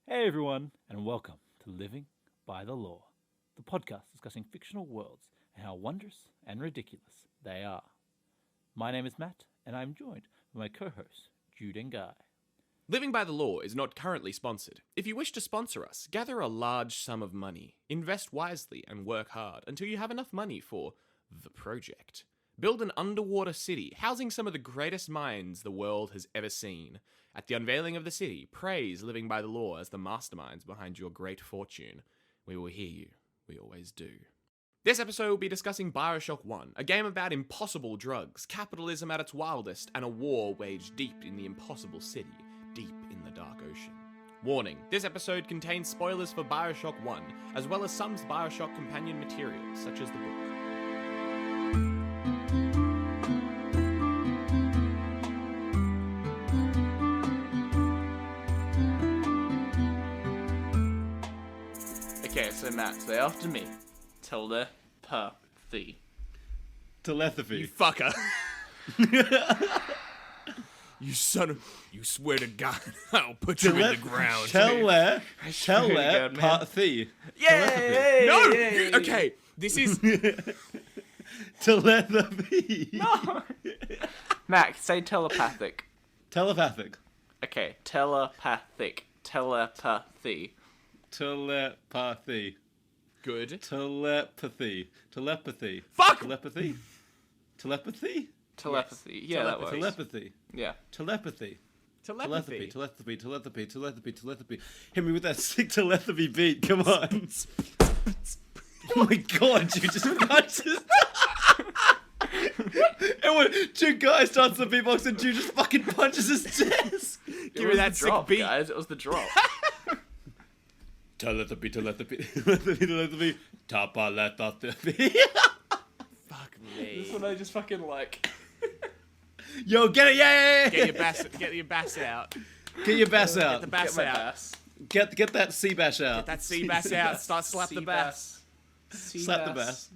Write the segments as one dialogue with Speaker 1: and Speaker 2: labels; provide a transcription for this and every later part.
Speaker 1: Hey everyone, and welcome to Living by the Law, the podcast discussing fictional worlds and how wondrous and ridiculous they are. My name is Matt, and I'm joined by my co-hosts, Jude and Guy.
Speaker 2: Living by the Law is not currently sponsored. If you wish to sponsor us, gather a large sum of money, invest wisely, and work hard until you have enough money for the project. Build an underwater city, housing some of the greatest minds the world has ever seen. At the unveiling of the city, praise Living by the Law as the masterminds behind your great fortune. We will hear you. We always do. This episode will be discussing Bioshock 1, a game about impossible drugs, capitalism at its wildest, and a war waged deep in the impossible city, deep in the dark ocean. Warning, this episode contains spoilers for Bioshock 1, as well as some Bioshock companion materials, such as the book.
Speaker 3: Okay, so Matt, so after me, telepathy.
Speaker 4: Telepathy.
Speaker 2: You fucker. You son of... You swear to God, I'll put you in the ground.
Speaker 4: Telepathy.
Speaker 3: Yay!
Speaker 2: No!
Speaker 3: Yay!
Speaker 2: Okay, this is...
Speaker 4: Telepathy.
Speaker 3: No! Matt, say telepathic.
Speaker 4: Telepathic.
Speaker 3: Okay, telepathic. Telepathy.
Speaker 4: Telepathy.
Speaker 2: Good.
Speaker 4: Telepathy. Telepathy.
Speaker 2: Fuck!
Speaker 4: Telepathy. Telepathy.
Speaker 3: Telepathy. Yeah, that works.
Speaker 4: Telepathy.
Speaker 3: Yeah.
Speaker 4: Telepathy.
Speaker 2: Telepathy.
Speaker 4: Telepathy. Hit me with that sick telepathy beat. Come on. Oh my god, you just punches. And when two guys starts the beatbox and Jude just fucking punches his desk.
Speaker 2: Give me that sick
Speaker 3: drop,
Speaker 2: beat.
Speaker 3: guys. It was the drop.
Speaker 4: Telepathy. Telepathy.
Speaker 2: Fuck
Speaker 3: This
Speaker 2: me.
Speaker 3: one I just fucking like.
Speaker 4: Yo, get it, yeah.
Speaker 2: Get your bass out.
Speaker 4: Get your bass out.
Speaker 2: Get the bass
Speaker 3: Get my
Speaker 2: out.
Speaker 3: bass.
Speaker 4: Get that sea bash out.
Speaker 2: That sea bass out. Start slap the bass.
Speaker 4: Slap the bass.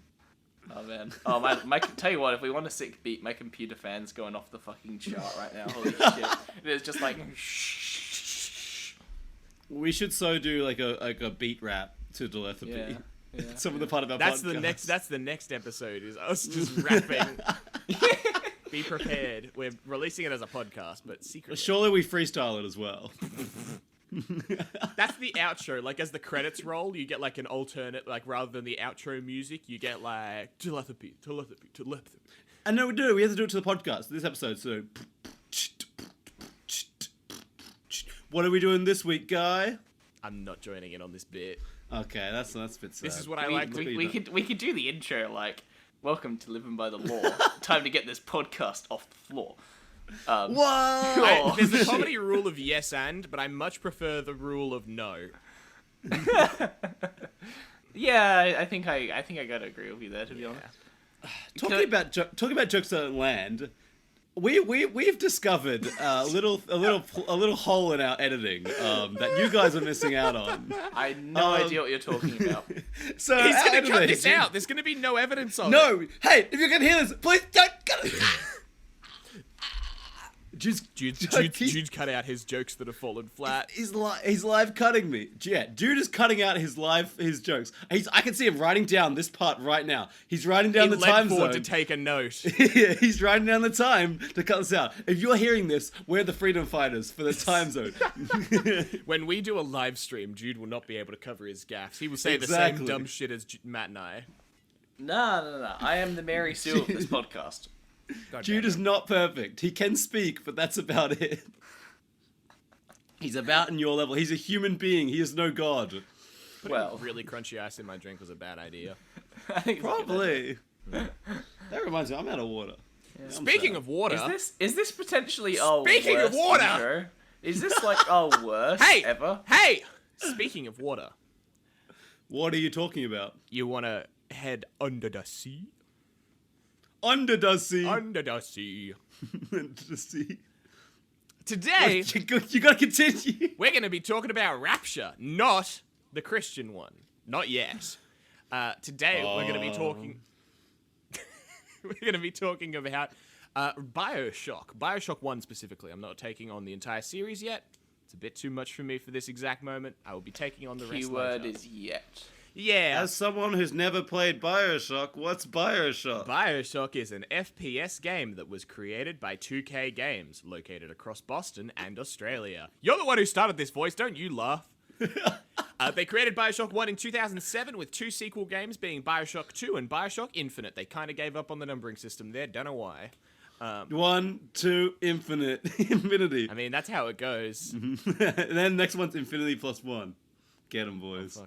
Speaker 3: Oh man. Oh man. Tell you what, if we want a sick beat, my computer fan's going off the fucking chart right now. Holy shit. It's just like
Speaker 4: We should so do like a beat rap to telepathy.
Speaker 3: Yeah. Yeah.
Speaker 4: Some of the part of our
Speaker 2: That's
Speaker 4: podcast.
Speaker 2: the next episode is us just rapping. Be prepared. We're releasing it as a podcast, but secretly.
Speaker 4: Surely we freestyle it as well.
Speaker 2: That's the outro. Like as the credits roll, you get like an alternate, like rather than the outro music, you get like telepathy.
Speaker 4: And no, we do. We have to do it to the podcast this episode. So, what are we doing this week, Guy?
Speaker 2: I'm not joining in on this bit.
Speaker 4: Okay, that's a bit sad.
Speaker 2: This is what I like.
Speaker 3: we could do the intro like, welcome to Living by the Law. Time to get this podcast off the floor.
Speaker 4: Whoa!
Speaker 2: There's the comedy rule of yes and, but I much prefer the rule of no.
Speaker 3: Yeah, I think I gotta agree with you there, to be honest.
Speaker 4: talking about jokes that don't land. We've discovered a little hole in our editing that you guys are missing out on.
Speaker 3: I had no idea what you're talking about.
Speaker 4: So
Speaker 2: He's
Speaker 4: our
Speaker 2: gonna cut
Speaker 4: editing-
Speaker 2: this out. There's gonna be no evidence of it.
Speaker 4: No, hey, if you can hear this, please don't cut it.
Speaker 2: Jude's cut out his jokes that have fallen flat.
Speaker 4: He's live cutting me. Yeah, Jude is cutting out his jokes. I can see him writing down this part right now. He's writing down
Speaker 2: He
Speaker 4: the
Speaker 2: leant
Speaker 4: time
Speaker 2: forward
Speaker 4: zone.
Speaker 2: to take a note.
Speaker 4: Yeah, he's writing down the time to cut this out. If you're hearing this, we're the freedom fighters for the time zone.
Speaker 2: When we do a live stream, Jude will not be able to cover his gaffes. He will say the
Speaker 4: Exactly.
Speaker 2: same dumb shit as Matt and I.
Speaker 3: No. I am the Mary Sue of this podcast.
Speaker 2: God
Speaker 4: Jude
Speaker 2: damn
Speaker 4: is not perfect. He can speak, but that's about it. He's about in your level. He's a human being. He is no god.
Speaker 3: Well,
Speaker 2: really crunchy ice in my drink was a bad idea.
Speaker 3: I think it's a good idea.
Speaker 4: Probably. That reminds me, I'm out of water. Yeah, I'm
Speaker 2: Speaking
Speaker 4: sad.
Speaker 2: of water,
Speaker 3: Is this potentially our
Speaker 2: Speaking of
Speaker 3: worst
Speaker 2: water!
Speaker 3: intro? Is this like our worst
Speaker 2: hey,
Speaker 3: ever?
Speaker 2: hey! Speaking of water,
Speaker 4: What are you talking about?
Speaker 2: you want to head under the sea?
Speaker 4: Under the sea.
Speaker 2: Under the sea.
Speaker 4: Under the sea.
Speaker 2: Today,
Speaker 4: You gotta continue.
Speaker 2: we're going to be talking about Rapture, not the Christian one. Not yet. Today, we're going to be talking... we're going to be talking about Bioshock. Bioshock 1 specifically. I'm not taking on the entire series yet. It's a bit too much for me for this exact moment. I will be taking on the rest
Speaker 3: Keyword
Speaker 2: later.
Speaker 3: is yet.
Speaker 2: Yeah.
Speaker 4: As someone who's never played Bioshock, what's Bioshock?
Speaker 2: Bioshock is an FPS game that was created by 2K Games, located across Boston and Australia. You're the one who started this voice, don't you laugh? They created Bioshock 1 in 2007 with 2 sequel games being Bioshock 2 and Bioshock Infinite. They kind of gave up on the numbering system there, don't know why.
Speaker 4: 1, 2, infinite. Infinity.
Speaker 2: I mean, that's how it goes.
Speaker 4: And then next one's infinity plus 1. Get 'em, boys.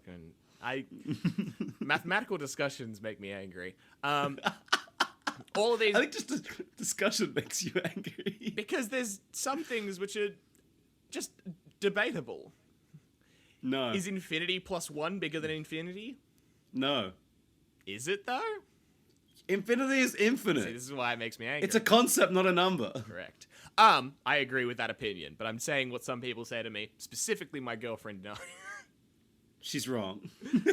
Speaker 2: Mathematical discussions make me angry. All of these...
Speaker 4: I think just a discussion makes you angry.
Speaker 2: Because there's some things which are just debatable.
Speaker 4: No.
Speaker 2: Is infinity plus 1 bigger than infinity?
Speaker 4: No.
Speaker 2: Is it, though?
Speaker 4: Infinity is infinite.
Speaker 2: See, this is why it makes me angry.
Speaker 4: It's a concept, not a number.
Speaker 2: Correct. I agree with that opinion, but I'm saying what some people say to me, specifically my girlfriend and I.
Speaker 4: She's wrong.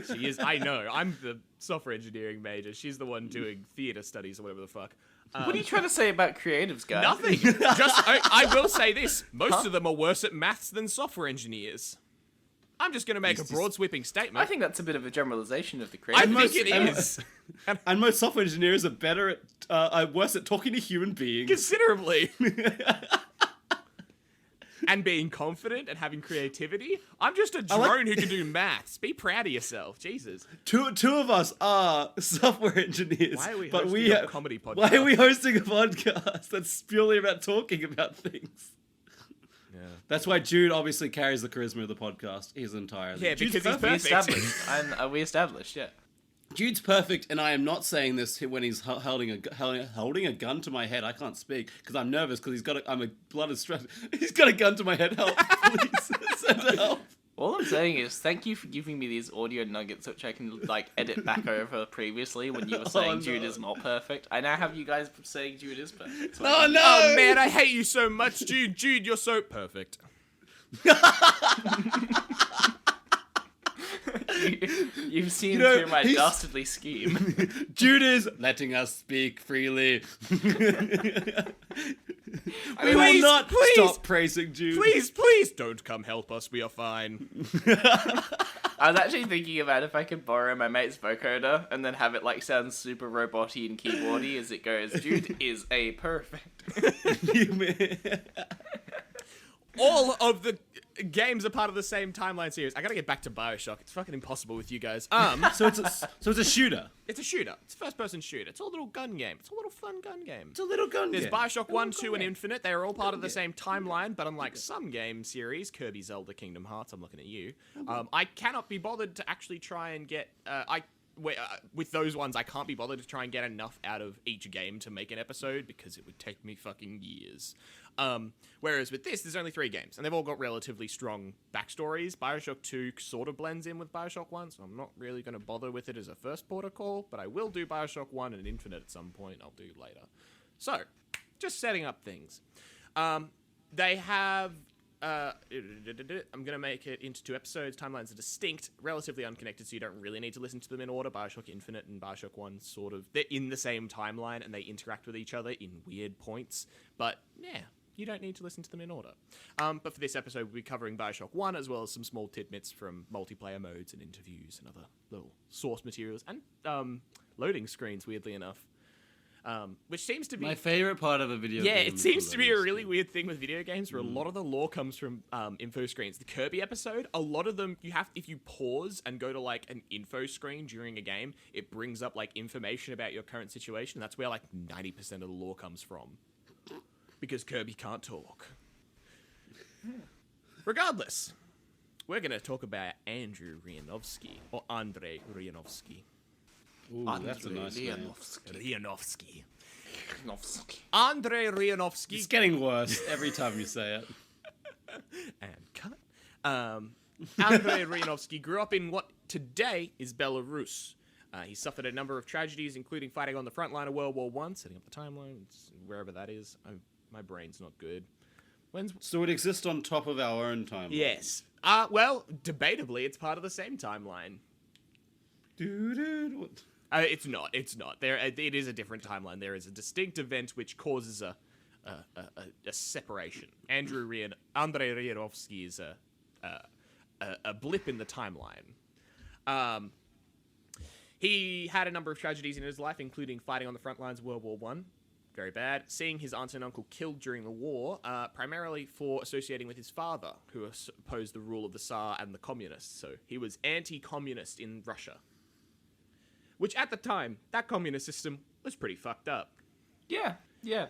Speaker 2: She is. I know. I'm the software engineering major. She's the one doing theater studies or whatever the fuck.
Speaker 3: What are you trying to say about creatives, guys?
Speaker 2: Nothing. I will say this. Most of them are worse at maths than software engineers. I'm just going to make a broad sweeping statement.
Speaker 3: I think that's a bit of a generalization of the
Speaker 2: I
Speaker 3: creatives.
Speaker 2: think it is.
Speaker 4: And most software engineers are better at, worse at talking to human beings.
Speaker 2: Considerably. And being confident and having creativity. I'm just a drone who can do maths. Be proud of yourself. Jesus.
Speaker 4: Two of us are software engineers.
Speaker 2: Why are we
Speaker 4: but
Speaker 2: hosting a comedy podcast?
Speaker 4: Why are we hosting a podcast that's purely about talking about things?
Speaker 2: Yeah.
Speaker 4: That's why Jude obviously carries the charisma of the podcast his entire life.
Speaker 2: Yeah, because he's
Speaker 3: We
Speaker 2: perfect.
Speaker 3: established. We established, yeah.
Speaker 4: Jude's perfect, and I am not saying this when he's holding a gun to my head. I can't speak because I'm nervous because I'm a blood of stress. He's got a gun to my head. Help, please. Send help.
Speaker 3: All I'm saying is thank you for giving me these audio nuggets which I can edit back over previously when you were saying Jude is not perfect. I now have you guys saying Jude is perfect. So
Speaker 4: Oh no!
Speaker 2: Oh man, I hate you so much, Jude. Jude, you're so perfect.
Speaker 3: You've seen through my dastardly scheme.
Speaker 4: Jude is letting us speak freely. We will
Speaker 2: Please,
Speaker 4: not
Speaker 2: please.
Speaker 4: stop praising Jude.
Speaker 2: Please don't come help us. We are fine.
Speaker 3: I was actually thinking about if I could borrow my mate's vocoder and then have it sound super roboty and keyboardy as it goes. Jude is a perfect.
Speaker 2: All of the games are part of the same timeline series. I gotta get back to Bioshock. It's fucking impossible with you guys.
Speaker 4: So it's a shooter.
Speaker 2: It's a shooter. It's a first-person shooter. It's a little gun game. It's a little fun gun game.
Speaker 4: It's a little gun
Speaker 2: There's
Speaker 4: game.
Speaker 2: Bioshock 1, 2, and Infinite. They are all part of the same timeline, but unlike some game series, Kirby, Zelda, Kingdom Hearts, I'm looking at you, I cannot be bothered to actually try and get... with those ones, I can't be bothered to try and get enough out of each game to make an episode because it would take me fucking years. Whereas with this, there's only 3 games, and they've all got relatively strong backstories. Bioshock 2 sort of blends in with Bioshock 1, so I'm not really going to bother with it as a first port of call, but I will do Bioshock 1 and Infinite at some point. I'll do later. So, just setting up things. They have... I'm going to make it into 2 episodes. Timelines are distinct, relatively unconnected, so you don't really need to listen to them in order. Bioshock Infinite and Bioshock 1 they're in the same timeline, and they interact with each other in weird points. But, yeah, you don't need to listen to them in order. But for this episode, we'll be covering Bioshock 1, as well as some small tidbits from multiplayer modes and interviews and other little source materials, and loading screens, weirdly enough. Which seems to be
Speaker 4: my favorite part of a video game.
Speaker 2: Yeah, it seems to be a really weird thing with video games where a lot of the lore comes from info screens. The Kirby episode, a lot of them, if you pause and go to an info screen during a game, it brings up information about your current situation. That's where 90% of the lore comes from. Because Kirby can't talk. Regardless, we're going to talk about Andrew Rianovsky, or Andrei Rianovsky.
Speaker 4: Ooh, that's a nice name.
Speaker 2: Rianovsky.
Speaker 3: Rianovsky.
Speaker 2: Andrei Rianovsky.
Speaker 4: It's getting worse every time you say it.
Speaker 2: And cut. Andrei Rianovsky grew up in what today is Belarus. He suffered a number of tragedies, including fighting on the front line of World War I, setting up the timeline, wherever that is. My brain's not good.
Speaker 4: So it exists on top of our own timeline?
Speaker 2: Yes. Well, debatably, it's part of the same timeline. It's not. It is a different timeline. There is a distinct event which causes a a separation. Andrei Rianovsky is a blip in the timeline. He had a number of tragedies in his life, including fighting on the front lines of World War One. Very bad. Seeing his aunt and uncle killed during the war, primarily for associating with his father, who opposed the rule of the Tsar and the communists. So he was anti-communist in Russia. Which, at the time, that communist system was pretty fucked up.
Speaker 3: Yeah,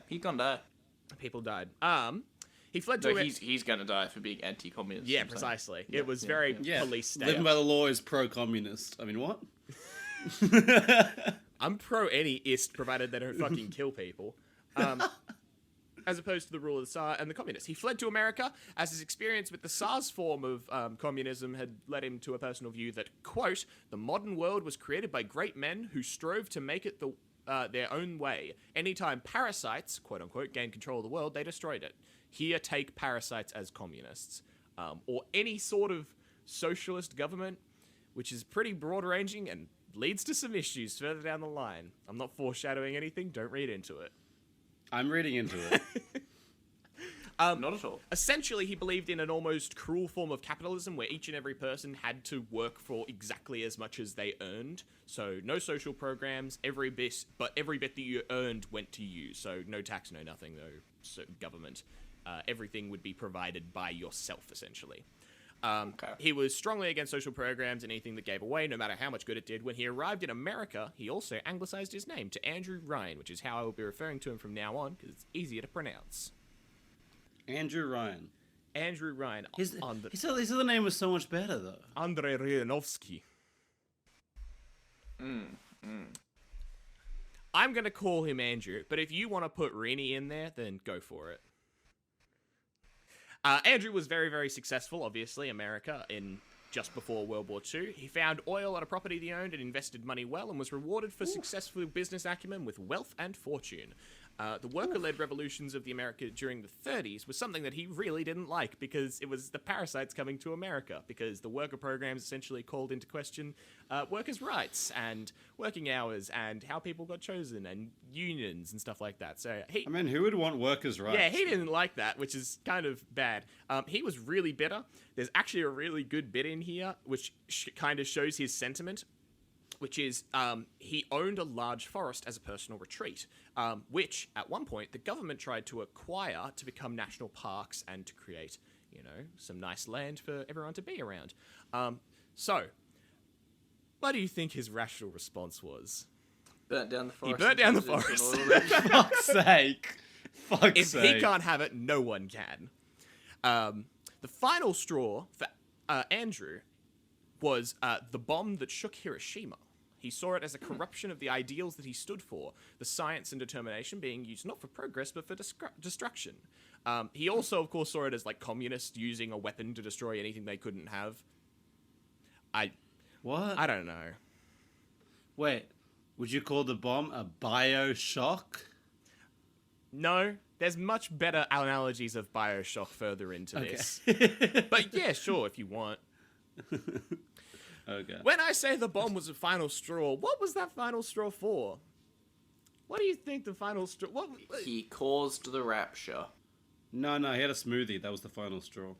Speaker 3: he gonna die.
Speaker 2: People died. He fled
Speaker 3: No,
Speaker 2: to...
Speaker 3: he's gonna die for being anti-communist.
Speaker 2: Yeah,
Speaker 3: I'm saying.
Speaker 2: precisely. It was very police state.
Speaker 4: Living by the law is pro-communist. I mean, what?
Speaker 2: I'm pro any ist, provided they don't fucking kill people. As opposed to the rule of the Tsar and the communists. He fled to America as his experience with the Tsar's form of communism had led him to a personal view that, quote, the modern world was created by great men who strove to make it their own way. Anytime parasites, quote unquote, gained control of the world, they destroyed it. Here, take parasites as communists. Or any sort of socialist government, which is pretty broad-ranging and leads to some issues further down the line. I'm not foreshadowing anything, don't read into it.
Speaker 4: I'm reading into it.
Speaker 3: Not at all.
Speaker 2: Essentially, he believed in an almost cruel form of capitalism where each and every person had to work for exactly as much as they earned. So no social programs, every bit that you earned went to you. So no tax, no nothing, no government. Everything would be provided by yourself, essentially. He was strongly against social programs and anything that gave away, no matter how much good it did. When he arrived in America, he also anglicized his name to Andrew Ryan, which is how I will be referring to him from now on, because it's easier to pronounce.
Speaker 4: Andrew Ryan.
Speaker 2: Andrew Ryan.
Speaker 4: His other name was so much better, though.
Speaker 2: Andrei Rianovsky. I'm going to call him Andrew, but if you want to put Rini in there, then go for it. Andrew was very, very successful, obviously, America, in just before World War II. He found oil at a property he owned and invested money well and was rewarded for successful business acumen with wealth and fortune. The worker-led revolutions of the America during the 30s was something that he really didn't like because it was the parasites coming to America, because the worker programs essentially called into question workers' rights and working hours and how people got chosen and unions and stuff like that. So
Speaker 4: who would want workers' rights?
Speaker 2: Yeah, he didn't like that, which is kind of bad. He was really bitter. There's actually a really good bit in here which kind of shows his sentiment, which is he owned a large forest as a personal retreat, which at one point the government tried to acquire to become national parks and to create, some nice land for everyone to be around. So, what do you think his rational response was?
Speaker 3: Burnt down the forest.
Speaker 2: He burnt down the forest.
Speaker 4: Fuck's sake.
Speaker 2: If he can't have it, no one can. The final straw for Andrew was the bomb that shook Hiroshima. He saw it as a corruption of the ideals that he stood for, the science and determination being used not for progress, but for destruction. He also, of course, saw it as, communists using a weapon to destroy anything they couldn't have.
Speaker 4: What?
Speaker 2: I don't know.
Speaker 4: Wait, would you call the bomb a Bioshock?
Speaker 2: No, there's much better analogies of Bioshock further into this. But yeah, sure, if you want.
Speaker 4: Okay.
Speaker 2: When I say the bomb was the final straw, what was that final straw for? What do you think the final straw...
Speaker 3: He caused the rapture.
Speaker 4: No, he had a smoothie. That was the final straw.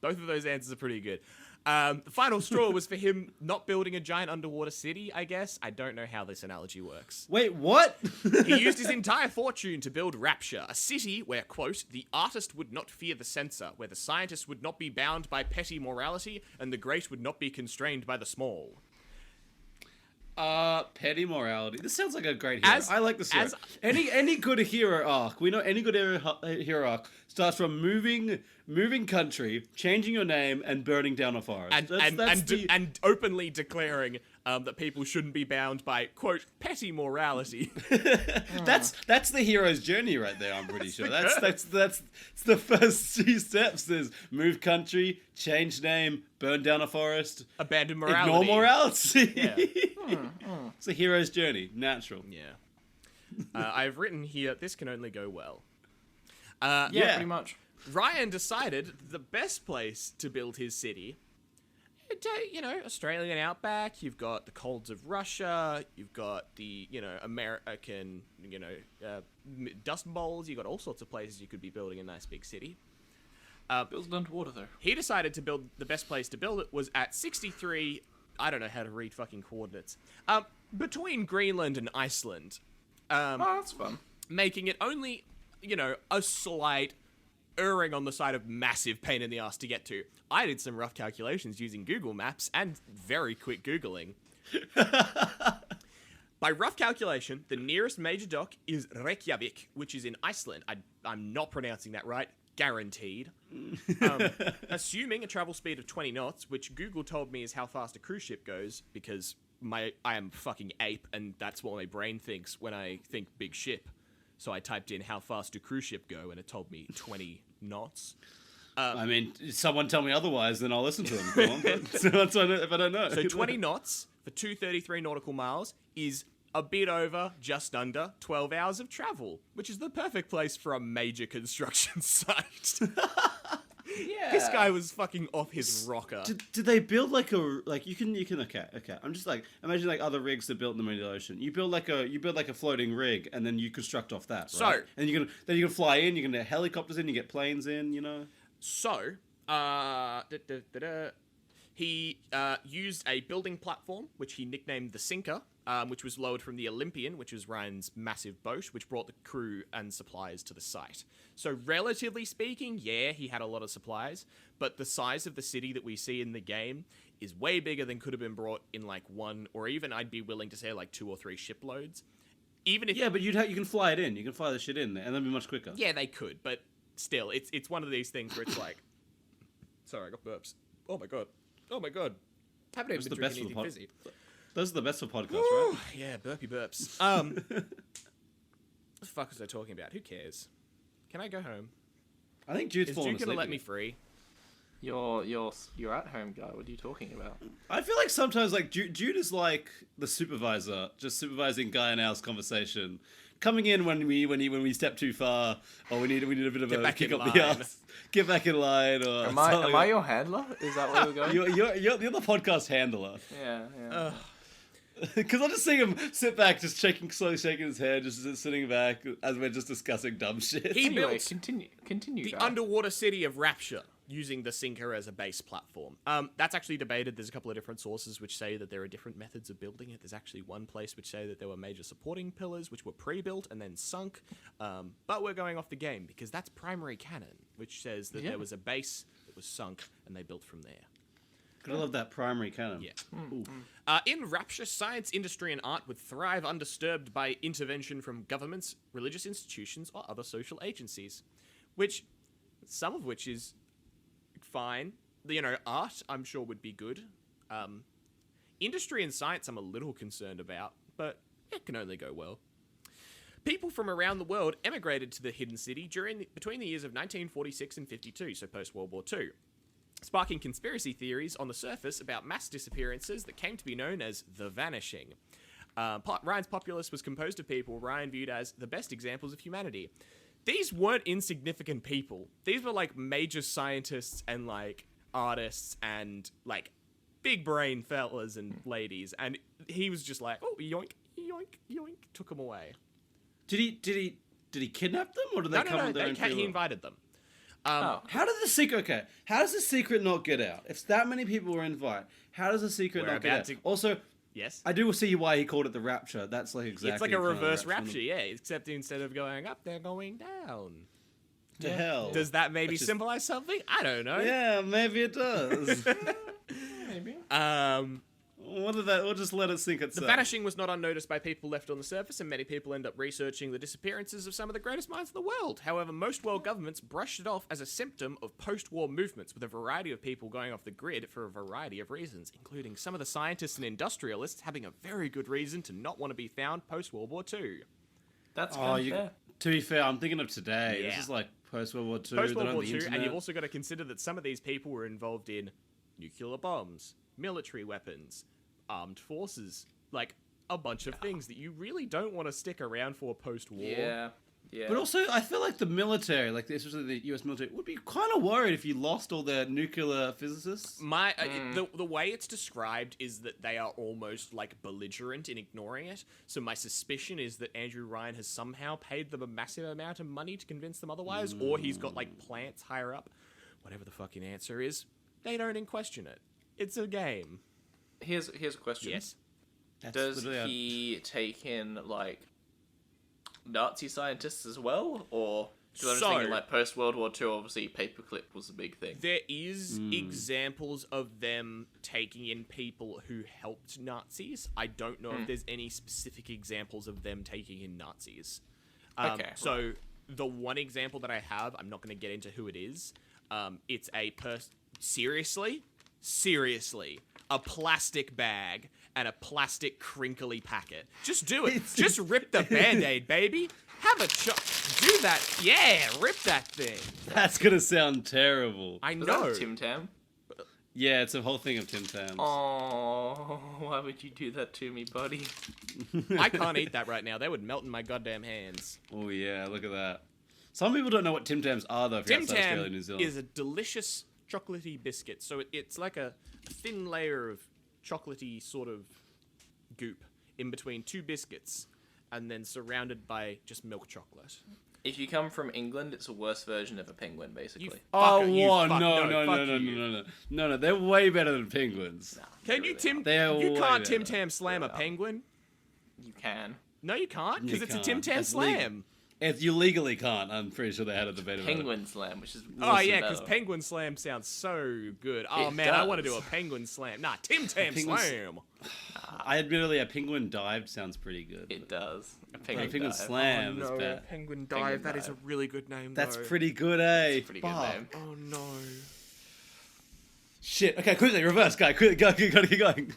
Speaker 2: Both of those answers are pretty good. The final straw was for him not building a giant underwater city, I guess. I don't know how this analogy works.
Speaker 4: Wait, what?
Speaker 2: He used his entire fortune to build Rapture, a city where, quote, the artist would not fear the censor, where the scientist would not be bound by petty morality, and the great would not be constrained by the small.
Speaker 4: Petty morality. This sounds like a great hero. I like this hero. Any good hero arc, we know any good hero arc starts from moving country, changing your name, and burning down a forest.
Speaker 2: And openly declaring that people shouldn't be bound by, quote, petty morality.
Speaker 4: That's the hero's journey right there, I'm pretty sure. That's the first 2 steps. There's move country, change name, burn down a forest,
Speaker 2: abandon morality.
Speaker 4: Ignore morality.
Speaker 2: Yeah.
Speaker 4: It's a hero's journey. Natural.
Speaker 2: Yeah. I've written here, this can only go well.
Speaker 3: Yeah, pretty much.
Speaker 2: Ryan decided the best place to build his city Australian outback. You've got the colds of Russia. You've got the, American, dust bowls. You've got all sorts of places you could be building a nice big city.
Speaker 3: Build it underwater, though.
Speaker 2: He decided to build, the best place to build it was at 63, I don't know how to read fucking coordinates, between Greenland and Iceland.
Speaker 3: Oh, that's fun.
Speaker 2: Making it only, a slight erring on the side of massive pain in the ass to get to. I did some rough calculations using Google Maps and very quick Googling. By rough calculation, the nearest major dock is Reykjavik, which is in Iceland. I'm not pronouncing that right. Guaranteed. Assuming a travel speed of 20 knots, which Google told me is how fast a cruise ship goes, because I am fucking ape, and that's what my brain thinks when I think big ship. So I typed in how fast do cruise ship go, and it told me 20 knots.
Speaker 4: Someone tell me otherwise, then I'll listen to them. Go on, but if I don't know.
Speaker 2: So 20 knots for 233 nautical miles is a bit over, just under, 12 hours of travel, which is the perfect place for a major construction site.
Speaker 3: Yeah.
Speaker 2: This guy was fucking off his rocker.
Speaker 4: Did they build you can okay. I'm just imagine other rigs that built in the middle of the ocean. You build like a floating rig and then you construct off that, right? And you can fly in, you can get helicopters in, you get planes in,
Speaker 2: So, he used a building platform, which he nicknamed the Sinker, which was lowered from the Olympian, which was Ryan's massive boat, which brought the crew and supplies to the site. So, relatively speaking, yeah, he had a lot of supplies, but the size of the city that we see in the game is way bigger than could have been brought in one, or even I'd be willing to say 2 or 3 shiploads. Even if
Speaker 4: but you can fly it in, you can fly the shit in there, and that'd be much quicker.
Speaker 2: Yeah, they could, but still, it's one of these things where it's sorry, I got burps. Oh my god. Haven't even been drinking anything fizzy.
Speaker 4: Those are the best for podcasts, right?
Speaker 2: Yeah, burpy burps. What the fuck was I talking about? Who cares? Can I go home?
Speaker 4: I think Jude's
Speaker 2: Is
Speaker 4: falling
Speaker 2: Jude
Speaker 4: asleep.
Speaker 2: gonna let
Speaker 4: again.
Speaker 2: me free?
Speaker 3: You're at home guy. What are you talking about?
Speaker 4: I feel like sometimes Jude is like the supervisor, just supervising Guy and Al's conversation, coming in when we step too far, or we need a bit of a kick up the ass, get back in line, or
Speaker 3: Am I your handler? Is that where we're going?
Speaker 4: you're the podcast handler.
Speaker 3: Yeah.
Speaker 4: Because I'm just seeing him sit back, just slowly shaking his head, just sitting back as we're just discussing dumb shit.
Speaker 2: He
Speaker 3: Anyway,
Speaker 2: built
Speaker 3: continue.
Speaker 2: the
Speaker 3: guy.
Speaker 2: underwater city of Rapture using the Sinker as a base platform. That's actually debated. There's a couple of different sources which say that there are different methods of building it. There's actually one place which say that there were major supporting pillars which were pre-built and then sunk. But we're going off the game because that's primary canon, which says that there was a base that was sunk and they built from there.
Speaker 4: I love that primary canon.
Speaker 2: Yeah. In Rapture, science, industry, and art would thrive undisturbed by intervention from governments, religious institutions, or other social agencies. Some of which is fine. Art, I'm sure, would be good. Industry and science, I'm a little concerned about, but it can only go well. People from around the world emigrated to the hidden city between the years of 1946 and 52, so post-World War II. Sparking conspiracy theories on the surface about mass disappearances that came to be known as the Vanishing. Ryan's populace was composed of people Ryan viewed as the best examples of humanity. These weren't insignificant people. These were major scientists and artists and big brain fellas and ladies. And he was just oh, yoink, yoink, yoink, took them away.
Speaker 4: Did he kidnap them, or did they come on their own free will?
Speaker 2: He invited them.
Speaker 4: How does the secret not get out? If that many people were invited, how does the secret not get out? Also,
Speaker 2: yes,
Speaker 4: I do see why he called it the Rapture. That's exactly.
Speaker 2: It's like a reverse Rapture, yeah. Except instead of going up, they're going down
Speaker 4: to hell.
Speaker 2: Does that maybe symbolize something? I don't know.
Speaker 4: Yeah, maybe it does.
Speaker 3: Maybe.
Speaker 4: We'll just let it sink itself.
Speaker 2: The Vanishing was not unnoticed by people left on the surface, and many people end up researching the disappearances of some of the greatest minds in the world. However, most world governments brushed it off as a symptom of post-war movements, with a variety of people going off the grid for a variety of reasons, including some of the scientists and industrialists having a very good reason to not want to be found post-World War II.
Speaker 3: That's kind of fair.
Speaker 4: To be fair, I'm thinking of today.
Speaker 2: Yeah.
Speaker 4: This is post-World War II.
Speaker 2: Post-World War II, and you've also got to consider that some of these people were involved in nuclear bombs, military weapons, armed forces, a bunch of things that you really don't want to stick around for post-war.
Speaker 3: Yeah. Yeah.
Speaker 4: But also, I feel like the military, like especially the U.S. military, would be kind of worried if you lost all their nuclear physicists.
Speaker 2: The way it's described is that they are almost like belligerent in ignoring it. So my suspicion is that Andrew Ryan has somehow paid them a massive amount of money to convince them otherwise, or he's got like plants higher up. Whatever the fucking answer is, they don't even question it. It's a game.
Speaker 3: Here's a question.
Speaker 2: Yes.
Speaker 3: Does he take in like Nazi scientists as well, or? Because I'm just thinking like post World War II, obviously paperclip was a big thing.
Speaker 2: There is examples of them taking in people who helped Nazis. I don't know if there's any specific examples of them taking in Nazis.
Speaker 3: Okay.
Speaker 2: So the one example that I have, I'm not going to get into who it is. It's a seriously, a plastic bag and a plastic crinkly packet. Just do it. Just rip the Band-Aid, baby. Have a do that. Yeah, rip that thing.
Speaker 4: That's gonna sound terrible.
Speaker 2: I
Speaker 3: Was
Speaker 2: know.
Speaker 3: that Tim Tam?
Speaker 4: Yeah, it's a whole thing of Tim Tams.
Speaker 3: Oh, why would you do that to me, buddy?
Speaker 2: I can't eat that right now. They would melt in my goddamn hands.
Speaker 4: Oh yeah, look at that. Some people don't know what Tim Tams are though. If you're
Speaker 2: Tim
Speaker 4: outside Australia and New
Speaker 2: Tam
Speaker 4: Zealand.
Speaker 2: is a delicious chocolatey biscuit. So it's like a thin layer of chocolatey sort of goop in between two biscuits, and then surrounded by just milk chocolate.
Speaker 3: If you come from England, it's a worse version of a penguin, basically.
Speaker 4: Oh,
Speaker 2: Fucker, you
Speaker 4: what?
Speaker 2: fuck-
Speaker 4: No, they're way better than penguins.
Speaker 3: Nah,
Speaker 2: Can
Speaker 3: they
Speaker 2: you
Speaker 3: really
Speaker 2: You
Speaker 4: way
Speaker 2: can't Tim
Speaker 4: better.
Speaker 2: Tam slam a
Speaker 3: Yeah.
Speaker 2: penguin?
Speaker 3: aren't. You can.
Speaker 2: No, you can't, because
Speaker 4: You
Speaker 2: it's a
Speaker 4: can't.
Speaker 2: Tim Tam
Speaker 4: That's legal.
Speaker 2: slam.
Speaker 4: If you legally can't, I'm pretty sure they had a debate about it.
Speaker 3: Penguin slam, which is
Speaker 2: Oh
Speaker 3: worse
Speaker 2: yeah,
Speaker 3: than
Speaker 2: because
Speaker 3: better.
Speaker 2: penguin slam sounds so good. Oh
Speaker 3: It
Speaker 2: man, I want to
Speaker 3: does.
Speaker 2: do a penguin slam. Nah, Tim Tam
Speaker 4: Penguin
Speaker 2: slam.
Speaker 4: I admittedly, a penguin dived sounds pretty good.
Speaker 3: It does. A
Speaker 4: But
Speaker 3: penguin,
Speaker 4: a penguin
Speaker 3: dive.
Speaker 4: slam is bad.
Speaker 2: penguin
Speaker 3: Penguin
Speaker 2: That is a
Speaker 3: dive.
Speaker 2: really good name.
Speaker 4: That's
Speaker 2: though.
Speaker 4: pretty good, eh?
Speaker 3: Pretty good
Speaker 4: Fuck.
Speaker 3: name.
Speaker 2: Oh no.
Speaker 4: Shit. Okay, quickly, reverse, guy. Quickly, gotta keep going.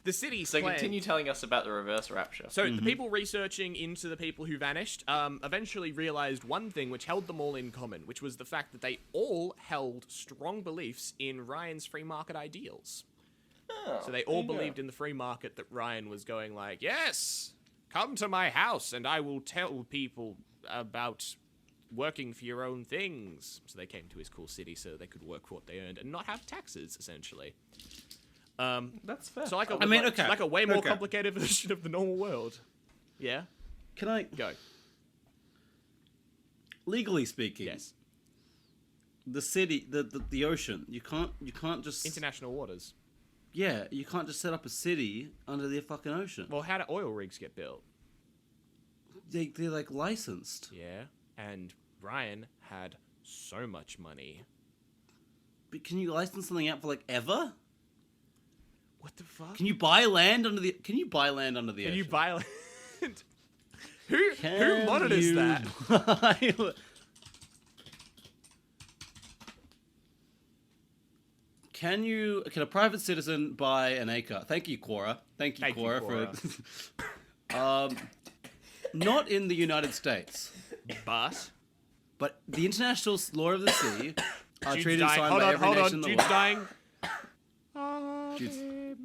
Speaker 2: The city's
Speaker 3: So
Speaker 2: plan-
Speaker 3: continue telling us about the reverse rapture.
Speaker 2: So the people researching into the people who vanished eventually realized one thing which held them all in common, which was the fact that they all held strong beliefs in Ryan's free market ideals.
Speaker 3: Oh,
Speaker 2: So they
Speaker 3: there
Speaker 2: all
Speaker 3: you go.
Speaker 2: believed in the free market, that Ryan was going like, yes, come to my house and I will tell people about working for your own things. So they came to his cool city so they could work for what they earned and not have taxes, essentially.
Speaker 3: That's fair.
Speaker 2: So like a,
Speaker 4: I mean,
Speaker 2: like,
Speaker 4: okay.
Speaker 2: like a way more
Speaker 4: Okay.
Speaker 2: complicated version of the normal world. Yeah?
Speaker 4: Can I,
Speaker 2: Go.
Speaker 4: legally speaking,
Speaker 2: Yes.
Speaker 4: the city, the ocean, you can't just
Speaker 2: International waters.
Speaker 4: Yeah, you can't just set up a city under the fucking ocean.
Speaker 2: Well, how do oil rigs get built?
Speaker 4: They're like licensed.
Speaker 2: Yeah. And Ryan had so much money.
Speaker 4: But can you license something out for like ever?
Speaker 2: What the fuck?
Speaker 4: Can you buy land under the? Can you buy land under the
Speaker 2: Can
Speaker 4: ocean?
Speaker 2: you buy land? Who monitors that?
Speaker 4: that? Can a private citizen buy an acre? Thank you, Quora. Thank you,
Speaker 2: Thank you,
Speaker 4: Quora, for. Not in the United States,
Speaker 2: But
Speaker 4: but the international law of the sea are
Speaker 2: Jude's
Speaker 4: treaties
Speaker 2: dying.
Speaker 4: signed
Speaker 2: Hold
Speaker 4: by
Speaker 2: on,
Speaker 4: every
Speaker 2: hold
Speaker 4: nation
Speaker 2: on.
Speaker 4: in the
Speaker 2: Jude's
Speaker 4: world.
Speaker 2: dying.
Speaker 4: Jude's-
Speaker 2: Ave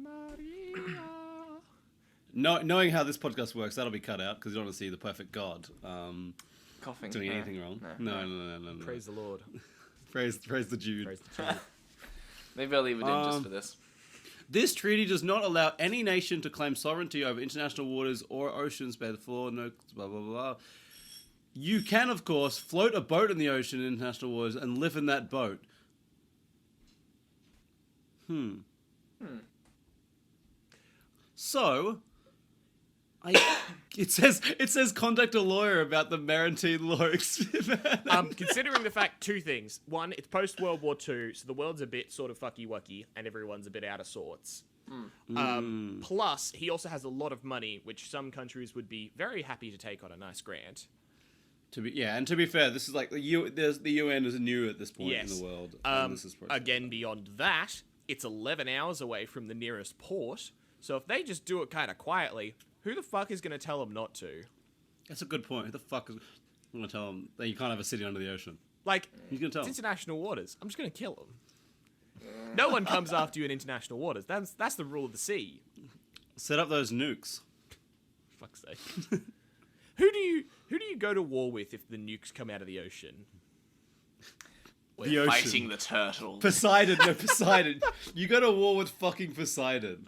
Speaker 2: Maria.
Speaker 4: Knowing how this podcast works, that'll be cut out because you don't want to see the perfect God
Speaker 3: Coughing.
Speaker 4: doing
Speaker 3: No.
Speaker 4: anything wrong.
Speaker 3: No.
Speaker 4: No.
Speaker 2: Praise the Lord.
Speaker 4: Praise the Jude.
Speaker 2: Praise the Jude.
Speaker 3: Maybe I'll leave it in just for this.
Speaker 4: This treaty does not allow any nation to claim sovereignty over international waters or oceans by the floor, no, blah, blah, blah. You can, of course, float a boat in the ocean in international waters and live in that boat. So, it says contact a lawyer about the maritime law experiment.
Speaker 2: Considering the fact, two things. One, it's post World War II, so the world's a bit sort of fucky wucky, and everyone's a bit out of sorts. Plus, he also has a lot of money, which some countries would be very happy to take on a nice grant.
Speaker 4: To be fair, this is like the UN is new at this point
Speaker 2: Yes.
Speaker 4: in the world. And this is
Speaker 2: Again, beyond that, it's 11 hours away from the nearest port, so if they just do it kind of quietly, who the fuck is going to tell them not to?
Speaker 4: That's a good point. Who the fuck is I'm gonna tell them that you can't have a city under the ocean?
Speaker 2: Like,
Speaker 4: Who's gonna tell
Speaker 2: it's
Speaker 4: 'em?
Speaker 2: international waters. I'm just going to kill them. No one comes after you in international waters. That's the rule of the sea.
Speaker 4: Set up those nukes.
Speaker 2: Fuck's sake. Who do you go to war with if the nukes come out of the ocean?
Speaker 3: We're
Speaker 4: The ocean.
Speaker 3: fighting the turtles.
Speaker 4: Poseidon, no, Poseidon. You go to war with fucking Poseidon.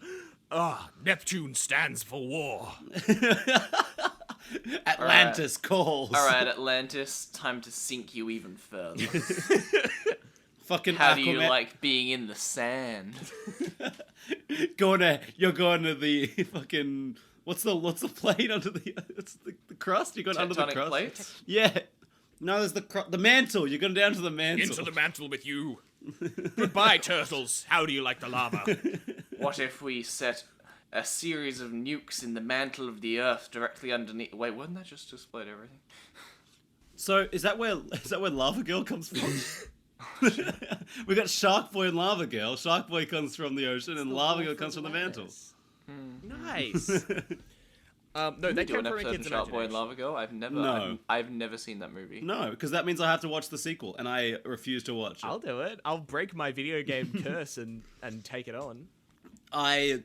Speaker 2: Ah, Neptune stands for war.
Speaker 4: Atlantis calls.
Speaker 3: All right, Atlantis, time to sink you even further.
Speaker 4: Fucking
Speaker 3: How do you
Speaker 4: Aquaman.
Speaker 3: like being in the sand?
Speaker 4: You're going to the fucking what's the plate under the the crust? You going under the
Speaker 3: Tectonic
Speaker 4: crust?
Speaker 3: plates?
Speaker 4: Yeah. No, there's the mantle. You're going down to the mantle.
Speaker 2: Into the mantle with you. Goodbye, turtles. How do you like the lava?
Speaker 3: What if we set a series of nukes in the mantle of the Earth directly underneath? Wait, wouldn't that just explode everything?
Speaker 4: So is that where Lava Girl comes from? We got Shark Boy and Lava Girl. Shark Boy comes from the ocean, and Lava Girl comes from the mantle.
Speaker 2: Nice. No, they
Speaker 3: Do
Speaker 2: came
Speaker 3: an
Speaker 2: from a
Speaker 3: episode
Speaker 2: kid's
Speaker 3: of Shark Boy and
Speaker 2: imagination.
Speaker 3: Lava Girl?
Speaker 4: No.
Speaker 3: I've never seen that movie.
Speaker 4: No, because that means I have to watch the sequel, and I refuse to watch it.
Speaker 2: I'll do it. I'll break my video game curse and take it on.
Speaker 4: I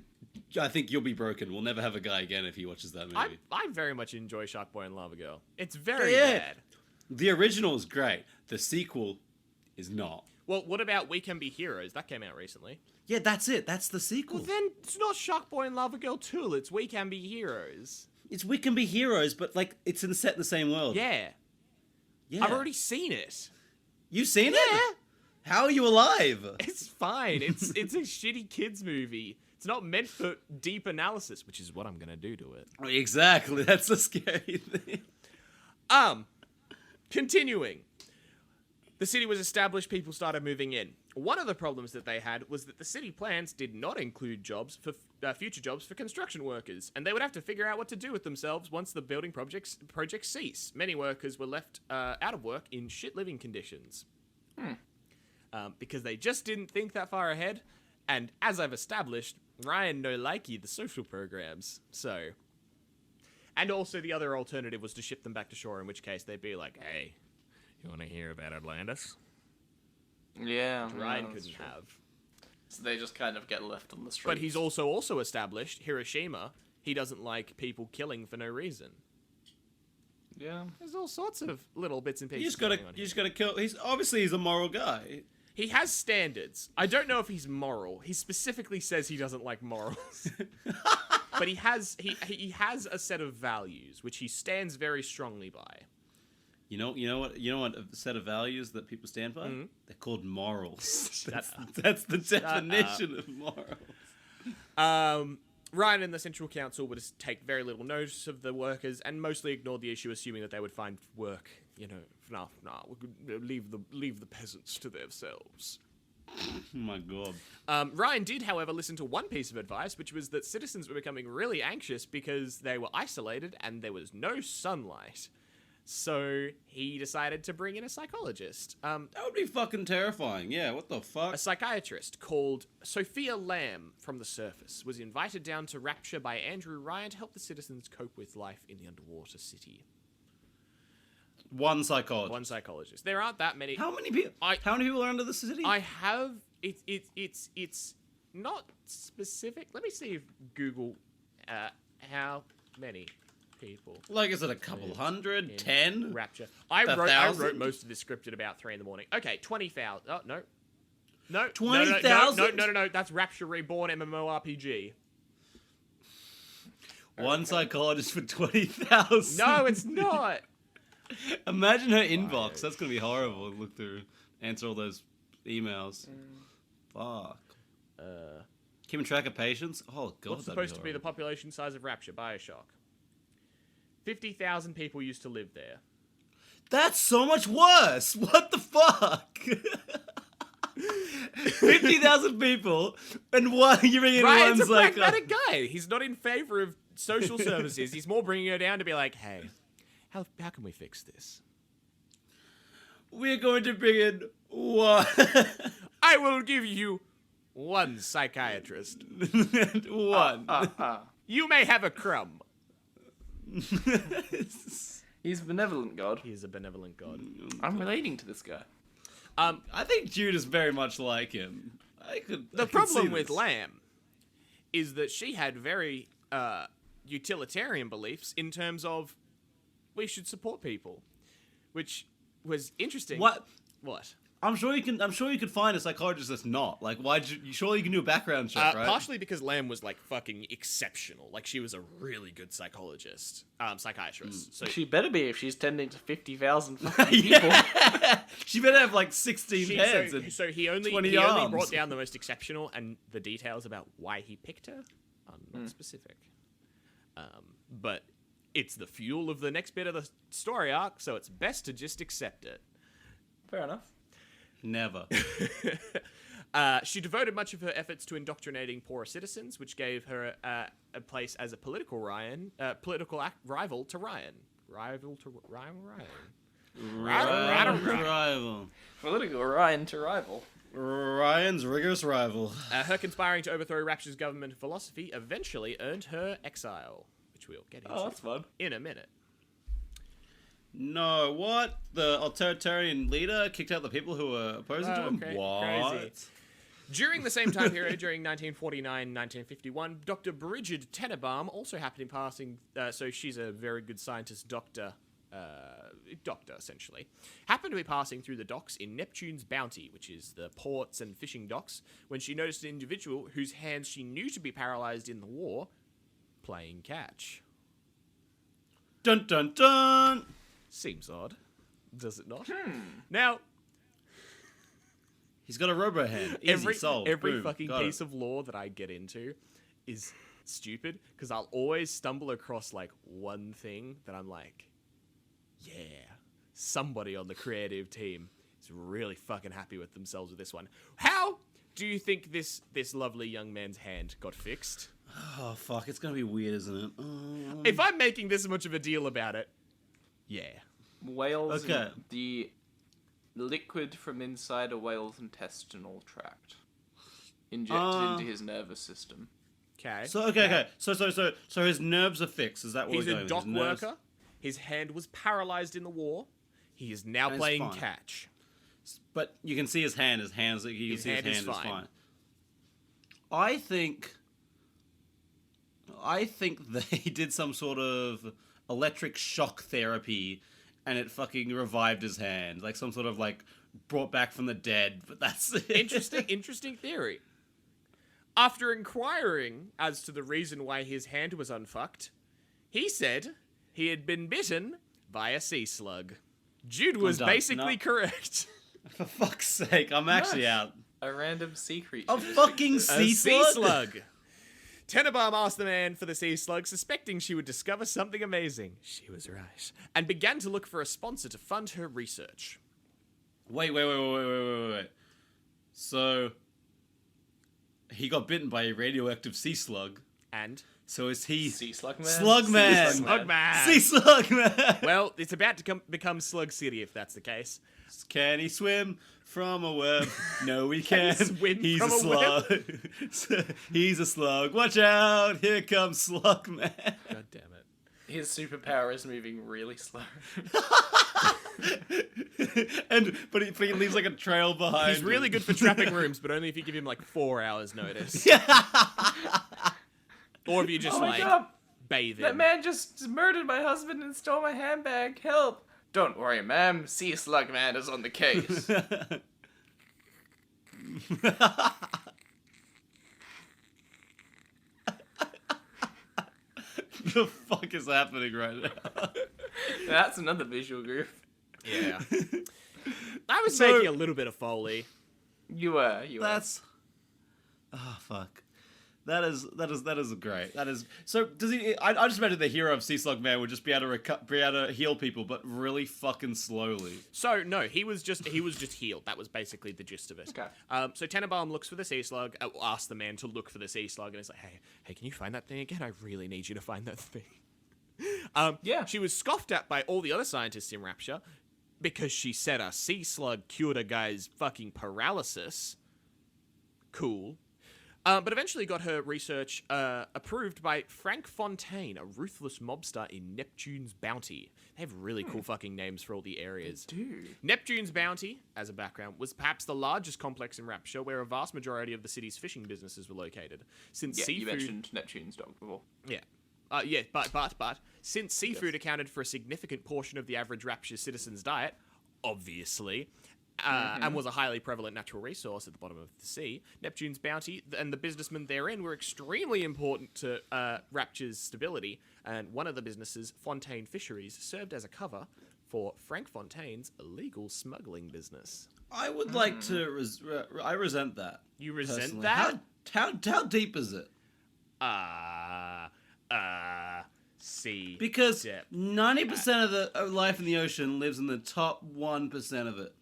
Speaker 4: think you'll be broken. We'll never have a guy again if he watches that movie.
Speaker 2: I very much enjoy Shark Boy and Lava Girl. It's very
Speaker 4: Yeah.
Speaker 2: bad.
Speaker 4: The original is great. The sequel is not.
Speaker 2: Well, what about We Can Be Heroes? That came out recently.
Speaker 4: Yeah, that's it. That's the sequel.
Speaker 2: Well, then it's not Shark Boy and Lava Girl 2. It's We Can Be Heroes.
Speaker 4: It's We Can Be Heroes, but like it's set in the same world.
Speaker 2: Yeah.
Speaker 4: Yeah.
Speaker 2: I've already seen it.
Speaker 4: You've seen it? How are you alive?
Speaker 2: It's fine. It's a shitty kids movie. It's not meant for deep analysis, which is what I'm gonna do to it.
Speaker 4: Exactly. That's the scary thing.
Speaker 2: Continuing. The city was established, people started moving in. One of the problems that they had was that the city plans did not include jobs for future jobs for construction workers, and they would have to figure out what to do with themselves once the building projects cease. Many workers were left out of work in shit living conditions. Because they just didn't think that far ahead, and as I've established, Ryan no likey the social programs, so... And also the other alternative was to ship them back to shore, in which case they'd be like, hey, you want to hear about Atlantis?
Speaker 3: Yeah.
Speaker 2: Ryan
Speaker 3: that's
Speaker 2: couldn't
Speaker 3: true.
Speaker 2: have.
Speaker 3: So they just kind of get left on the street.
Speaker 2: But he's also established, Hiroshima, he doesn't like people killing for no reason.
Speaker 3: Yeah.
Speaker 2: There's all sorts of little bits and pieces.
Speaker 4: You just gotta kill. He's a moral guy.
Speaker 2: He has standards. I don't know if he's moral. He specifically says he doesn't like morals. But he has a set of values which he stands very strongly by.
Speaker 4: You know what a set of values that people stand by?
Speaker 2: Mm-hmm.
Speaker 4: They're called morals.
Speaker 2: Shut up.
Speaker 4: That's the definition of morals.
Speaker 2: Ryan and the Central Council would just take very little notice of the workers and mostly ignored the issue, assuming that they would find work. You know, we could leave the peasants to themselves.
Speaker 4: Oh my god.
Speaker 2: Ryan did, however, listen to one piece of advice, which was that citizens were becoming really anxious because they were isolated and there was no sunlight. So he decided to bring in a psychologist.
Speaker 4: That would be fucking terrifying. Yeah, what the fuck?
Speaker 2: A psychiatrist called Sophia Lamb from the surface was invited down to Rapture by Andrew Ryan to help the citizens cope with life in the underwater city.
Speaker 4: One psychologist.
Speaker 2: One psychologist. There aren't that many.
Speaker 4: How many people? How many people are under the city?
Speaker 2: I have it's not specific. Let me see if Google how many people.
Speaker 4: Like, is it a couple hundred? 10?
Speaker 2: Rapture. I wrote
Speaker 4: 1,000?
Speaker 2: most of this script at about 3 a.m. Okay, 20,000. Oh no. No.
Speaker 4: 20,000?
Speaker 2: No. That's Rapture Reborn MMORPG.
Speaker 4: One psychologist for 20,000.
Speaker 2: No, it's not.
Speaker 4: Imagine her inbox. That's gonna be horrible to look through, answer all those emails. Fuck. Keeping track of patients. Oh god.
Speaker 2: What's supposed to be the population size of Rapture? Bioshock. 50,000 people used to live there.
Speaker 4: That's so much worse. What the fuck? 50,000 people, and one you bring in
Speaker 2: Ryan's
Speaker 4: one's
Speaker 2: a
Speaker 4: like.
Speaker 2: pragmatic guy. He's not in favor of social services. He's more bringing her down to be like, hey, how can we fix this?
Speaker 4: We're going to bring in one.
Speaker 2: I will give you one psychiatrist.
Speaker 4: One.
Speaker 2: You may have a crumb.
Speaker 3: He's a benevolent god.
Speaker 2: He is a benevolent god.
Speaker 3: I'm relating to this guy.
Speaker 4: I think Jude is very much like him.
Speaker 2: The problem with Lamb is that she had very utilitarian beliefs in terms of we should support people, which was interesting.
Speaker 4: What?
Speaker 2: What?
Speaker 4: I'm sure you could find a psychologist that's not. Like, surely you can do a background check, right?
Speaker 2: Partially because Lamb was like fucking exceptional. Like she was a really good psychiatrist, psychiatrist. So
Speaker 3: She better be if she's tending to 50,000 fucking people.
Speaker 4: Yeah. She better have like 16 heads and
Speaker 2: so he only
Speaker 4: 20
Speaker 2: he only
Speaker 4: arms.
Speaker 2: brought down the most exceptional, and the details about why he picked her are not specific. But it's the fuel of the next bit of the story arc, so it's best to just accept it.
Speaker 3: Fair enough.
Speaker 4: Never.
Speaker 2: She devoted much of her efforts to indoctrinating poorer citizens, which gave her a place as a political rival to Ryan. Rival.
Speaker 3: Political Ryan to rival.
Speaker 4: Ryan's rigorous rival.
Speaker 2: Her conspiring to overthrow Rapture's government and philosophy eventually earned her exile, which we'll get into
Speaker 3: Fun.
Speaker 2: in a minute.
Speaker 4: No, what? The authoritarian leader kicked out the people who were opposing to him? What?
Speaker 2: Crazy. During the same time period, during 1949-1951, Dr. Bridget Tenenbaum also happened in passing, so she's a very good scientist doctor, essentially, happened to be passing through the docks in Neptune's Bounty, which is the ports and fishing docks, when she noticed an individual whose hands she knew to be paralyzed in the war, playing catch.
Speaker 4: Dun dun dun!
Speaker 2: Seems odd, does it not? Now,
Speaker 4: He's got a robo hand. Easy, solved.
Speaker 2: every
Speaker 4: Boom,
Speaker 2: fucking
Speaker 4: got
Speaker 2: piece
Speaker 4: it.
Speaker 2: of lore that I get into is stupid, because I'll always stumble across like one thing that I'm like, yeah, somebody on the creative team is really fucking happy with themselves with this one. How do you think this lovely young man's hand got fixed?
Speaker 4: Oh, fuck. It's going to be weird, isn't it?
Speaker 2: If I'm making this much of a deal about it, yeah.
Speaker 3: Whales.
Speaker 4: Okay.
Speaker 3: The liquid from inside a whale's intestinal tract injected into his nervous system.
Speaker 2: Okay.
Speaker 4: So, okay. So his nerves are fixed. Is that what
Speaker 2: He's
Speaker 4: we're
Speaker 2: a
Speaker 4: going
Speaker 2: dock
Speaker 4: with? His nerves-
Speaker 2: worker. His hand was paralyzed in the war. He is now
Speaker 4: And it's
Speaker 2: playing
Speaker 4: fine.
Speaker 2: catch.
Speaker 4: But you can see his hand. His hand is fine. I think they did some sort of electric shock therapy, and it fucking revived his hand, like some sort of like brought back from the dead. But that's it.
Speaker 2: Interesting theory. After inquiring as to the reason why his hand was unfucked, he said he had been bitten by a sea slug. Jude was
Speaker 4: done.
Speaker 2: basically
Speaker 4: No.
Speaker 2: correct.
Speaker 4: For fuck's sake, I'm actually out.
Speaker 3: A random sea creature.
Speaker 4: A fucking
Speaker 2: A
Speaker 4: sea
Speaker 2: sea
Speaker 4: slug.
Speaker 2: slug. Tenenbaum asked the man for the sea slug, suspecting she would discover something amazing. She was right. And began to look for a sponsor to fund her research.
Speaker 4: Wait. So he got bitten by a radioactive sea slug.
Speaker 2: And?
Speaker 4: So is he
Speaker 3: Sea slug man.
Speaker 4: Slug man?
Speaker 2: Slug man.
Speaker 4: Sea slug man.
Speaker 2: Well, it's about to become Slug City if that's the case.
Speaker 4: Can he swim from a web? No, he can't.
Speaker 2: swim
Speaker 4: He's
Speaker 2: from
Speaker 4: a
Speaker 2: a
Speaker 4: slug. He's a slug. Watch out! Here comes Slug man.
Speaker 2: God damn it.
Speaker 3: His superpower is moving really slow.
Speaker 4: But he leaves like a trail behind.
Speaker 2: He's really
Speaker 4: him.
Speaker 2: good for trapping rooms, but only if you give him like 4 hours notice. Or if you just
Speaker 3: Oh my
Speaker 2: like
Speaker 3: God.
Speaker 2: bathe him.
Speaker 3: That man just murdered my husband and stole my handbag. Help! Don't worry, ma'am. Sea slug man is on the case.
Speaker 4: The fuck is happening right now?
Speaker 3: That's another visual goof.
Speaker 2: Yeah. I was
Speaker 4: So-
Speaker 2: making a little bit of Foley.
Speaker 3: You were.
Speaker 4: That's. Oh fuck. That is great. That is so. Does he? I just imagine the hero of Sea Slug Man would just be able to heal people, but really fucking slowly.
Speaker 2: So no, he was just healed. That was basically the gist of it.
Speaker 3: Okay.
Speaker 2: So Tenenbaum looks for the sea slug. Asks the man to look for the sea slug, and he's like, "Hey, can you find that thing again? I really need you to find that thing."
Speaker 3: Yeah.
Speaker 2: She was scoffed at by all the other scientists in Rapture because she said a sea slug cured a guy's fucking paralysis. Cool. But eventually got her research approved by Frank Fontaine, a ruthless mobster in Neptune's Bounty. They have really cool fucking names for all the areas.
Speaker 3: Dude.
Speaker 2: Neptune's Bounty, as a background, was perhaps the largest complex in Rapture, where a vast majority of the city's fishing businesses were located. Since
Speaker 3: Yeah, you
Speaker 2: seafood...
Speaker 3: mentioned Neptune's dog before.
Speaker 2: Yeah. but since seafood accounted for a significant portion of the average Rapture citizen's diet, obviously, and was a highly prevalent natural resource at the bottom of the sea, Neptune's bounty and the businessmen therein were extremely important to Rapture's stability, and one of the businesses, Fontaine Fisheries, served as a cover for Frank Fontaine's illegal smuggling business.
Speaker 4: I would like to. I resent that.
Speaker 2: You resent
Speaker 4: personally.
Speaker 2: that?
Speaker 4: How deep is it?
Speaker 2: Sea.
Speaker 4: Because
Speaker 2: depth.
Speaker 4: 90% of the life in the ocean lives in the top 1% of it.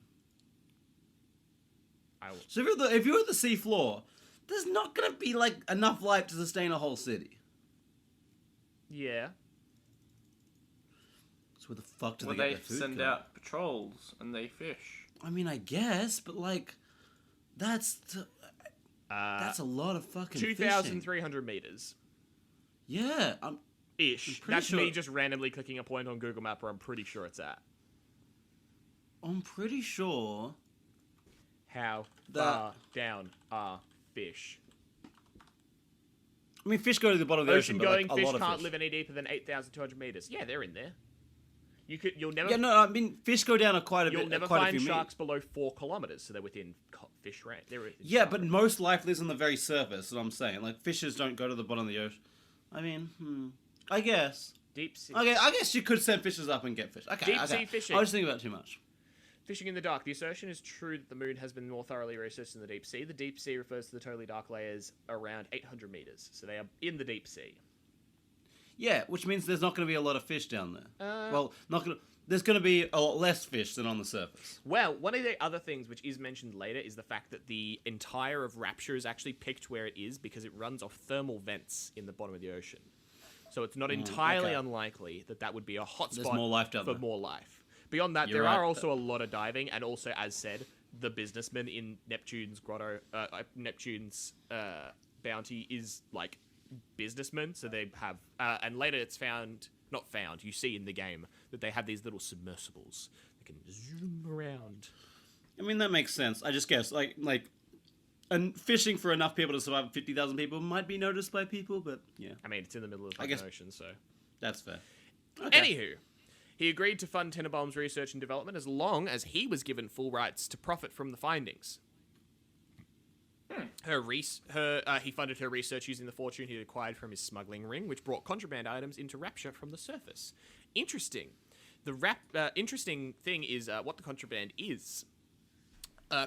Speaker 4: So if you're at the sea floor, there's not gonna be like enough life to sustain a whole city.
Speaker 2: Yeah.
Speaker 4: So where the fuck do
Speaker 3: Well,
Speaker 4: they
Speaker 3: they
Speaker 4: get their food
Speaker 3: send
Speaker 4: from?
Speaker 3: out patrols and they fish.
Speaker 4: I mean, I guess, but like, that's a lot of fucking
Speaker 2: 2,300 meters.
Speaker 4: Yeah,
Speaker 2: Ish.
Speaker 4: pretty
Speaker 2: That's
Speaker 4: sure-
Speaker 2: me just randomly clicking a point on Google Map where I'm pretty sure it's at.
Speaker 4: I'm pretty sure.
Speaker 2: How
Speaker 4: That-
Speaker 2: far down are fish?
Speaker 4: I mean, fish go to the bottom of the ocean, but
Speaker 2: Ocean-going
Speaker 4: like, a
Speaker 2: fish
Speaker 4: lot of
Speaker 2: can't
Speaker 4: fish.
Speaker 2: live any deeper than 8,200 meters. Yeah, they're in there. You'll never.
Speaker 4: Yeah, no, I mean, fish go down quite a
Speaker 2: You'll
Speaker 4: bit.
Speaker 2: never
Speaker 4: quite a
Speaker 2: find
Speaker 4: few
Speaker 2: sharks below 4 kilometers, so they're within fish range. They're within
Speaker 4: Yeah,
Speaker 2: shark
Speaker 4: but
Speaker 2: range.
Speaker 4: most life lives on the very surface. Is what I'm saying. Like fishes don't go to the bottom of the ocean. I mean, I guess.
Speaker 2: Deep sea.
Speaker 4: Okay, I guess you could send fishes up and get fish. Okay,
Speaker 2: Deep
Speaker 4: okay.
Speaker 2: sea fishing.
Speaker 4: I was thinking about it too much.
Speaker 2: Fishing in the dark. The assertion is true that the moon has been more thoroughly researched than the deep sea. The deep sea refers to the totally dark layers around 800 meters, so they are in the deep sea.
Speaker 4: Yeah, which means there's not going to be a lot of fish down there.
Speaker 2: Uh,
Speaker 4: There's going to be a lot less fish than on the surface.
Speaker 2: Well, one of the other things which is mentioned later is the fact that the entire of Rapture is actually picked where it is because it runs off thermal vents in the bottom of the ocean. So it's not entirely
Speaker 4: okay.
Speaker 2: unlikely that that would be a hotspot
Speaker 4: There's more life down
Speaker 2: for
Speaker 4: there.
Speaker 2: more life. Beyond that,
Speaker 4: You're
Speaker 2: there are
Speaker 4: right.
Speaker 2: also a lot of diving, and also, as said, the businessman in Neptune's grotto, Neptune's bounty is like businessmen, so they have, and later it's not found, you see in the game that they have these little submersibles that can zoom around.
Speaker 4: I mean, that makes sense. I just guess, and fishing for enough people to survive 50,000 people might be noticed by people, but yeah,
Speaker 2: I mean, it's in the middle of the
Speaker 4: guess-
Speaker 2: ocean, so.
Speaker 4: that's fair. Okay.
Speaker 2: Anywho, he agreed to fund Tenenbaum's research and development as long as he was given full rights to profit from the findings. He funded her research using the fortune he acquired from his smuggling ring, which brought contraband items into Rapture from the surface. Interesting. The interesting thing is what the contraband is.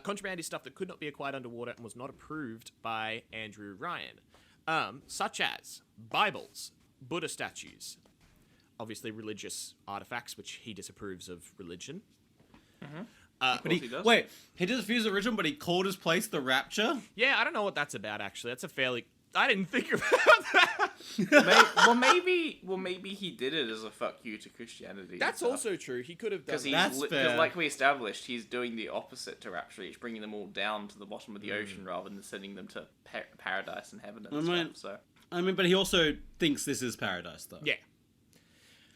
Speaker 2: Contraband is stuff that could not be acquired underwater and was not approved by Andrew Ryan, such as Bibles, Buddha statues, obviously religious artifacts, which he disapproves of religion.
Speaker 4: But
Speaker 3: he does.
Speaker 4: wait, he disappears the original, but he called his place the Rapture?
Speaker 2: Yeah, I don't know what that's about, actually. That's a fairly... I didn't think about that.
Speaker 3: Maybe he did it as a fuck you to Christianity.
Speaker 2: That's also true. He could have done
Speaker 3: because
Speaker 2: that.
Speaker 4: That's fair.
Speaker 3: like we established, he's doing the opposite to Rapture. He's bringing them all down to the bottom of the ocean rather than sending them to paradise and heaven and stuff. So
Speaker 4: I mean, but he also thinks this is paradise, though.
Speaker 2: Yeah.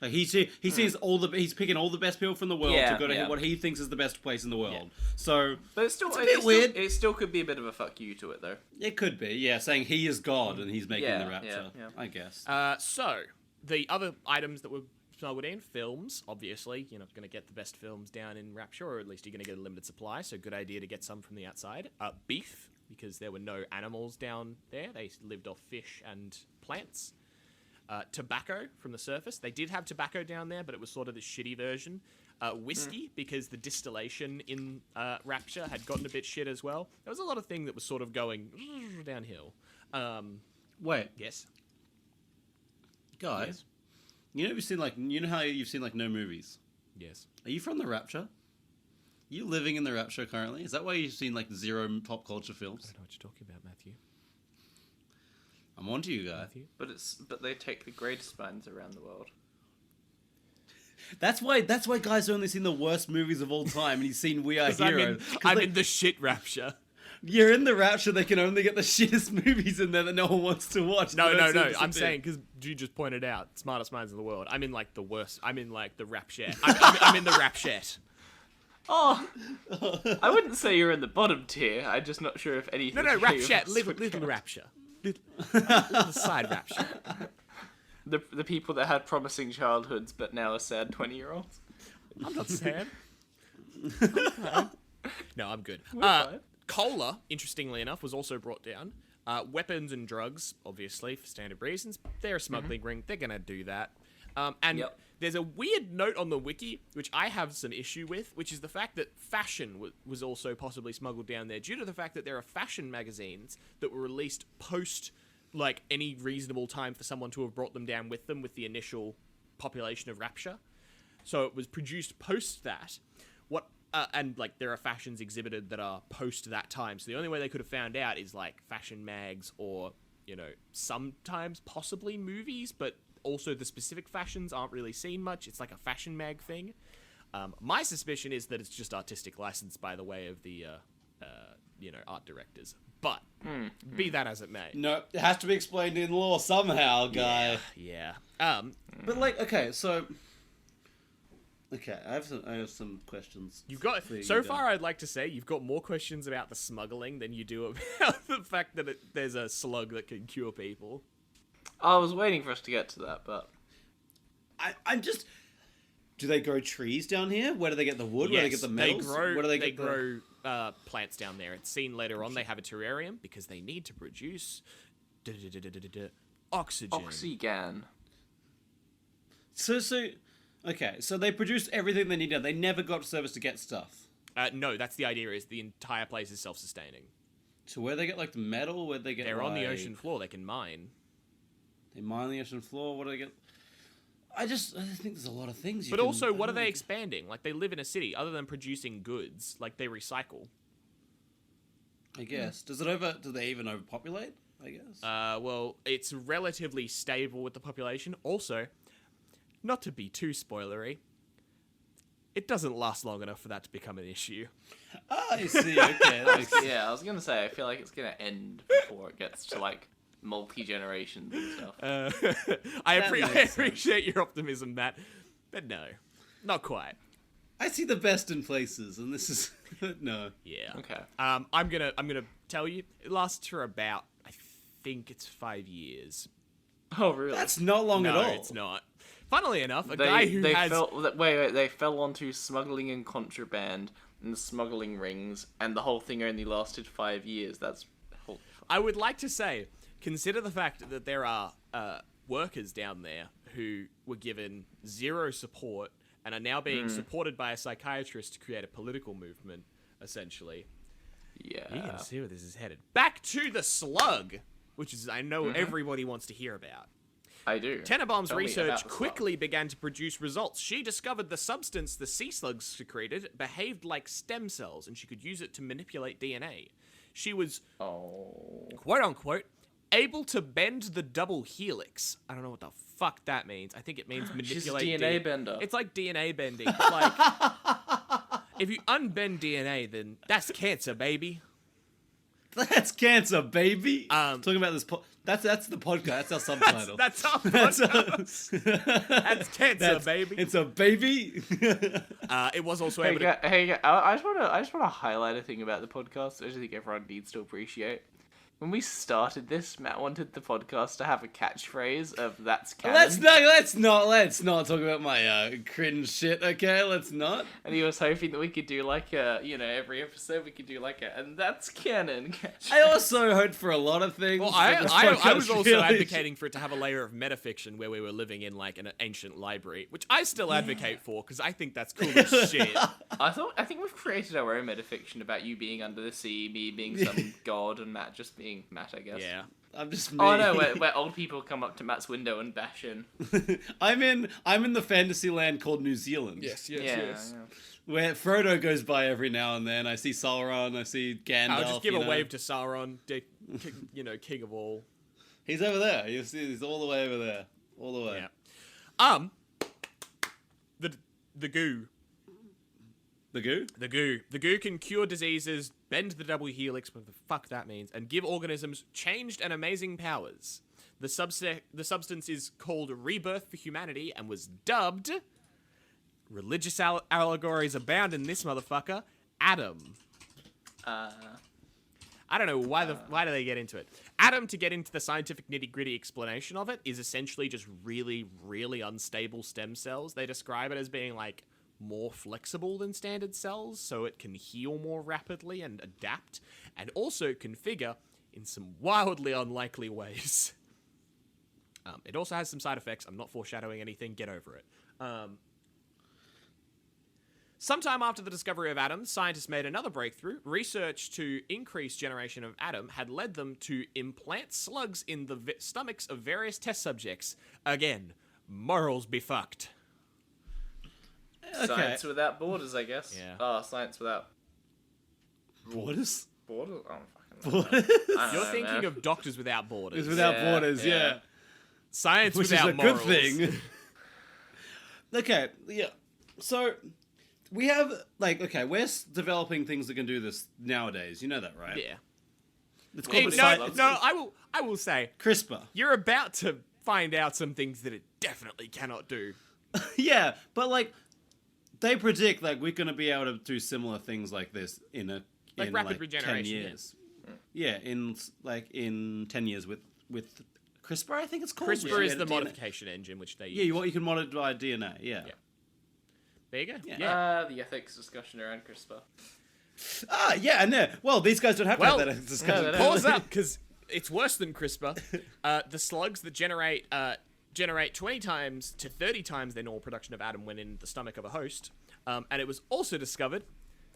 Speaker 4: Like he sees he's picking all the best people from the world
Speaker 3: Yeah,
Speaker 4: to go to
Speaker 3: yeah.
Speaker 4: what he thinks is the best place in the world. So,
Speaker 3: but it's still
Speaker 4: a bit weird.
Speaker 3: It still could be a bit of a fuck you to it though.
Speaker 4: It could be, yeah, saying he is God and he's making
Speaker 3: Yeah,
Speaker 4: the Rapture.
Speaker 3: yeah.
Speaker 4: I guess.
Speaker 2: So, the other items that were smuggled in, films, obviously. You're not going to get the best films down in Rapture, or at least you're going to get a limited supply, so good idea to get some from the outside. Beef, because there were no animals down there. They lived off fish and plants. Tobacco from the surface. They did have tobacco down there, but it was sort of the shitty version. Whiskey, because the distillation in Rapture had gotten a bit shit as well. There was a lot of thing that was sort of going downhill.
Speaker 4: Wait,
Speaker 2: Yes.
Speaker 4: guys, you know how you've seen no movies?
Speaker 2: Yes.
Speaker 4: Are you from the Rapture? Are you living in the Rapture currently? Is that why you've seen zero pop culture
Speaker 2: I
Speaker 4: films?
Speaker 2: don't know what you're talking about, Matthew.
Speaker 4: I'm on to you guys.
Speaker 2: Matthew?
Speaker 3: But they take the greatest minds around the world.
Speaker 4: That's why guys have only seen the worst movies of all time, and he's seen We Are
Speaker 2: 'Cause I'm
Speaker 4: Heroes.
Speaker 2: I'm in the shit Rapture.
Speaker 4: You're in the Rapture. They can only get the shittest movies in there that no one wants to watch.
Speaker 2: No.
Speaker 4: They don't seem to
Speaker 2: I'm
Speaker 4: disappear.
Speaker 2: saying, because you just pointed out, smartest minds in the world. I'm in, the worst. I'm in, the Rapture. I'm in the Rapture.
Speaker 3: Oh, I wouldn't say you're in the bottom tier. I'm just not sure if anything.
Speaker 2: No, Rapture. Little Rapture. Little side Rapture.
Speaker 3: The people that had promising childhoods but now are sad 20-year-olds.
Speaker 2: I'm not sad. No, I'm good.
Speaker 3: fine.
Speaker 2: Cola, interestingly enough, was also brought down. Weapons and drugs, obviously, for standard reasons. They're a smuggling ring. They're going to do that. And
Speaker 3: Yep.
Speaker 2: there's a weird note on the wiki, which I have some issue with, which is the fact that fashion was also possibly smuggled down there due to the fact that there are fashion magazines that were released post, like, any reasonable time for someone to have brought them down with them with the initial population of Rapture. So it was produced post that. And, like, there are fashions exhibited that are post that time. So the only way they could have found out is, like, fashion mags or, you know, sometimes possibly movies, but also the specific fashions aren't really seen much. It's like a fashion mag thing. My suspicion is that it's just artistic license by the way of the, art directors. But, be that as it may.
Speaker 4: No, it has to be explained in law somehow, guy.
Speaker 2: Yeah.
Speaker 4: But like, okay, so... Okay, I have some questions.
Speaker 2: You've got so far. I'd like to say you've got more questions about the smuggling than you do about the fact that there's a slug that can cure people.
Speaker 3: I was waiting for us to get to that, but
Speaker 4: I'm just. Do they grow trees down here? Where do they get the wood? Where do they get the metals?
Speaker 2: Where
Speaker 4: do
Speaker 2: they grow plants down there. It's seen later on. They have a terrarium because they need to produce oxygen.
Speaker 3: Oxygan.
Speaker 4: So. Okay, so they produce everything they need now. They never got service to get stuff.
Speaker 2: No, that's the idea. Is the entire place is self-sustaining.
Speaker 4: So where they get like the metal? Where they get?
Speaker 2: They're on the ocean floor. They can mine.
Speaker 4: They mine the ocean floor. What do they get? I think there's a lot of things.
Speaker 2: But also, what are they expanding? Like they live in a city. Other than producing goods, like they recycle.
Speaker 4: I guess. Do they even overpopulate? I guess.
Speaker 2: Well, it's relatively stable with the population. Also, not to be too spoilery, it doesn't last long enough for that to become an issue.
Speaker 4: Oh, I see. Okay. That makes sense.
Speaker 3: Yeah, I was gonna say I feel like it's gonna end before it gets to like multi-generations and stuff.
Speaker 2: I appreciate your optimism, Matt, but no, not quite.
Speaker 4: I see the best in places, and this is no.
Speaker 2: Yeah.
Speaker 3: Okay.
Speaker 2: I'm gonna tell you, it lasts for about, I think it's 5 years.
Speaker 3: Oh, really?
Speaker 4: That's not long at all.
Speaker 2: No, it's not. Funnily enough,
Speaker 3: they fell onto smuggling and contraband and smuggling rings, and the whole thing only lasted 5 years.
Speaker 2: I would like to say, consider the fact that there are workers down there who were given zero support and are now being supported by a psychiatrist to create a political movement, essentially.
Speaker 3: Yeah.
Speaker 2: You can see where this is headed. Back to the slug, which is I know everybody wants to hear about.
Speaker 3: I do.
Speaker 2: Tenenbaum's
Speaker 3: Tell me
Speaker 2: research
Speaker 3: about the
Speaker 2: quickly began to produce results. She discovered the substance the sea slugs secreted behaved like stem cells, and she could use it to manipulate DNA. She was, quote unquote, able to bend the double helix. I don't know what the fuck that means. I think it means manipulate
Speaker 3: She's a DNA bender.
Speaker 2: It's like DNA bending. Like, if you unbend DNA, then that's cancer, baby.
Speaker 4: That's cancer, baby. Talking about this. That's the podcast. That's our subtitle.
Speaker 2: That's our podcast. That's cancer, baby.
Speaker 4: It's a baby.
Speaker 2: It was also
Speaker 3: Hey,
Speaker 2: able to...
Speaker 3: I just want to highlight a thing about the podcast, which I think everyone needs to appreciate. When we started this, Matt wanted the podcast to have a catchphrase of "That's canon."
Speaker 4: Let's not talk about my cringe shit. Okay, let's not.
Speaker 3: And he was hoping that we could do like a, every episode we could do like a, and that's canon.
Speaker 4: I also hoped for a lot of things.
Speaker 2: Well,
Speaker 4: but this
Speaker 2: I
Speaker 4: podcast
Speaker 2: was also
Speaker 4: really-
Speaker 2: advocating for it to have a layer of metafiction where we were living in like an ancient library, which I still advocate for because I think that's cool as shit.
Speaker 3: I think we've created our own metafiction about you being under the sea, me being some god, and Matt just being Matt, I guess.
Speaker 2: Yeah.
Speaker 4: I'm just me.
Speaker 3: Oh no, where old people come up to Matt's window and bash in.
Speaker 4: I'm in the fantasy land called New Zealand.
Speaker 3: Yeah.
Speaker 4: Where Frodo goes by every now and then. I see Sauron. I see Gandalf.
Speaker 2: I'll just give a wave to Sauron, king of all.
Speaker 4: He's over there. You see, he's all the way over there. All the way.
Speaker 2: Yeah. The goo.
Speaker 4: The goo?
Speaker 2: The goo. The goo can cure diseases, bend the double helix, whatever the fuck that means, and give organisms changed and amazing powers. The substance is called Rebirth for Humanity and was dubbed, religious allegories abound in this motherfucker, Adam. I don't know why do they get into it. Adam, to get into the scientific nitty-gritty explanation of it, is essentially just really, really unstable stem cells. They describe it as being like more flexible than standard cells, so it can heal more rapidly and adapt, and also configure in some wildly unlikely ways. It also has some side effects. I'm not foreshadowing anything. Get over it. Sometime after the discovery of Adam, scientists made another breakthrough. Research to increase generation of Adam had led them to implant slugs in the stomachs of various test subjects. Again, morals be fucked.
Speaker 4: Okay.
Speaker 3: Science without borders, I guess.
Speaker 2: Yeah.
Speaker 3: Oh, science without
Speaker 4: Borders?
Speaker 3: borders? I don't fucking know.
Speaker 4: Borders?
Speaker 3: I don't
Speaker 2: You're
Speaker 3: know,
Speaker 2: thinking
Speaker 3: man.
Speaker 2: of Doctors Without Borders.
Speaker 4: It's without
Speaker 3: Yeah,
Speaker 4: borders,
Speaker 3: yeah.
Speaker 4: yeah.
Speaker 2: Science
Speaker 4: Which
Speaker 2: without
Speaker 4: is a
Speaker 2: morals.
Speaker 4: good thing. Okay, yeah. So, we have, like, okay, we're developing things that can do this nowadays. You know that, right?
Speaker 2: Yeah.
Speaker 4: It's
Speaker 2: Hey,
Speaker 4: called
Speaker 2: I will say,
Speaker 4: CRISPR.
Speaker 2: you're about to find out some things that it definitely cannot do.
Speaker 4: Yeah, but, like, they predict, like, we're going to be able to do similar things like this in
Speaker 2: Like rapid
Speaker 4: 10
Speaker 2: regeneration, yeah.
Speaker 4: years. Yeah, in 10 years with CRISPR, I think it's called.
Speaker 2: CRISPR
Speaker 4: Yeah,
Speaker 2: is the
Speaker 4: DNA.
Speaker 2: modification engine which they use.
Speaker 4: Yeah, you can modify DNA, yeah.
Speaker 2: Yeah. There you go.
Speaker 4: Yeah.
Speaker 2: Yeah.
Speaker 3: The ethics discussion around CRISPR.
Speaker 4: Ah, yeah, I know. Well, these guys don't have to
Speaker 2: Well,
Speaker 4: have that discussion.
Speaker 2: Pause up, because it's worse than CRISPR. The slugs that generate 20 times to 30 times their normal production of Adam when in the stomach of a host. And it was also discovered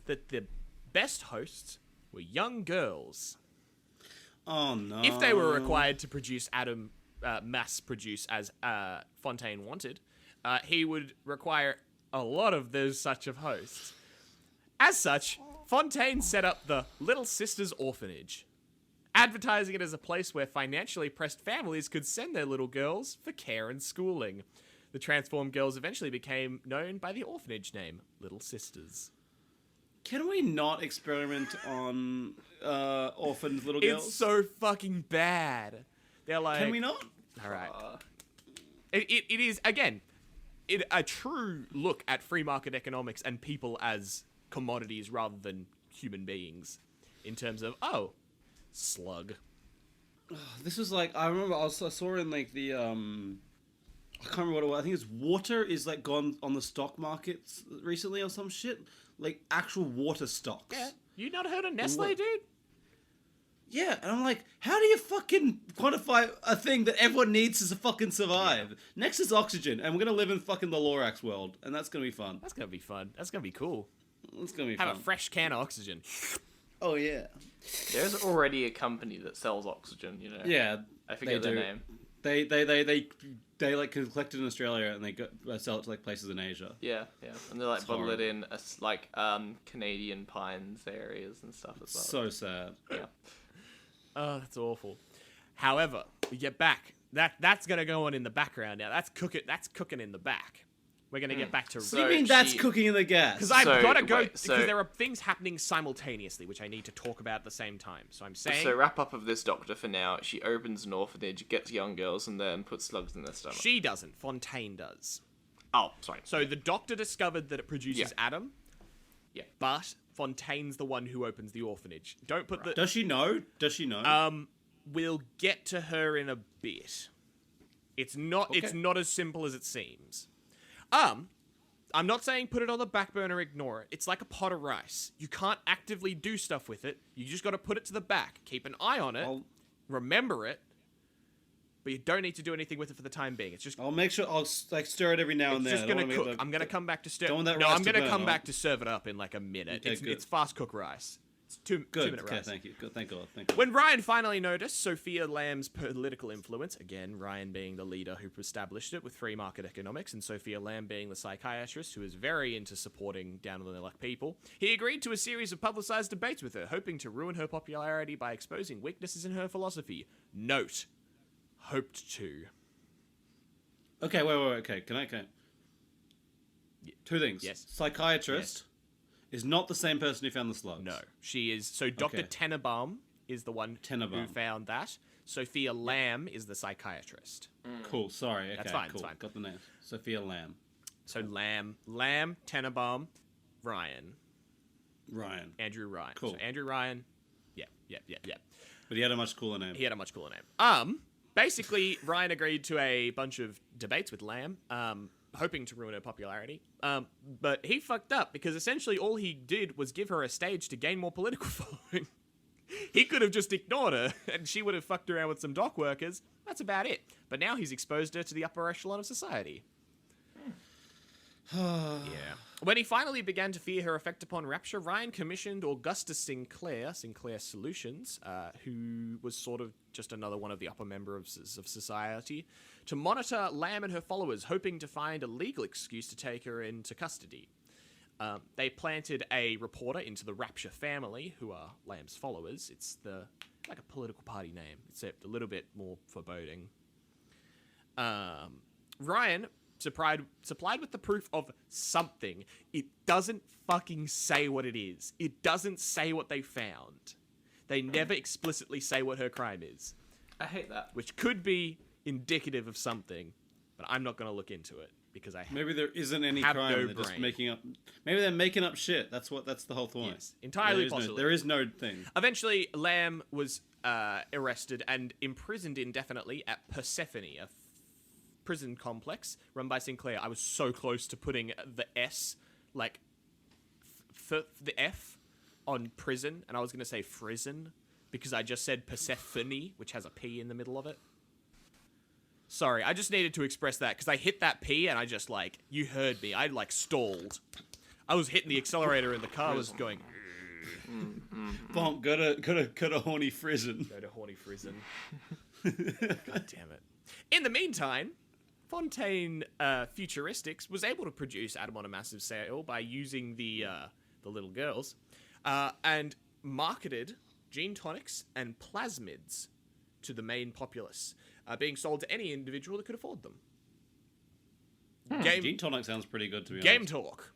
Speaker 2: that the best hosts were young girls.
Speaker 4: Oh, no.
Speaker 2: If they were required to produce Adam, mass produce as Fontaine wanted, he would require a lot of those such of hosts. As such, Fontaine set up the Little Sisters Orphanage, advertising it as a place where financially pressed families could send their little girls for care and schooling. The transformed girls eventually became known by the orphanage name, Little Sisters.
Speaker 4: Can we not experiment on orphaned little girls?
Speaker 2: It's so fucking bad. They're like...
Speaker 4: Can we not?
Speaker 2: All right. It is, again, a true look at free market economics and people as commodities rather than human beings. In terms of, slug.
Speaker 4: This was like, I remember I saw in like the, I can't remember what it was. I think it's water is like gone on the stock markets recently or some shit. Like actual water stocks.
Speaker 2: Yeah. You not heard of Nestle,
Speaker 4: What?
Speaker 2: dude?
Speaker 4: Yeah, and I'm like, how do you fucking quantify a thing that everyone needs to fucking survive? Next is oxygen, and we're gonna live in fucking the Lorax world, and that's gonna be fun.
Speaker 2: That's gonna be fun. That's gonna be cool.
Speaker 4: That's gonna be
Speaker 2: Have
Speaker 4: fun.
Speaker 2: a fresh can of oxygen.
Speaker 4: Oh yeah.
Speaker 3: There's already a company that sells oxygen, you know.
Speaker 4: Yeah.
Speaker 3: I forget their
Speaker 4: do.
Speaker 3: name.
Speaker 4: They like collect it in Australia and they sell it to like places in Asia.
Speaker 3: Yeah, and they like
Speaker 4: It's
Speaker 3: bottle it
Speaker 4: horrible.
Speaker 3: in Canadian Pines areas and stuff as well.
Speaker 4: So sad.
Speaker 3: Yeah.
Speaker 2: Oh, that's awful. However, we get back. That's gonna go on in the background now. That's cooking in the back. We're gonna get back to
Speaker 4: What do
Speaker 3: So
Speaker 4: you mean that's
Speaker 3: she-
Speaker 4: cooking in the gas?
Speaker 2: because I've
Speaker 3: So,
Speaker 2: gotta go
Speaker 3: wait,
Speaker 2: because
Speaker 3: so-
Speaker 2: there are things happening simultaneously which I need to talk about at the same time. So I'm saying
Speaker 3: So wrap up of this doctor for now. She opens an orphanage, gets young girls, and then puts slugs in their stomach.
Speaker 2: she doesn't. Fontaine does.
Speaker 3: Oh, sorry.
Speaker 2: So the doctor discovered that it produces
Speaker 3: Yeah.
Speaker 2: Adam.
Speaker 3: Yeah.
Speaker 2: But Fontaine's the one who opens the orphanage. Don't put the.
Speaker 4: Does she know?
Speaker 2: We'll get to her in a bit. It's not. It's
Speaker 4: Okay.
Speaker 2: not as simple as it seems. I'm not saying put it on the back burner, ignore it. It's like a pot of rice. You can't actively do stuff with it. You just got to put it to the back. Keep an eye on it. Remember it. But you don't need to do anything with it for the time being. It's just
Speaker 4: I'll make sure I'll like stir it every now and
Speaker 2: it's
Speaker 4: then.
Speaker 2: just
Speaker 4: I don't
Speaker 2: gonna
Speaker 4: wanna
Speaker 2: cook.
Speaker 4: make
Speaker 2: I'm gonna come back to stir.
Speaker 4: Don't want that
Speaker 2: No,
Speaker 4: rice
Speaker 2: I'm
Speaker 4: to
Speaker 2: gonna
Speaker 4: burn.
Speaker 2: come back to serve it up in like a minute.
Speaker 4: Okay,
Speaker 2: It's
Speaker 4: good.
Speaker 2: fast cook rice. It's two
Speaker 4: Good.
Speaker 2: minute
Speaker 4: Okay,
Speaker 2: rice.
Speaker 4: thank you. Good. Thank God. Thank God.
Speaker 2: When Ryan finally noticed Sophia Lamb's political influence, again, Ryan being the leader who established it with free market economics, and Sophia Lamb being the psychiatrist who is very into supporting down on their luck people, he agreed to a series of publicized debates with her, hoping to ruin her popularity by exposing weaknesses in her philosophy. Note, hoped to.
Speaker 4: Okay, wait. Okay, can I? Two things.
Speaker 2: Yes.
Speaker 4: Psychiatrist is not the same person who found the slugs.
Speaker 2: No, she is. So Dr.
Speaker 4: Okay.
Speaker 2: Tenenbaum is the one who
Speaker 4: Tenenbaum.
Speaker 2: found that. Sophia Lamb is the psychiatrist.
Speaker 4: Cool. Sorry. Okay.
Speaker 2: That's fine,
Speaker 4: Cool.
Speaker 2: it's fine.
Speaker 4: Got the name. Sophia Lamb.
Speaker 2: So Lamb, Tenenbaum, Ryan,
Speaker 4: Ryan.
Speaker 2: Andrew Ryan.
Speaker 4: Cool.
Speaker 2: So Andrew Ryan, yeah.
Speaker 4: But he had a much cooler name.
Speaker 2: He had a much cooler name. Basically, Ryan agreed to a bunch of debates with Lamb, hoping to ruin her popularity. But he fucked up because essentially all he did was give her a stage to gain more political following. He could have just ignored her, and she would have fucked around with some dock workers. That's about it. But now he's exposed her to the upper echelon of society. Yeah. When he finally began to fear her effect upon Rapture, Ryan commissioned Augustus Sinclair Solutions, who was sort of just another one of the upper members of society, to monitor Lamb and her followers, hoping to find a legal excuse to take her into custody. They planted a reporter into the Rapture family, who are Lamb's followers. It's like a political party name, except a little bit more foreboding. Ryan supplied with the proof of something. It doesn't fucking say what it is. It doesn't say what they found. They never explicitly say what her crime is.
Speaker 3: I hate that.
Speaker 2: Which could be indicative of something, but I'm not going to look into it because
Speaker 4: maybe there isn't any
Speaker 2: have
Speaker 4: crime.
Speaker 2: no
Speaker 4: They're just
Speaker 2: brain.
Speaker 4: making up. Maybe they're making up shit. That's the whole point.
Speaker 2: Yes, entirely possible.
Speaker 4: There is no thing.
Speaker 2: Eventually, Lamb was arrested and imprisoned indefinitely at Persephone, a prison complex run by Sinclair. I was so close to putting the S, like the F, on prison, and I was going to say frison because I just said Persephone, which has a P in the middle of it. Sorry, I just needed to express that because I hit that P and I just you heard me. I stalled. I was hitting the accelerator and the car was going.
Speaker 4: Bonk, go to horny frison.
Speaker 2: Go to horny frison. God damn it. In the meantime, Fontaine Futuristics was able to produce Adam on a massive scale by using the little girls, and marketed gene tonics and plasmids to the main populace, being sold to any individual that could afford them.
Speaker 4: Gene tonic sounds pretty good to be
Speaker 2: Game
Speaker 4: honest.
Speaker 2: talk.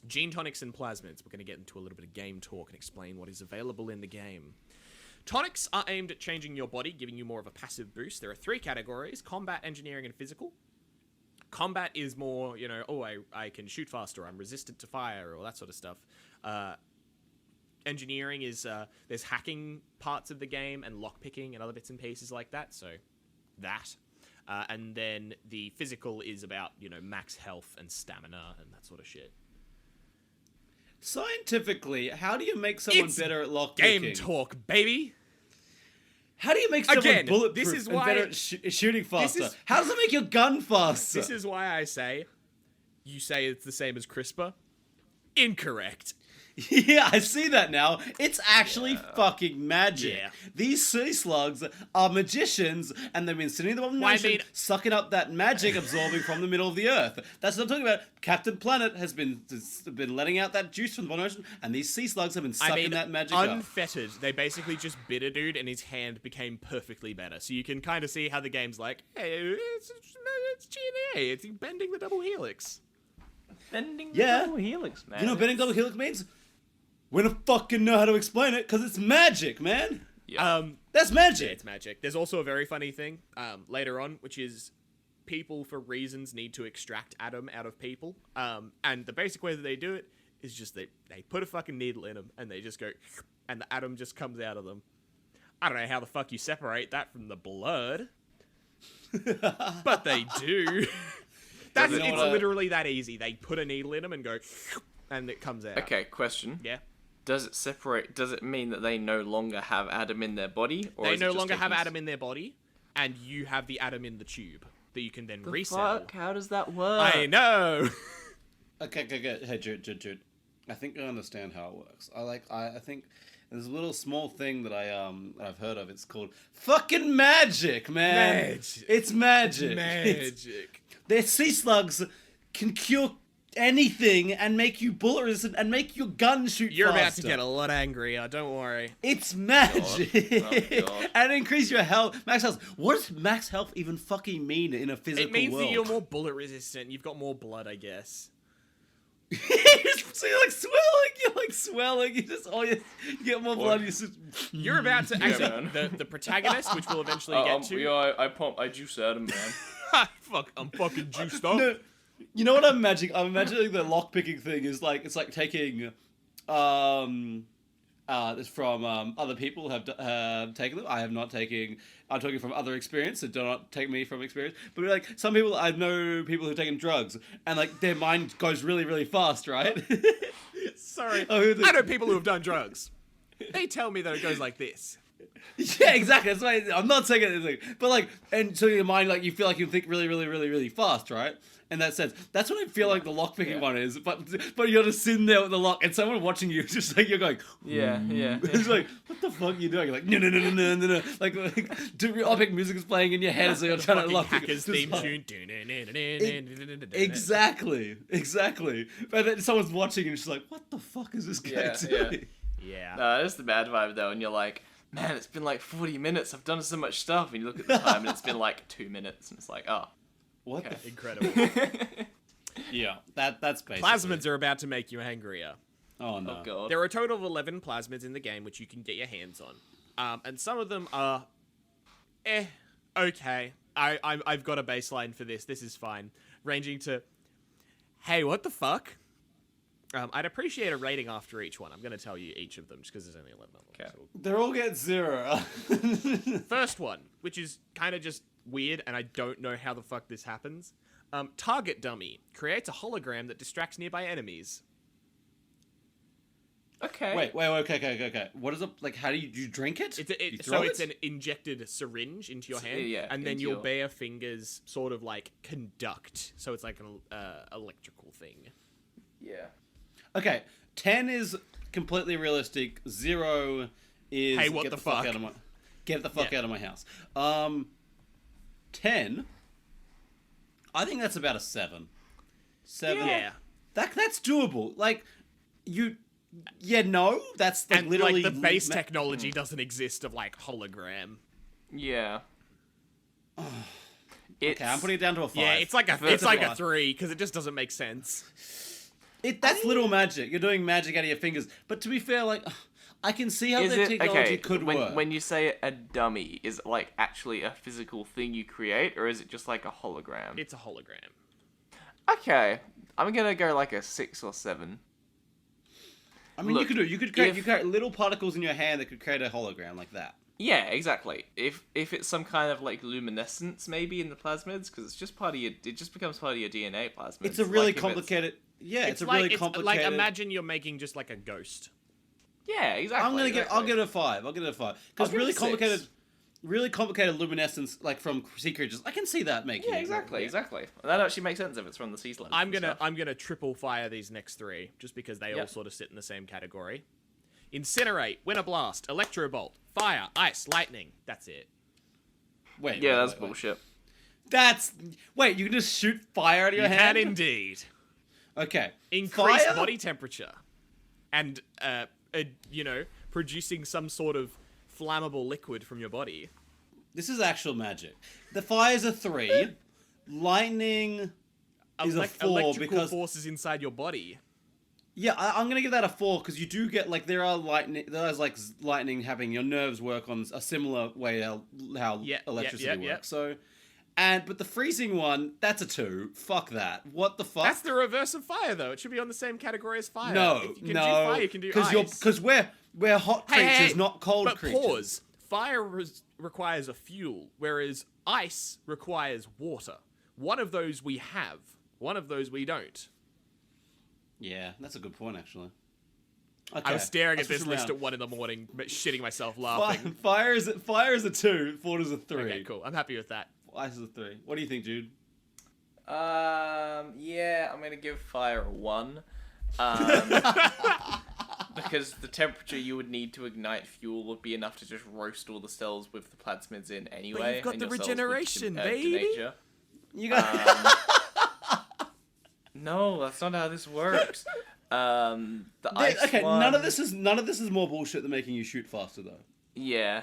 Speaker 2: Gene tonics and plasmids. We're going to get into a little bit of game talk and explain what is available in the game. Tonics are aimed at changing your body, giving you more of a passive boost. There are 3 categories: combat, engineering, and physical. Combat is more, I can shoot faster, I'm resistant to fire, or that sort of stuff. Engineering is, there's hacking parts of the game, and lockpicking, and other bits and pieces like that, so that. And then the physical is about, max health and stamina, and that sort of shit.
Speaker 4: Scientifically, how do you make someone
Speaker 2: It's
Speaker 4: better at lockpicking?
Speaker 2: Game talk, baby!
Speaker 4: How do you make someone
Speaker 2: Again,
Speaker 4: bulletproof
Speaker 2: this is
Speaker 4: and
Speaker 2: why-
Speaker 4: better at shooting faster?
Speaker 2: is-
Speaker 4: How does it make your gun faster?
Speaker 2: This is why I say, you say it's the same as CRISPR. Incorrect.
Speaker 4: Yeah, I see that now. It's actually fucking magic.
Speaker 2: Yeah.
Speaker 4: These sea slugs are magicians, and they've been sitting in the bottom of the
Speaker 2: Well, I
Speaker 4: ocean,
Speaker 2: mean-
Speaker 4: sucking up that magic absorbing from the middle of the earth. That's what I'm talking about. Captain Planet has been letting out that juice from the bottom of the ocean, and these sea slugs have been sucking that magic up.
Speaker 2: unfettered. They basically just bit a dude, and his hand became perfectly better. So you can kind of see how the game's like, hey, it's G&A. It's bending the double helix.
Speaker 3: Bending the
Speaker 4: Yeah.
Speaker 3: double helix, man.
Speaker 4: You know what bending double helix means? We don't fucking know how to explain it, because it's magic, man.
Speaker 3: Yeah.
Speaker 4: That's
Speaker 2: Yeah,
Speaker 4: magic.
Speaker 2: it's magic. There's also a very funny thing later on, which is people, for reasons, need to extract Adam out of people. And the basic way that they do it is just they put a fucking needle in them, and they just go, and the Adam just comes out of them. I don't know how the fuck you separate that from the blood, but they do.
Speaker 3: Does it-
Speaker 2: It's literally that easy. They put a needle in them and go, and it comes out.
Speaker 3: Okay, question.
Speaker 2: Yeah.
Speaker 3: Does it separate? Does it mean that they no longer have Adam in their body, or
Speaker 2: They
Speaker 3: is it
Speaker 2: no
Speaker 3: just
Speaker 2: longer have
Speaker 3: taking
Speaker 2: Adam in their body, and you have the Adam in the tube that you can then
Speaker 3: the
Speaker 2: resell.
Speaker 3: fuck? How does that work?
Speaker 2: I know.
Speaker 4: Okay. Hey, Jude. I think I understand how it works. I think there's a little small thing that I've heard of. It's called fucking magic, man.
Speaker 2: Magic.
Speaker 4: It's magic.
Speaker 2: Magic.
Speaker 4: Their sea slugs can cure anything and make you bullet resistant and make your gun shoot
Speaker 2: You're about
Speaker 4: faster.
Speaker 2: to get a lot angrier. Don't worry.
Speaker 4: It's magic.
Speaker 3: Oh, God.
Speaker 4: And increase your health, max health. What does max health even fucking mean in a physical
Speaker 2: It means
Speaker 4: world?
Speaker 2: that you're more bullet resistant. You've got more blood, I guess.
Speaker 4: So you're like swelling. You just you get more blood. You just,
Speaker 2: You're about to actually
Speaker 3: man.
Speaker 2: the protagonist, which we'll eventually get to.
Speaker 3: Yeah, I juice Adam, man.
Speaker 2: Fuck, I'm fucking juiced up.
Speaker 4: No, you know what I'm imagining? I'm imagining the lockpicking thing is like it's like taking, from other people have taken them. I have not taken. I'm talking from other experience, so do not take me from experience. But like some people, I know people who've taken drugs, and like their mind goes really, really fast, right?
Speaker 2: Sorry,
Speaker 4: Oh,
Speaker 2: I know people who have done drugs. They tell me that it goes like this.
Speaker 4: Yeah, exactly. That's why I'm not saying it, but like, and so your mind, like, you feel like you think really, really, really, really fast, right? In that sense, that's what I feel like the lockpicking one is. But you're just sitting there with the lock, and someone watching you, just like you're going,
Speaker 3: Yeah.
Speaker 4: It's like, what the fuck are you doing? You're like, no. Like epic music is playing in your head, so you're trying to lock.
Speaker 2: Hackers theme tune.
Speaker 4: Exactly. But then someone's watching, and it's like, what the fuck is this guy doing?
Speaker 2: Yeah.
Speaker 3: No, that's the bad vibe though, and you're like, man, it's been like 40 minutes. I've done so much stuff, and you look at the time, and it's been like 2 minutes, and it's like, oh.
Speaker 4: What?
Speaker 3: Okay.
Speaker 2: Incredible.
Speaker 4: Yeah, that's basically.
Speaker 2: Plasmids are about to make you angrier.
Speaker 4: Oh no.
Speaker 3: Oh god.
Speaker 2: There are a total of 11 plasmids in the game, which you can get your hands on. And some of them are, okay. I've got a baseline for this. This is fine. Ranging to, hey, what the fuck? I'd appreciate a rating after each one. I'm going to tell you each of them, just because there's only 11 of them.
Speaker 3: Okay.
Speaker 2: So
Speaker 4: They're all get 0.
Speaker 2: first one, which is kind of just weird, and I don't know how the fuck this happens. Target dummy creates a hologram that distracts nearby enemies.
Speaker 3: Okay.
Speaker 4: Wait, okay. What is it, like, how do you drink it?
Speaker 2: It's an injected syringe into your hand,
Speaker 3: yeah,
Speaker 2: and then
Speaker 3: into
Speaker 2: your
Speaker 3: your-
Speaker 2: bare fingers sort of like conduct, so it's like an electrical thing.
Speaker 3: Yeah.
Speaker 4: Okay, 10 is completely realistic. 0 is
Speaker 2: Hey, what
Speaker 4: get
Speaker 2: the
Speaker 4: fuck
Speaker 2: fuck?
Speaker 4: out of my get the fuck
Speaker 2: Yeah.
Speaker 4: out of my house. 10, I think that's about a 7. 7.
Speaker 2: Yeah.
Speaker 4: That's doable. Like that's like
Speaker 2: And
Speaker 4: literally
Speaker 2: like the base technology doesn't exist of like hologram.
Speaker 3: Yeah.
Speaker 4: Okay, I'm putting it down to a 5.
Speaker 2: Yeah, it's like a
Speaker 3: It's
Speaker 2: a
Speaker 4: five.
Speaker 2: 3 because it just doesn't make sense.
Speaker 4: That's little magic. You're doing magic out of your fingers. But to be fair, like, I can see how
Speaker 3: Is
Speaker 4: the
Speaker 3: it
Speaker 4: technology
Speaker 3: okay?
Speaker 4: could
Speaker 3: when,
Speaker 4: work.
Speaker 3: when you say a dummy, is it like actually a physical thing you create, or is it just like a hologram?
Speaker 2: It's a hologram.
Speaker 3: Okay, I'm gonna go like a 6 or 7.
Speaker 4: I mean,
Speaker 3: Look,
Speaker 4: you could create little particles in your hand that could create a hologram like that.
Speaker 3: Yeah, exactly. If it's some kind of like luminescence maybe in the plasmids, because it's just part of your, it just becomes part of your DNA plasmids.
Speaker 4: It's a really
Speaker 3: Like, if it's-
Speaker 4: complicated. Yeah, it's a
Speaker 2: like,
Speaker 4: really complicated.
Speaker 2: Like imagine you're making just like a ghost.
Speaker 3: Yeah, exactly.
Speaker 4: I'll give
Speaker 3: exactly.
Speaker 4: it a 5. I'll give it a 5 because
Speaker 3: I'll give it a 6.
Speaker 4: really complicated luminescence like from sea creatures. I can see that making.
Speaker 3: Yeah,
Speaker 4: it.
Speaker 3: exactly. That actually makes sense if it's from the sea slug.
Speaker 2: I'm gonna triple fire these next 3 just because they all
Speaker 3: Yep.
Speaker 2: sort of sit in the same category. Incinerate, Winter Blast, Electrobolt, Fire, Ice, Lightning. That's it.
Speaker 4: Wait.
Speaker 3: Yeah, that's
Speaker 4: wait.
Speaker 3: bullshit.
Speaker 4: Wait. You can just shoot fire out of your
Speaker 2: You
Speaker 4: hand.
Speaker 2: can indeed.
Speaker 4: Okay.
Speaker 2: Increase
Speaker 4: Fire?
Speaker 2: body temperature, and producing some sort of flammable liquid from your body.
Speaker 4: This is actual magic. The fire's a 3. Lightning is a 4
Speaker 2: electrical
Speaker 4: because
Speaker 2: forces inside your body.
Speaker 4: yeah, I'm gonna give that a 4 because you do get like there's lightning having your nerves work on a similar way how electricity works. So, but the freezing one, that's a 2. Fuck that. What the fuck?
Speaker 2: That's the reverse of fire, though. It should be on the same category as fire.
Speaker 4: No,
Speaker 2: If you can
Speaker 4: no,
Speaker 2: do fire, you can do ice.
Speaker 4: because we're hot creatures, not cold
Speaker 2: but
Speaker 4: creatures.
Speaker 2: pause. Fire requires a fuel, whereas ice requires water. One of those we have. One of those we don't.
Speaker 4: Yeah, that's a good point actually. Okay,
Speaker 2: I was staring
Speaker 4: let's
Speaker 2: at this
Speaker 4: switch
Speaker 2: list
Speaker 4: around.
Speaker 2: at 1 in the morning, shitting myself laughing.
Speaker 4: Fire is a 2. 4 is a 3.
Speaker 2: Okay, cool. I'm happy with that.
Speaker 4: Ice is a 3. What do you think, Jude?
Speaker 3: Yeah, I'm gonna give fire a 1. Because the temperature you would need to ignite fuel would be enough to just roast all the cells with the plasmids in anyway.
Speaker 2: you've got
Speaker 3: and
Speaker 2: the
Speaker 3: your cells would
Speaker 2: regeneration, baby.
Speaker 3: denature.
Speaker 4: You got.
Speaker 3: No, that's not how this works. The ice
Speaker 4: Okay,
Speaker 3: one,
Speaker 4: none of this is more bullshit than making you shoot faster though.
Speaker 3: Yeah,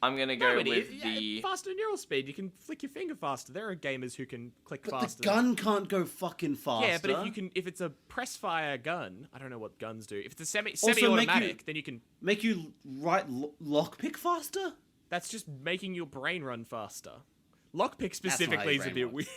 Speaker 3: I'm gonna go
Speaker 2: No,
Speaker 3: with the.
Speaker 2: faster neural speed. You can flick your finger faster. There are gamers who can click
Speaker 4: But
Speaker 2: faster.
Speaker 4: the gun can't go fucking faster.
Speaker 2: Yeah, but if it's a press fire gun, I don't know what guns do. If it's a
Speaker 4: Also
Speaker 2: semi-automatic, then you can.
Speaker 4: make you lockpick faster.
Speaker 2: That's just making your brain run faster. Lockpick
Speaker 4: not how
Speaker 2: specifically
Speaker 4: your
Speaker 2: is a
Speaker 4: brain
Speaker 2: bit weird.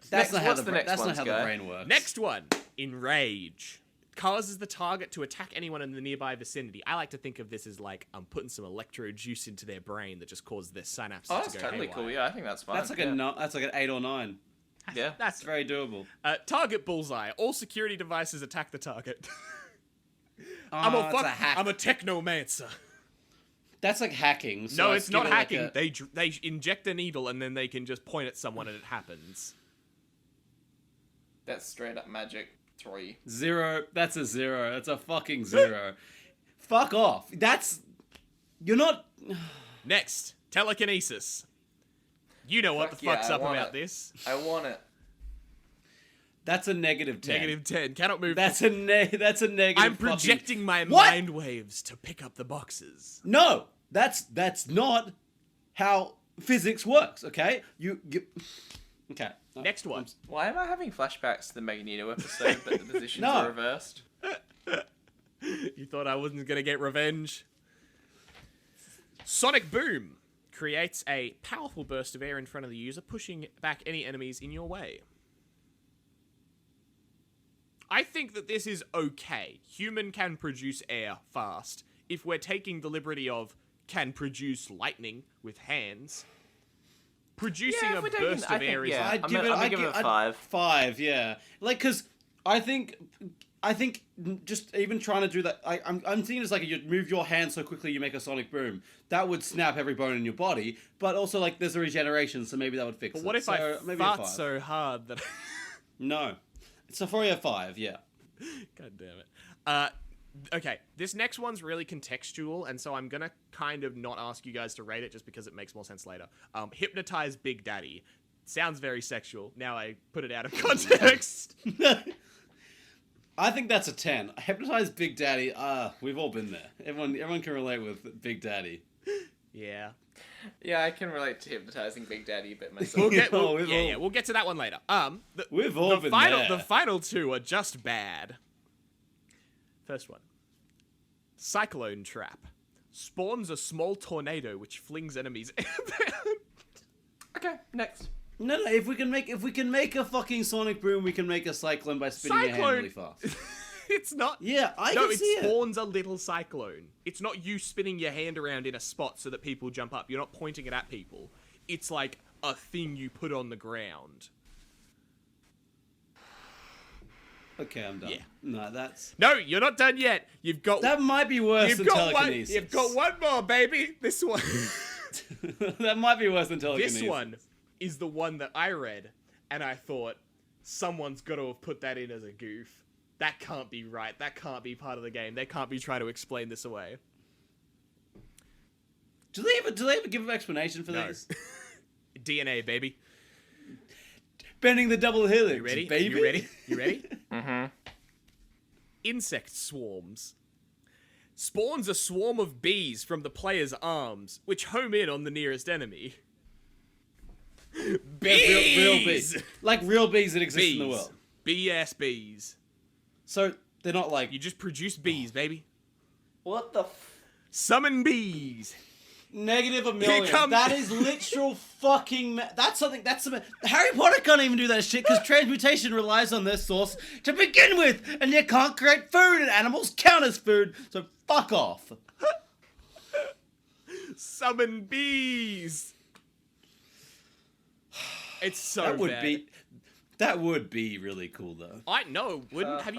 Speaker 4: That's not how
Speaker 3: what's
Speaker 4: the
Speaker 3: the next
Speaker 4: that's
Speaker 3: one,
Speaker 4: not how the
Speaker 3: Sky?
Speaker 4: brain works.
Speaker 2: Next one, Enrage. causes the target to attack anyone in the nearby vicinity. I like to think of this as like I'm putting some electro juice into their brain that just causes their synapses
Speaker 3: Oh,
Speaker 2: to
Speaker 3: that's
Speaker 2: go
Speaker 3: totally
Speaker 2: haywire.
Speaker 3: cool. Yeah, I think that's fine.
Speaker 4: That's like that's like an 8 or 9.
Speaker 3: Yeah.
Speaker 2: That's
Speaker 4: It's very doable.
Speaker 2: target bullseye. All security devices attack the target.
Speaker 4: Oh, it's a hack.
Speaker 2: I'm a technomancer.
Speaker 4: That's like hacking. So
Speaker 2: No,
Speaker 4: I
Speaker 2: it's
Speaker 4: give
Speaker 2: not
Speaker 4: it like
Speaker 2: hacking.
Speaker 4: a-
Speaker 2: They inject a needle and then they can just point at someone and it happens.
Speaker 3: That's straight up magic 3.
Speaker 4: 0. That's a 0. That's a fucking 0. Fuck off. You're not.
Speaker 2: Next, telekinesis. You know what
Speaker 3: Fuck
Speaker 2: the
Speaker 3: yeah,
Speaker 2: fuck's
Speaker 3: I
Speaker 2: up
Speaker 3: want
Speaker 2: about
Speaker 3: it.
Speaker 2: this.
Speaker 3: I want it.
Speaker 4: That's a negative 10.
Speaker 2: Negative 10. Cannot move.
Speaker 4: That's a negative.
Speaker 2: I'm
Speaker 4: fucking-
Speaker 2: projecting my
Speaker 4: What?
Speaker 2: mind waves to pick up the boxes.
Speaker 4: No, that's not how physics works. Okay, you. Okay.
Speaker 2: Next one.
Speaker 3: Why am I having flashbacks to the Magneto episode, but the positions
Speaker 4: No.
Speaker 3: are reversed?
Speaker 2: You thought I wasn't gonna get revenge? Sonic Boom creates a powerful burst of air in front of the user, pushing back any enemies in your way. I think that this is okay. Human can produce air fast. If we're taking the liberty of can produce lightning with hands, producing
Speaker 3: Yeah, if
Speaker 2: a
Speaker 3: we're taking-
Speaker 2: burst
Speaker 3: I
Speaker 2: of
Speaker 3: think,
Speaker 2: air is
Speaker 3: yeah.
Speaker 4: I'd
Speaker 3: I'm
Speaker 4: give
Speaker 3: gonna
Speaker 4: it.
Speaker 3: give it a
Speaker 4: I'd-
Speaker 3: 5.
Speaker 4: 5, yeah. Like, cause I think just even trying to do that. I'm thinking it's like you'd move your hand so quickly you make a sonic boom. That would snap every bone in your body. But also like there's a regeneration, so maybe that would fix
Speaker 2: But
Speaker 4: it.
Speaker 2: what if
Speaker 4: so,
Speaker 2: I
Speaker 4: maybe a
Speaker 2: fart
Speaker 4: 5.
Speaker 2: so hard that...
Speaker 4: No, so for a 5, yeah.
Speaker 2: God damn it. Okay, this next one's really contextual, and so I'm gonna kind of not ask you guys to rate it just because it makes more sense later. Hypnotize Big Daddy. Sounds very sexual. Now I put it out of context.
Speaker 4: I think that's a 10. Hypnotize Big Daddy. We've all been there. Everyone can relate with Big Daddy.
Speaker 2: Yeah.
Speaker 3: Yeah, I can relate to hypnotizing Big Daddy a bit myself.
Speaker 2: We'll get,
Speaker 4: Oh, we've all-
Speaker 2: we'll get to that one later.
Speaker 4: We've all been there.
Speaker 2: The final two are just bad. First one. Cyclone Trap. Spawns a small tornado which flings enemies airbound.
Speaker 3: Okay, next.
Speaker 4: No, if we can make a fucking sonic boom, we can make a cyclone by spinning your hand really fast.
Speaker 2: It's not.
Speaker 4: Yeah, I
Speaker 2: No,
Speaker 4: can
Speaker 2: it
Speaker 4: see it.
Speaker 2: spawns a little cyclone. It's not you spinning your hand around in a spot so that people jump up. You're not pointing it at people. It's like a thing you put on the ground.
Speaker 4: Okay, I'm done.
Speaker 2: Yeah.
Speaker 4: No, that's
Speaker 2: No, you're not done yet. You've got.
Speaker 4: that might be worse
Speaker 2: You've
Speaker 4: than
Speaker 2: got one.
Speaker 4: telekinesis.
Speaker 2: You've got one more, baby. This one.
Speaker 4: That might be worse than telekinesis.
Speaker 2: This one is the one that I read, and I thought someone's got to have put that in as a goof. That can't be right. That can't be part of the game. They can't be trying to explain this away.
Speaker 4: Do they ever give an explanation for
Speaker 2: No.
Speaker 4: these?
Speaker 2: DNA, baby.
Speaker 4: Bending the double helix.
Speaker 2: You ready?
Speaker 4: Baby?
Speaker 2: You ready? You ready?
Speaker 3: Mm-hmm.
Speaker 2: Insect swarms. Spawns a swarm of bees from the player's arms, which home in on the nearest enemy.
Speaker 4: Yeah, real bees. Like real bees that exist in the world.
Speaker 2: Bee-ass bees.
Speaker 4: So they're not like
Speaker 2: You just produce bees, baby.
Speaker 3: What the
Speaker 2: Summon bees.
Speaker 4: negative a million.
Speaker 2: come-
Speaker 4: That is literal fucking. That's something. That's some. Harry Potter can't even do that shit because transmutation relies on their source to begin with, and you can't create food, and animals count as food. So fuck off.
Speaker 2: Summon bees. It's so
Speaker 4: That would
Speaker 2: bad.
Speaker 4: be. That would be really cool though.
Speaker 2: I know, wouldn't have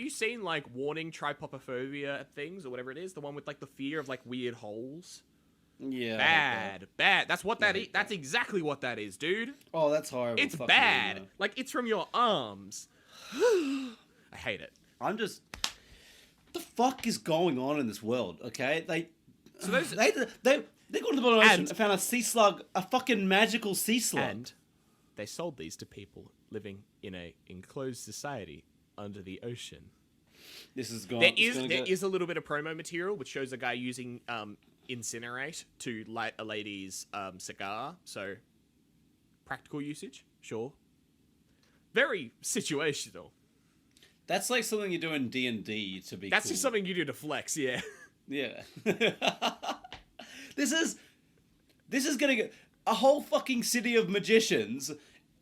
Speaker 2: you seen like warning tripopophobia things or whatever it is? The one with like the fear of like weird holes?
Speaker 4: Yeah.
Speaker 2: Bad. That's what that is. That's exactly what that is, dude.
Speaker 4: Oh, that's horrible.
Speaker 2: It's
Speaker 4: Fuck
Speaker 2: bad.
Speaker 4: me, no.
Speaker 2: Like it's from your arms. I hate it.
Speaker 4: I'm just. What the fuck is going on in this world? Okay, they go to the bottom of the ocean and found a sea slug, a fucking magical sea slug.
Speaker 2: And they sold these to people living in a enclosed society under the ocean.
Speaker 4: This is gone.
Speaker 2: There is a little bit of promo material which shows a guy using incinerate to light a lady's cigar. So practical usage, sure. Very situational.
Speaker 4: That's like something you do in D&D to be.
Speaker 2: That's
Speaker 4: cool.
Speaker 2: just something you do to flex, yeah.
Speaker 4: Yeah. This is gonna get a whole fucking city of magicians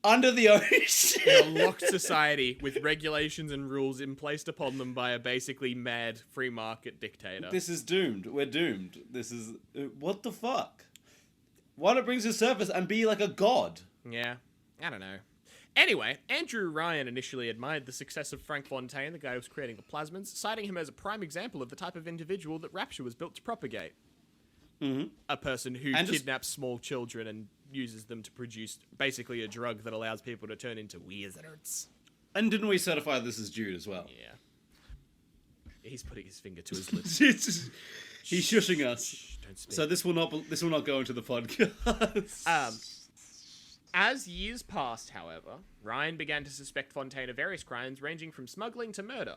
Speaker 4: under the ocean.
Speaker 2: In a locked society with regulations and rules placed upon them by a basically mad free market dictator.
Speaker 4: This is doomed. We're doomed. This is... what the fuck? Why not bring to the surface and be like a god?
Speaker 2: Yeah, I don't know. Anyway, Andrew Ryan initially admired the success of Frank Fontaine, the guy who was creating the plasmids, citing him as a prime example of the type of individual that Rapture was built to propagate.
Speaker 4: Mm-hmm.
Speaker 2: A person who
Speaker 4: And
Speaker 2: kidnaps small children and uses them to produce basically a drug that allows people to turn into wizards.
Speaker 4: And didn't we certify this as Jude as well?
Speaker 2: Yeah. He's putting his finger to his lips.
Speaker 4: He's shushing us.
Speaker 2: Shh, don't speak.
Speaker 4: So this will not go into the podcast.
Speaker 2: As years passed, however, Ryan began to suspect Fontaine of various crimes ranging from smuggling to murder.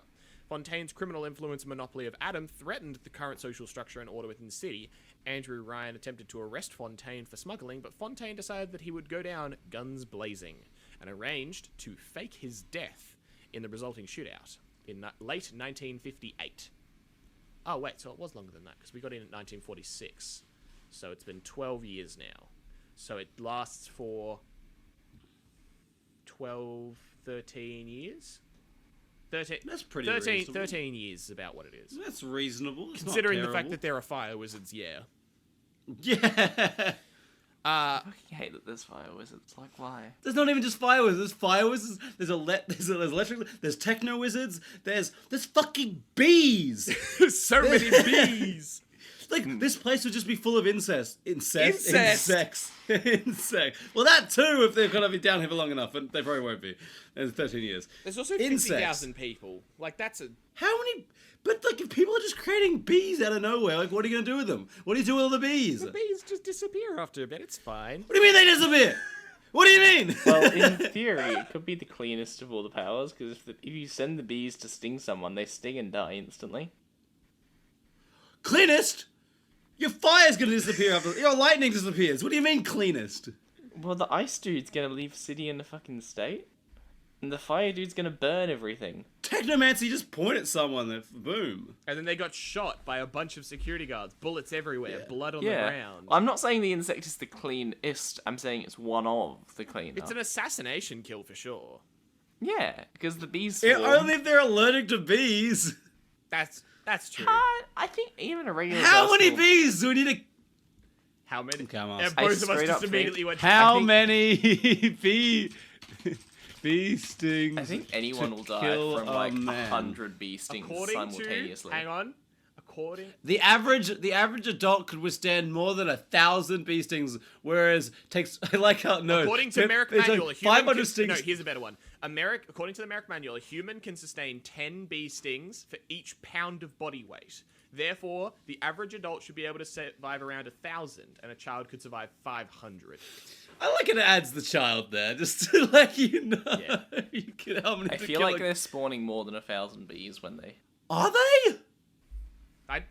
Speaker 2: Fontaine's criminal influence and monopoly of Adam threatened the current social structure and order within the city. Andrew Ryan attempted to arrest Fontaine for smuggling, but Fontaine decided that he would go down guns blazing and arranged to fake his death in the resulting shootout in late 1958. Oh, wait, so it was longer than that, because we got in at 1946. So it's been 12 years now. So it lasts for 12, 13 years? 13,
Speaker 4: That's pretty reasonable.
Speaker 2: 13 years is about what it is.
Speaker 4: That's reasonable. It's
Speaker 2: Considering
Speaker 4: not
Speaker 2: the fact that
Speaker 4: terrible.
Speaker 2: there are fire wizards, yeah.
Speaker 4: Yeah.
Speaker 3: I fucking hate that there's fire wizards. Like, why?
Speaker 4: There's not even just fire wizards. There's fire wizards. There's electric. There's techno wizards. There's fucking bees.
Speaker 2: So many bees!
Speaker 4: Like, this place would just be full of incest.
Speaker 2: Incest.
Speaker 4: Insects. Well, that too, if they're gonna be down here for long enough, and they probably won't be. There's 13 years.
Speaker 2: There's also
Speaker 4: Insects.
Speaker 2: 50,000 people. Like, that's a...
Speaker 4: How many? But, like, if people are just creating bees out of nowhere, like, what are you gonna do with them? What do you do with all the bees?
Speaker 2: The bees just disappear after a bit. It's fine.
Speaker 4: What do you mean they disappear? What do you mean?
Speaker 3: Well, in theory, it could be the cleanest of all the powers, because if you send the bees to sting someone, they sting and die instantly.
Speaker 4: Cleanest? Your fire's gonna disappear after your lightning disappears. What do you mean cleanest?
Speaker 3: Well, the ice dude's gonna leave the city in a fucking state, and the fire dude's gonna burn everything.
Speaker 4: Technomancy, just point at someone, then boom.
Speaker 2: And then they got shot by a bunch of security guards. Bullets everywhere.
Speaker 4: Yeah.
Speaker 2: Blood on the
Speaker 3: Yeah.
Speaker 2: ground.
Speaker 3: I'm not saying the insect is the cleanest, I'm saying it's one of the cleanest.
Speaker 2: It's an assassination kill for sure.
Speaker 3: Yeah, because the bees
Speaker 4: Yeah,
Speaker 3: swarm.
Speaker 4: only if they're allergic to bees.
Speaker 2: That's true.
Speaker 3: I think even a regular
Speaker 4: How
Speaker 3: person
Speaker 4: many
Speaker 3: will-
Speaker 4: bees do we need to...
Speaker 2: How many?
Speaker 4: Come on.
Speaker 2: And
Speaker 3: I
Speaker 2: both of us
Speaker 3: straight
Speaker 2: just
Speaker 3: up think-
Speaker 2: immediately went.
Speaker 4: How
Speaker 3: I think-
Speaker 4: many bee stings
Speaker 3: I think anyone
Speaker 4: to
Speaker 3: will die
Speaker 4: kill
Speaker 3: from
Speaker 4: a
Speaker 3: like
Speaker 4: man?
Speaker 3: 100 bee stings
Speaker 2: According
Speaker 3: simultaneously.
Speaker 2: to, hang on.
Speaker 4: The average adult could withstand more than 1,000 bee stings, whereas takes I like how no.
Speaker 2: According to Merrick
Speaker 4: it's
Speaker 2: Manual, a
Speaker 4: like
Speaker 2: human
Speaker 4: 500
Speaker 2: can,
Speaker 4: stings.
Speaker 2: No, here's a better one. According to the Merrick Manual, a human can sustain 10 bee stings for each pound of body weight. Therefore, the average adult should be able to survive around 1,000, and a child could survive 500.
Speaker 4: I like it adds the child there, just to let you know.
Speaker 2: Yeah.
Speaker 4: You can help me
Speaker 3: I
Speaker 4: to
Speaker 3: feel
Speaker 4: kill
Speaker 3: like
Speaker 4: a-
Speaker 3: they're spawning more than 1,000 bees when they.
Speaker 4: Are they?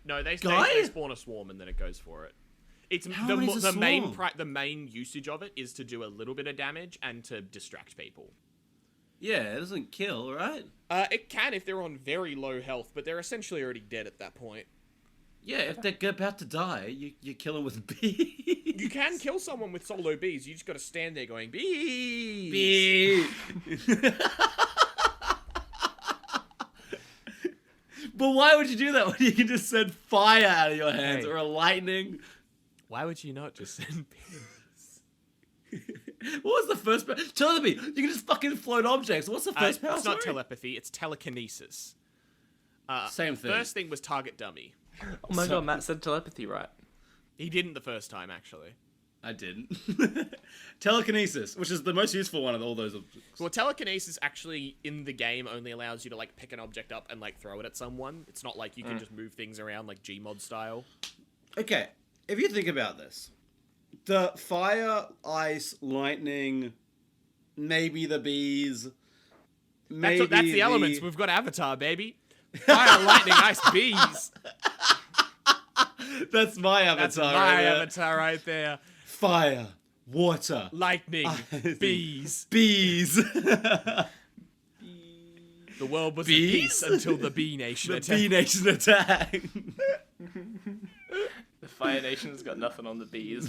Speaker 2: No, they
Speaker 4: Guys?
Speaker 2: spawn a swarm and then it goes for it. It's
Speaker 4: How
Speaker 2: the,
Speaker 4: many's a
Speaker 2: the main
Speaker 4: swarm?
Speaker 2: the main usage of it is to do a little bit of damage and to distract people.
Speaker 4: Yeah, it doesn't kill, right?
Speaker 2: It can if they're on very low health, but they're essentially already dead at that point.
Speaker 4: Yeah, if they're about to die, you kill them with bees.
Speaker 2: You can kill someone with solo bees. You just got to stand there going bees.
Speaker 4: Bee. But why would you do that when you can just send fire out of your hands
Speaker 2: Hey.
Speaker 4: or a lightning?
Speaker 2: Why would you not just send bees?
Speaker 4: What was the first power? Telepathy. You can just fucking float objects. What's the first power?
Speaker 2: It's not
Speaker 4: Sorry?
Speaker 2: telepathy. It's telekinesis.
Speaker 4: Same thing.
Speaker 2: First thing was target dummy.
Speaker 3: Oh my god, Matt said telepathy right.
Speaker 2: He didn't the first time actually.
Speaker 4: I didn't. Telekinesis, which is the most useful one of all those.
Speaker 2: Well, telekinesis actually in the game only allows you to like pick an object up and like throw it at someone. It's not like you can just move things around like Gmod style.
Speaker 4: Okay, if you think about this, the fire, ice, lightning, maybe the bees, maybe
Speaker 2: That's the elements. We've got Avatar, baby. Fire, lightning, ice, bees.
Speaker 4: That's my avatar.
Speaker 2: That's
Speaker 4: right
Speaker 2: my
Speaker 4: there.
Speaker 2: avatar right there.
Speaker 4: Fire, water,
Speaker 2: Lightning, bees.
Speaker 4: bees.
Speaker 2: The world was
Speaker 4: Bees?
Speaker 2: at peace until the Bee Nation
Speaker 4: The
Speaker 2: attacked.
Speaker 4: Bee Nation attack.
Speaker 3: The Fire Nation's got nothing on the bees.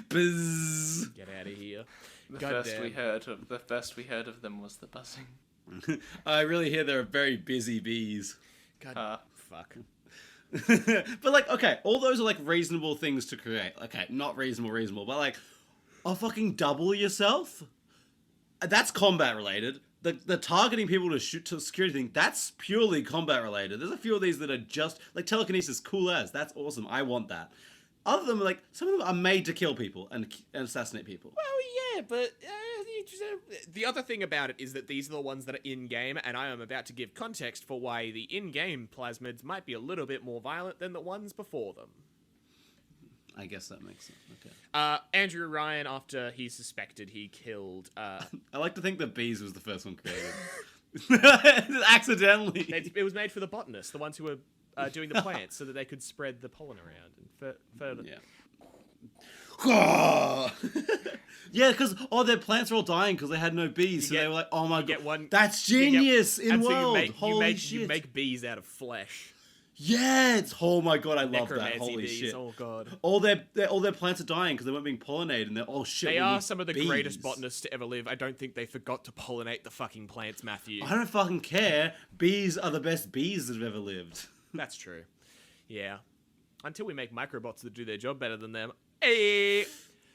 Speaker 4: Buzz.
Speaker 2: Get out of here.
Speaker 3: The
Speaker 2: God
Speaker 3: first
Speaker 2: damn.
Speaker 3: we heard of them was the buzzing.
Speaker 4: I really hear they're very busy bees.
Speaker 2: God, fuck.
Speaker 4: But like, okay, all those are like reasonable things to create. Okay, not reasonable, but like, oh, fucking double yourself? That's combat related. The targeting people to shoot to security thing, that's purely combat related. There's a few of these that are just like telekinesis, cool as. That's awesome. I want that. Other than like, some of them are made to kill people and assassinate people.
Speaker 2: Well, yeah, but the other thing about it is that these are the ones that are in-game, and I am about to give context for why the in-game plasmids might be a little bit more violent than the ones before them.
Speaker 4: I guess that makes sense. Okay.
Speaker 2: Andrew Ryan, after he suspected he killed...
Speaker 4: I like to think that bees was the first one created. Accidentally.
Speaker 2: it was made for the botanists, the ones who were doing the plants, so that they could spread the pollen around and further...
Speaker 4: Yeah. Yeah, because their plants are all dying because they had no bees, so they were like, "Oh my god, that's genius in world." Holy shit!
Speaker 2: You make bees out of flesh.
Speaker 4: Yeah, oh my god, I love that.
Speaker 2: Necromancy
Speaker 4: Holy
Speaker 2: bees,
Speaker 4: shit!
Speaker 2: Oh god,
Speaker 4: all their plants are dying because they weren't being pollinated, and they're shit.
Speaker 2: They
Speaker 4: we
Speaker 2: are
Speaker 4: need
Speaker 2: some of the
Speaker 4: bees.
Speaker 2: greatest botanists to ever live. I don't think they forgot to pollinate the fucking plants, Matthew.
Speaker 4: I don't fucking care. Bees are the best bees that have ever lived.
Speaker 2: That's true. Yeah, until we make microbots that do their job better than them. Hey.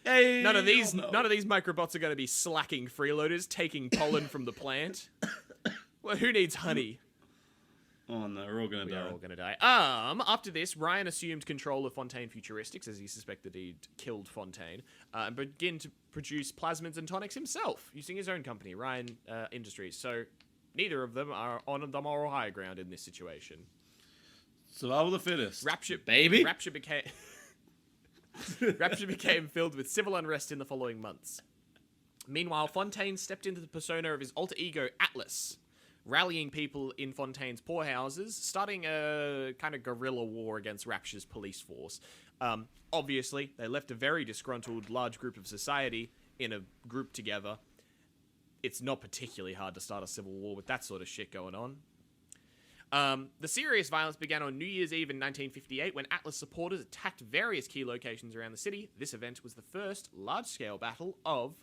Speaker 2: None of these microbots are going to be slacking freeloaders, taking pollen from the plant. Well, who needs honey?
Speaker 4: Oh no, we're all gonna die.
Speaker 2: We are all going to die. After this, Ryan assumed control of Fontaine Futuristics, as he suspected he'd killed Fontaine, and began to produce plasmids and tonics himself, using his own company, Ryan Industries. So neither of them are on the moral high ground in this situation.
Speaker 4: Survival of the fittest.
Speaker 2: Rapture became... Rapture became filled with civil unrest in the following months. Meanwhile, Fontaine stepped into the persona of his alter ego, Atlas, rallying people in Fontaine's poorhouses, starting a kind of guerrilla war against Rapture's police force. Obviously, they left a very disgruntled large group of society in a group together. It's not particularly hard to start a civil war with that sort of shit going on. The serious violence began on New Year's Eve in 1958 when Atlas supporters attacked various key locations around the city. This event was the first large-scale battle of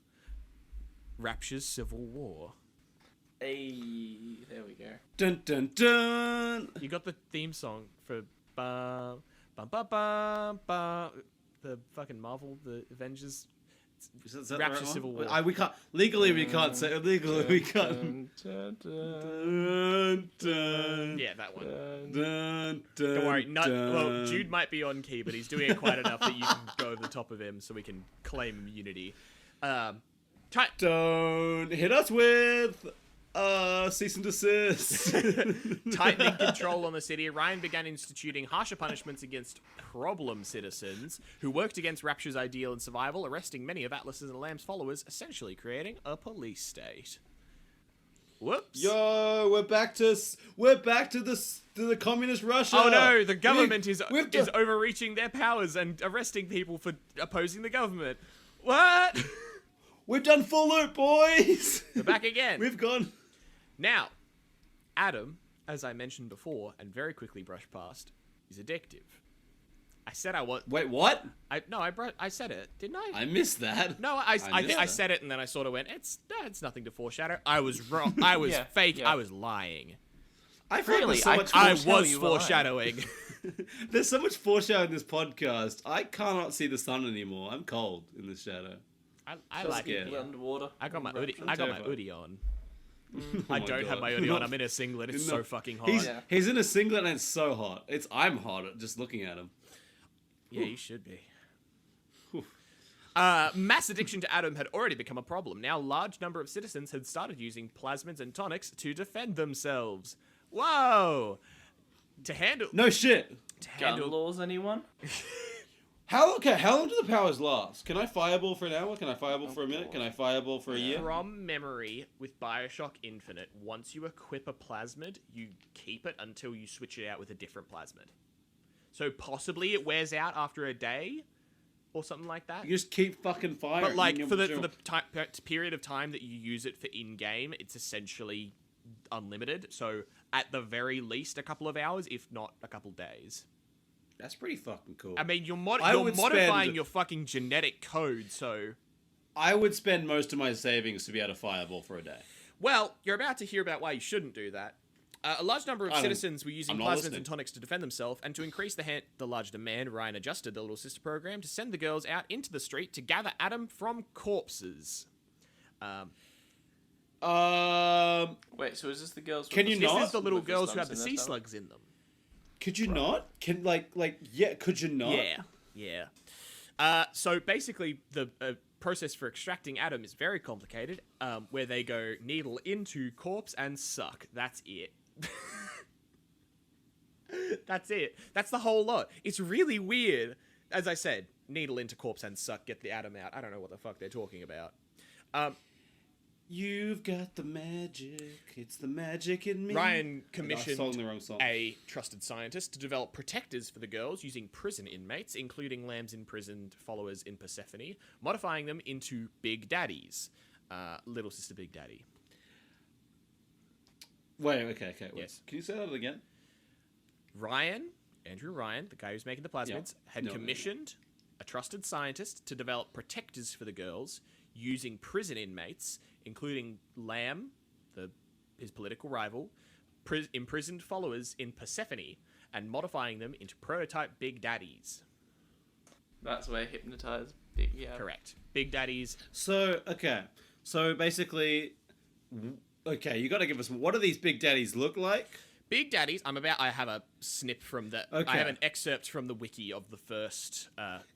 Speaker 2: Rapture's Civil War.
Speaker 3: Hey, there we go.
Speaker 4: Dun dun dun.
Speaker 2: You got the theme song for bum bum bum bum bum. The fucking Marvel, the Avengers.
Speaker 4: Is that
Speaker 2: Rapture
Speaker 4: the right
Speaker 2: Civil
Speaker 4: one?
Speaker 2: War.
Speaker 4: We can't legally. We can't say legally. We can't.
Speaker 3: Dun,
Speaker 4: Dun, dun,
Speaker 2: Yeah, that one.
Speaker 4: dun, dun,
Speaker 2: Don't worry. Well,
Speaker 4: dun.
Speaker 2: Jude might be on key, but he's doing it quite enough that you can go over the top of him, so we can claim immunity.
Speaker 4: Don't hit us with cease and desist.
Speaker 2: Tightening control on the city, Ryan began instituting harsher punishments against problem citizens who worked against Rapture's ideal and survival, arresting many of Atlas's and Lamb's followers, essentially creating a police state. Whoops.
Speaker 4: Yo, we're back to the communist Russia.
Speaker 2: Oh no, the government is
Speaker 4: done-
Speaker 2: overreaching their powers and arresting people for opposing the government. What?
Speaker 4: We've done full loop, boys.
Speaker 2: We're back again.
Speaker 4: We've gone.
Speaker 2: Now, Adam, as I mentioned before and very quickly brushed past, is addictive. I said I was.
Speaker 4: Wait, what?
Speaker 2: I said it, didn't I?
Speaker 4: I missed that.
Speaker 2: No, I think
Speaker 4: missed
Speaker 2: I
Speaker 4: that.
Speaker 2: said it and then I sort of went, it's nothing to foreshadow. I was wrong. I was fake.
Speaker 3: yeah.
Speaker 2: I was lying.
Speaker 4: I feel
Speaker 3: Really?
Speaker 4: like there's so much
Speaker 2: I
Speaker 3: Foreshadow
Speaker 2: was
Speaker 3: you were lying.
Speaker 2: foreshadowing.
Speaker 4: There's so much foreshadow in this podcast. I cannot see the sun anymore. I'm cold in this shadow.
Speaker 2: I like
Speaker 4: scared.
Speaker 2: it.
Speaker 3: You're underwater.
Speaker 2: I got my
Speaker 3: Rapture.
Speaker 2: hoodie. I got my
Speaker 4: terrified.
Speaker 2: hoodie on.
Speaker 4: Oh
Speaker 2: I
Speaker 4: my
Speaker 2: don't have
Speaker 4: God.
Speaker 2: my hoodie on. I'm in a singlet. It's so fucking hot.
Speaker 4: He's
Speaker 3: Yeah.
Speaker 4: he's in a singlet and it's so hot. I'm hot at just looking at him.
Speaker 2: Yeah, you should be. Mass addiction to Adam had already become a problem. Now, a large number of citizens had started using plasmids and tonics to defend themselves. Whoa! To handle...
Speaker 4: No shit.
Speaker 2: To
Speaker 3: Gun
Speaker 2: handle...
Speaker 3: laws, anyone?
Speaker 4: How long do the powers last? Can I fireball for an hour? Can I fireball for a minute? Can I fireball for a year?
Speaker 2: From memory, with Bioshock Infinite, once you equip a plasmid, you keep it until you switch it out with a different plasmid. So possibly it wears out after a day, or something like that.
Speaker 4: You just keep fucking firing.
Speaker 2: But like for the period of time that you use it for in-game, it's essentially unlimited. So at the very least, a couple of hours, if not a couple days.
Speaker 4: That's pretty fucking cool.
Speaker 2: I mean, you're
Speaker 4: I
Speaker 2: you're
Speaker 4: would
Speaker 2: modifying
Speaker 4: spend-
Speaker 2: your fucking genetic code, so
Speaker 4: I would spend most of my savings to be able to fireball for a day.
Speaker 2: Well, you're about to hear about why you shouldn't do that. A large number of citizens were using plasmids and tonics to defend themselves, and to increase the large demand, Ryan adjusted the Little Sister program to send the girls out into the street to gather Adam from corpses.
Speaker 3: Wait, so is this the girls?
Speaker 4: Can you
Speaker 2: This
Speaker 4: not?
Speaker 2: is the little
Speaker 3: With the
Speaker 2: girls who
Speaker 3: slugs
Speaker 2: have the
Speaker 3: in their
Speaker 2: sea
Speaker 3: stomach?
Speaker 2: slugs in them.
Speaker 4: Could you not? Can could you not?
Speaker 2: Yeah. So basically, the process for extracting Adam is very complicated, where they go needle into corpse and suck. That's it. That's it. That's the whole lot. It's really weird. As I said, needle into corpse and suck, get the Adam out. I don't know what the fuck they're talking about.
Speaker 4: You've got the magic. It's the magic in me.
Speaker 2: Ryan
Speaker 4: I
Speaker 2: commissioned
Speaker 4: sang the wrong song.
Speaker 2: a trusted scientist to develop protectors for the girls using prison inmates, including Lamb's imprisoned followers in Persephone, modifying them into Big Daddies. Little Sister Big Daddy.
Speaker 4: Wait. Okay. Wait.
Speaker 2: Yes.
Speaker 4: Can you say that again?
Speaker 2: Andrew Ryan, the guy who's making the plasmids, had
Speaker 4: No.
Speaker 2: commissioned a trusted scientist to develop protectors for the girls using prison inmates, including Lamb, his political rival, imprisoned followers in Persephone, and modifying them into prototype Big Daddies.
Speaker 3: That's where hypnotize. Yeah.
Speaker 2: Correct. Big Daddies.
Speaker 4: So basically, okay, you got to give us what do these big daddies look like?
Speaker 2: Big Daddies. I have a snip from the.
Speaker 4: Okay.
Speaker 2: I have an excerpt from the wiki of the first.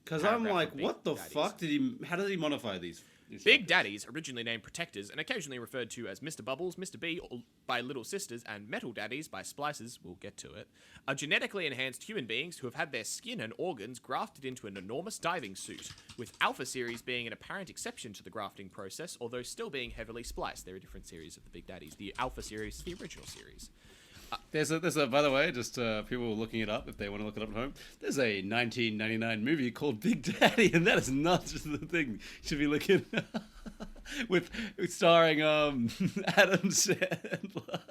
Speaker 4: Because I'm
Speaker 2: paragraph
Speaker 4: like,
Speaker 2: of Big
Speaker 4: what the
Speaker 2: Daddies.
Speaker 4: fuck how did he modify these
Speaker 2: Big
Speaker 4: fuckers?
Speaker 2: Daddies, originally named Protectors and occasionally referred to as Mr. Bubbles, Mr. B by Little Sisters, and Metal Daddies by Splicers, we'll get to it, are genetically enhanced human beings who have had their skin and organs grafted into an enormous diving suit, with Alpha Series being an apparent exception to the grafting process, although still being heavily spliced. There are different series of the Big Daddies. The Alpha Series is the original series.
Speaker 4: There's a by the way, just people looking it up if they want to look it up at home. There's a 1999 movie called Big Daddy, and that is not just the thing you should be looking with starring Adam Sandler.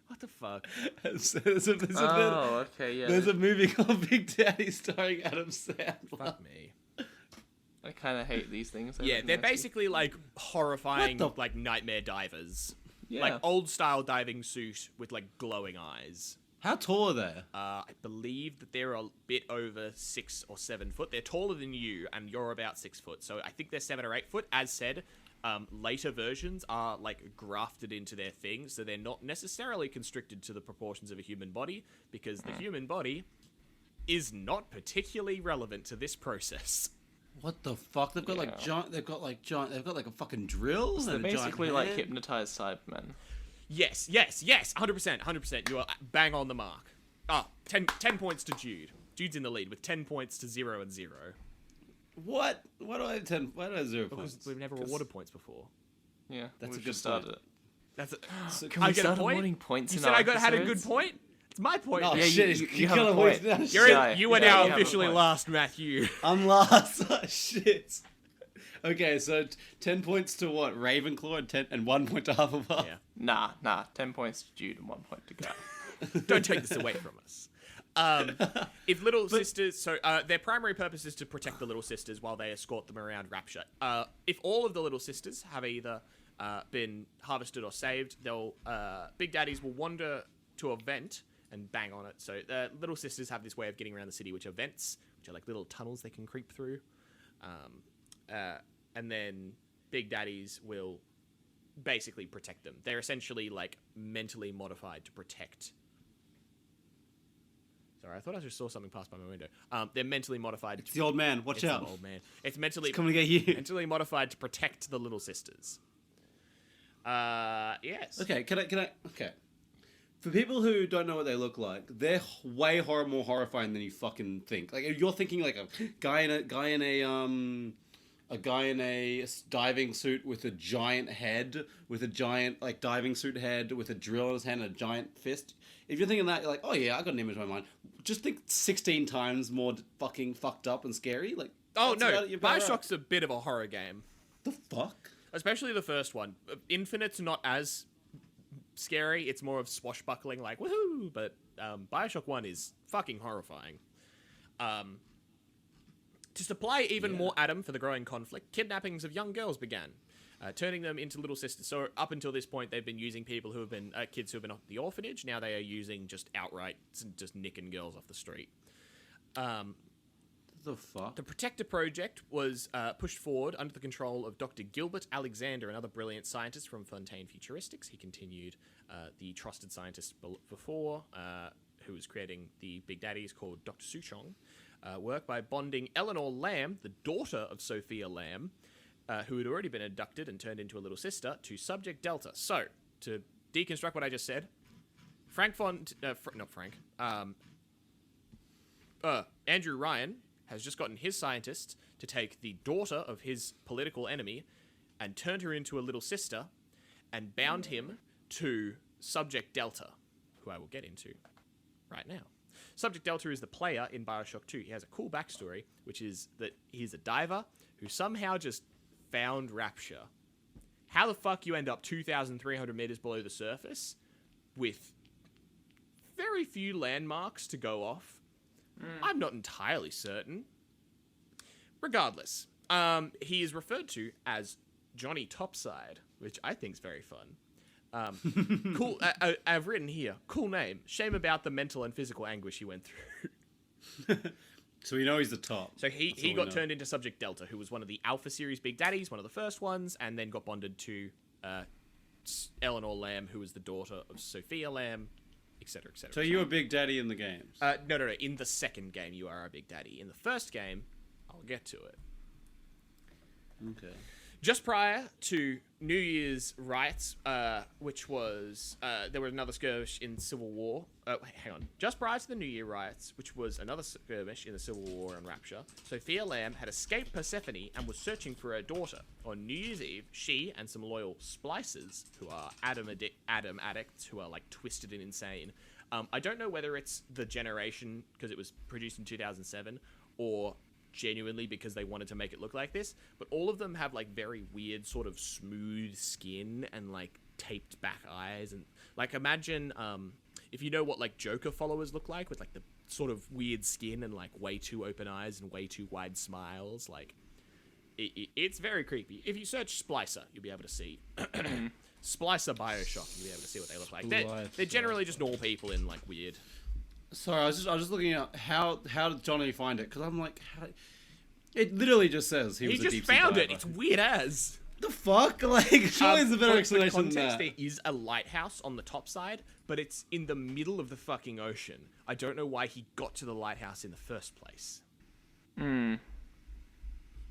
Speaker 2: What the fuck?
Speaker 3: Okay, yeah.
Speaker 4: There's a movie called Big Daddy starring Adam Sandler.
Speaker 2: Fuck me.
Speaker 3: I kind of hate these things.
Speaker 2: Yeah, they're basically like horrifying,
Speaker 4: What the-
Speaker 2: like nightmare divers.
Speaker 3: Yeah.
Speaker 2: Like old style diving suit with like glowing eyes.
Speaker 4: How tall are they?
Speaker 2: I believe that they're a bit over 6 or 7 foot. They're taller than you, and you're about 6 foot. So I think they're 7 or 8 foot. As said, later versions are like grafted into their thing, so they're not necessarily constricted to the proportions of a human body, because the human body is not particularly relevant to this process.
Speaker 4: What the fuck? They've got like giant. They've got like a fucking drills.
Speaker 3: They're
Speaker 4: and a giant
Speaker 3: basically like
Speaker 4: head.
Speaker 3: hypnotized Cybermen.
Speaker 2: Yes, 100%. You are bang on the mark. 10 points to Jude. Jude's in the lead with 10 points to 0 and 0.
Speaker 4: What? Why do I have 10? Why do I have 0
Speaker 2: Because
Speaker 4: points?
Speaker 2: we've never awarded points before.
Speaker 3: Yeah,
Speaker 4: That's
Speaker 3: we've
Speaker 4: a good
Speaker 3: just started
Speaker 4: point.
Speaker 3: it.
Speaker 2: That's
Speaker 4: So
Speaker 3: Can
Speaker 2: I
Speaker 3: we
Speaker 2: get a
Speaker 3: start
Speaker 2: point?
Speaker 3: awarding points
Speaker 2: You
Speaker 3: in
Speaker 2: said
Speaker 3: our
Speaker 2: I had a good
Speaker 3: episodes?
Speaker 2: point? It's my point.
Speaker 4: Oh
Speaker 3: Yeah,
Speaker 4: shit!
Speaker 3: you have a point.
Speaker 2: You are
Speaker 3: Yeah,
Speaker 2: now
Speaker 3: you have a
Speaker 2: officially
Speaker 3: point.
Speaker 2: last, Matthew.
Speaker 4: I'm last. Oh, shit. Okay, so 10 points to what? Ravenclaw and 1 point to Hufflepuff.
Speaker 2: Yeah.
Speaker 3: Nah. 10 points to Jude and 1 point to Guy.
Speaker 2: Don't take this away from us. If Little Sisters... So, their primary purpose is to protect the Little Sisters while they escort them around Rapture. If all of the Little Sisters have either been harvested or saved, they'll... Big Daddies will wander to a vent and bang on it. So, Little Sisters have this way of getting around the city, which are vents, which are like little tunnels they can creep through. And then Big Daddies will basically protect them. They're essentially like mentally modified to protect. Sorry, I thought I just saw something pass by my window. They're mentally modified.
Speaker 4: It's the old man. Watch
Speaker 2: It's
Speaker 4: out.
Speaker 2: the old man. It's mentally
Speaker 4: It's coming to get you.
Speaker 2: mentally modified to protect the Little Sisters. Yes.
Speaker 4: Okay, can I? Okay. For people who don't know what they look like, they're way more horrifying than you fucking think. Like you're thinking like a guy in a diving suit with a giant head, with a giant like diving suit head, with a drill in his hand and a giant fist. If you're thinking that, you're like, oh yeah, I got an image in my mind. Just think 16 times more fucking fucked up and scary. Like,
Speaker 2: Oh
Speaker 4: that's
Speaker 2: no,
Speaker 4: about- you're about right.
Speaker 2: Bioshock's a bit of a horror game.
Speaker 4: The fuck?
Speaker 2: Especially the first one. Infinite's not as scary. It's more of swashbuckling, like, woohoo! But Bioshock 1 is fucking horrifying. To supply even more Adam for the growing conflict, kidnappings of young girls began, turning them into little sisters. So up until this point, they've been using people who have been kids who have been at the orphanage. Now they are using just outright, just nicking girls off the street.
Speaker 4: The fuck?
Speaker 2: The Protector Project was pushed forward under the control of Dr. Gilbert Alexander, another brilliant scientist from Fontaine Futuristics. He continued the trusted scientist before, who was creating the Big Daddies, called Dr. Suchong, work by bonding Eleanor Lamb, the daughter of Sophia Lamb, who had already been abducted and turned into a little sister, to Subject Delta. So, to deconstruct what I just said, Andrew Ryan has just gotten his scientists to take the daughter of his political enemy and turned her into a little sister and bound him to Subject Delta, who I will get into right now. Subject Delta is the player in Bioshock 2. He has a cool backstory, which is that he's a diver who somehow just found Rapture. How the fuck you end up 2,300 meters below the surface with very few landmarks to go off? I'm not entirely certain. Regardless, he is referred to as Johnny Topside, which I think is very fun. Cool. I've written here, cool name. Shame about the mental and physical anguish he went through.
Speaker 4: So we know he's the top.
Speaker 2: So he got turned into Subject Delta, who was one of the Alpha Series Big Daddies, one of the first ones, and then got bonded to Eleanor Lamb, who was the daughter of Sophia Lamb, etc., etc.
Speaker 4: So you're a Big Daddy in the games?
Speaker 2: No. In the second game, you are a Big Daddy. In the first game, I'll get to it.
Speaker 4: Okay.
Speaker 2: Just prior to New Year's riots, which was... there was another skirmish in Civil War. Hang on. Just prior to the New Year riots, which was another skirmish in the Civil War and Rapture, Sophia Lamb had escaped Persephone and was searching for her daughter. On New Year's Eve, she and some loyal splicers, who are Adam addicts, who are, like, twisted and insane. I don't know whether it's the generation, because it was produced in 2007, or... genuinely because they wanted to make it look like this, but all of them have like very weird sort of smooth skin and like taped back eyes, and like imagine if you know what like Joker followers look like, with like the sort of weird skin and like way too open eyes and way too wide smiles. Like it's very creepy. If you search Splicer, you'll be able to see Splicer Bioshock, you'll be able to see what they look like. They're generally just normal people in like weird.
Speaker 4: Sorry, I was just looking at how did Johnny find it? Because I'm like, it literally just says he was a deep sea
Speaker 2: just found
Speaker 4: diver.
Speaker 2: it. It's weird as.
Speaker 4: The fuck? Like, surely there's a better explanation than that.
Speaker 2: There is a lighthouse on the top side, but it's in the middle of the fucking ocean. I don't know why he got to the lighthouse in the first place.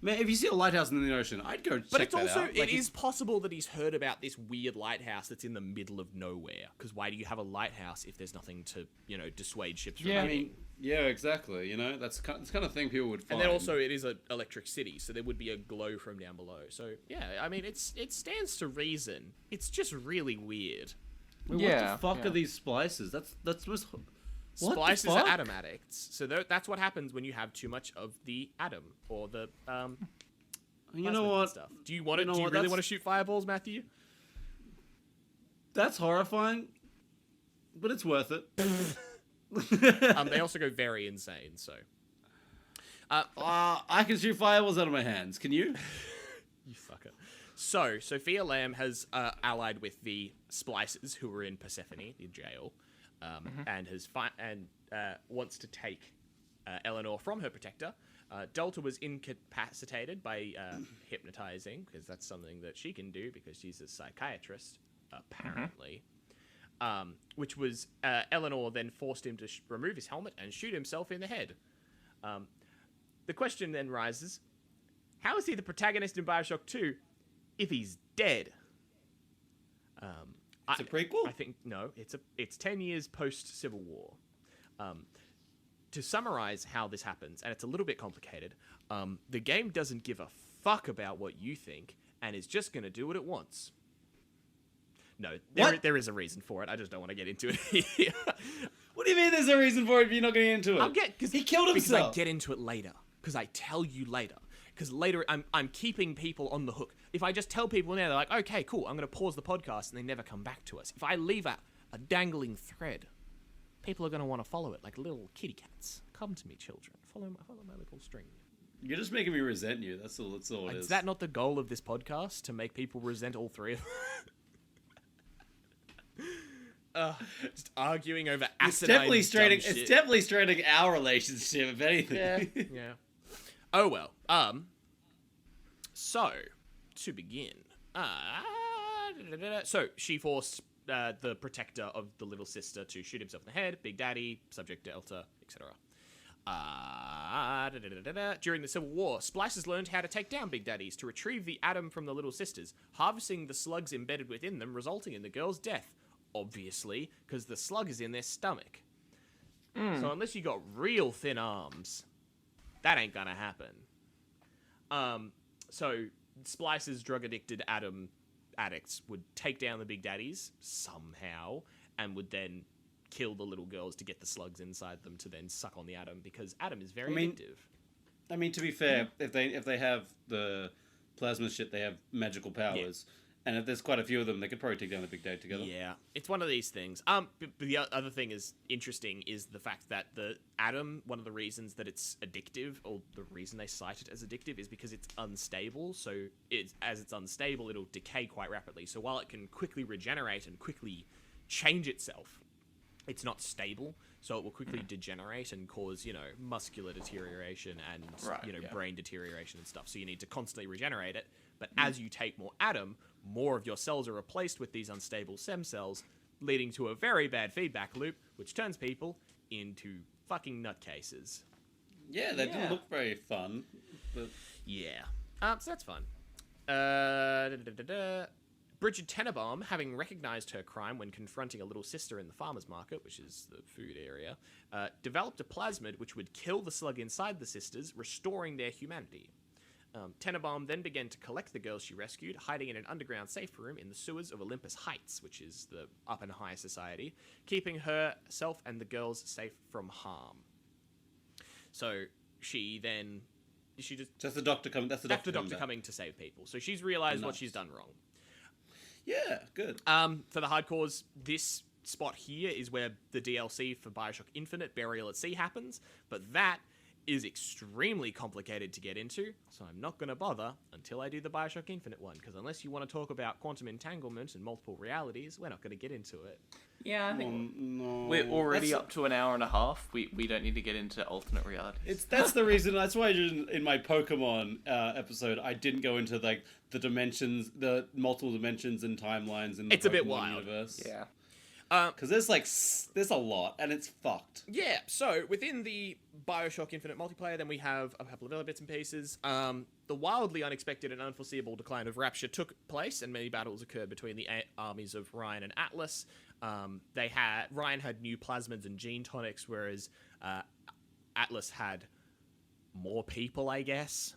Speaker 4: Man, if you see a lighthouse in the ocean, I'd go check that out.
Speaker 2: But it's also,
Speaker 4: Like,
Speaker 2: it is possible that he's heard about this weird lighthouse that's in the middle of nowhere. Because why do you have a lighthouse if there's nothing to, dissuade ships from hitting?
Speaker 4: Yeah, exactly. You know, that's the kind of thing people would find.
Speaker 2: And then also, it is an electric city, so there would be a glow from down below. So, yeah, I mean, it stands to reason. It's just really weird.
Speaker 4: Wait, what the fuck are these splices? That's most...
Speaker 2: Splicers are Adam addicts. So that's what happens when you have too much of the Adam or the
Speaker 4: you know what?
Speaker 2: Stuff. Do you want to? Do you really want to shoot fireballs, Matthew?
Speaker 4: That's horrifying, but it's worth it.
Speaker 2: They also go very insane. So
Speaker 4: I can shoot fireballs out of my hands. Can you?
Speaker 2: You fucker. So Sophia Lamb has allied with the Splicers who were in Persephone, the jail. And wants to take Eleanor from her protector. Delta was incapacitated by hypnotizing, because that's something that she can do because she's a psychiatrist, apparently. Which was Eleanor then forced him to remove his helmet and shoot himself in the head. The question then rises: how is he the protagonist in Bioshock 2 if he's dead?
Speaker 4: It's a prequel?
Speaker 2: I think no. It's 10 years post Civil War. To summarize how this happens, and it's a little bit complicated, the game doesn't give a fuck about what you think, and is just going to do what it wants. No, there is a reason for it. I just don't want to get into it here.
Speaker 4: What do you mean there's a reason for it if you're not getting into it?
Speaker 2: Because
Speaker 4: he killed himself.
Speaker 2: Because I get into it later. Because I tell you later. Because later I'm keeping people on the hook. If I just tell people now, they're like, okay, cool, I'm going to pause the podcast, and they never come back to us. If I leave a dangling thread, people are going to want to follow it like little kitty cats. Come to me, children. Follow my little string.
Speaker 4: You're just making me resent you. That's all. That's all it is.
Speaker 2: Is that not the goal of this podcast? To make people resent all three of them? Just arguing over asinine
Speaker 4: It's definitely straining.
Speaker 2: dumb shit.
Speaker 4: It's definitely straining our relationship. If anything.
Speaker 2: Yeah. Oh well. So to begin, so she forced the protector of the little sister to shoot himself in the head. Big Daddy, Subject Delta, etc. During the Civil War, splicers learned how to take down Big Daddies to retrieve the atom from the little sisters, harvesting the slugs embedded within them, resulting in the girl's death. Obviously, because the slug is in their stomach. So unless you got real thin arms, that ain't gonna happen. So splicers, drug-addicted atom addicts would take down the Big Daddies somehow, and would then kill the little girls to get the slugs inside them to then suck on the atom, because atom is very addictive.
Speaker 4: I mean, to be fair, if they have the plasma shit, they have magical powers. Yeah. And if there's quite a few of them, they could probably take down the Big Daddy together.
Speaker 2: Yeah, it's one of these things. But the other thing is interesting is the fact that the atom, one of the reasons that it's addictive, or the reason they cite it as addictive, is because it's unstable. So as it's unstable, it'll decay quite rapidly. So while it can quickly regenerate and quickly change itself, it's not stable. So it will quickly degenerate and cause, muscular deterioration and, brain deterioration and stuff. So you need to constantly regenerate it. But as you take more atom, more of your cells are replaced with these unstable stem cells, leading to a very bad feedback loop, which turns people into fucking nutcases.
Speaker 4: Yeah, they didn't look very fun. But...
Speaker 2: Yeah. So that's fun. Bridget Tenenbaum, having recognized her crime when confronting a little sister in the farmer's market, which is the food area, developed a plasmid which would kill the slug inside the sisters, restoring their humanity. Tenenbaum then began to collect the girls she rescued, hiding in an underground safe room in the sewers of Olympus Heights, which is the up and high society, keeping herself and the girls safe from harm. So she just
Speaker 4: the doctor coming. That's the doctor
Speaker 2: coming to save people. So she's realized what she's done wrong.
Speaker 4: Yeah, good.
Speaker 2: For the hardcores, this spot here is where the DLC for Bioshock Infinite, Burial at Sea, happens, but that is extremely complicated to get into, so I'm not going to bother until I do the Bioshock Infinite one, because unless you want to talk about quantum entanglement and multiple realities, we're not going to get into it.
Speaker 3: Yeah, I think we're already up to an hour and a half. We don't need to get into alternate realities.
Speaker 4: That's the reason. That's why in my Pokemon episode, I didn't go into like the dimensions, the multiple dimensions and timelines in the
Speaker 2: It's a bit
Speaker 4: Pokemon
Speaker 2: wild.
Speaker 4: universe.
Speaker 3: Yeah.
Speaker 4: Because there's a lot, and it's fucked.
Speaker 2: Yeah, so within the Bioshock Infinite multiplayer, then we have a couple of other bits and pieces. The wildly unexpected and unforeseeable decline of Rapture took place, and many battles occurred between the armies of Ryan and Atlas. Ryan had new plasmids and gene tonics, whereas Atlas had more people, I guess.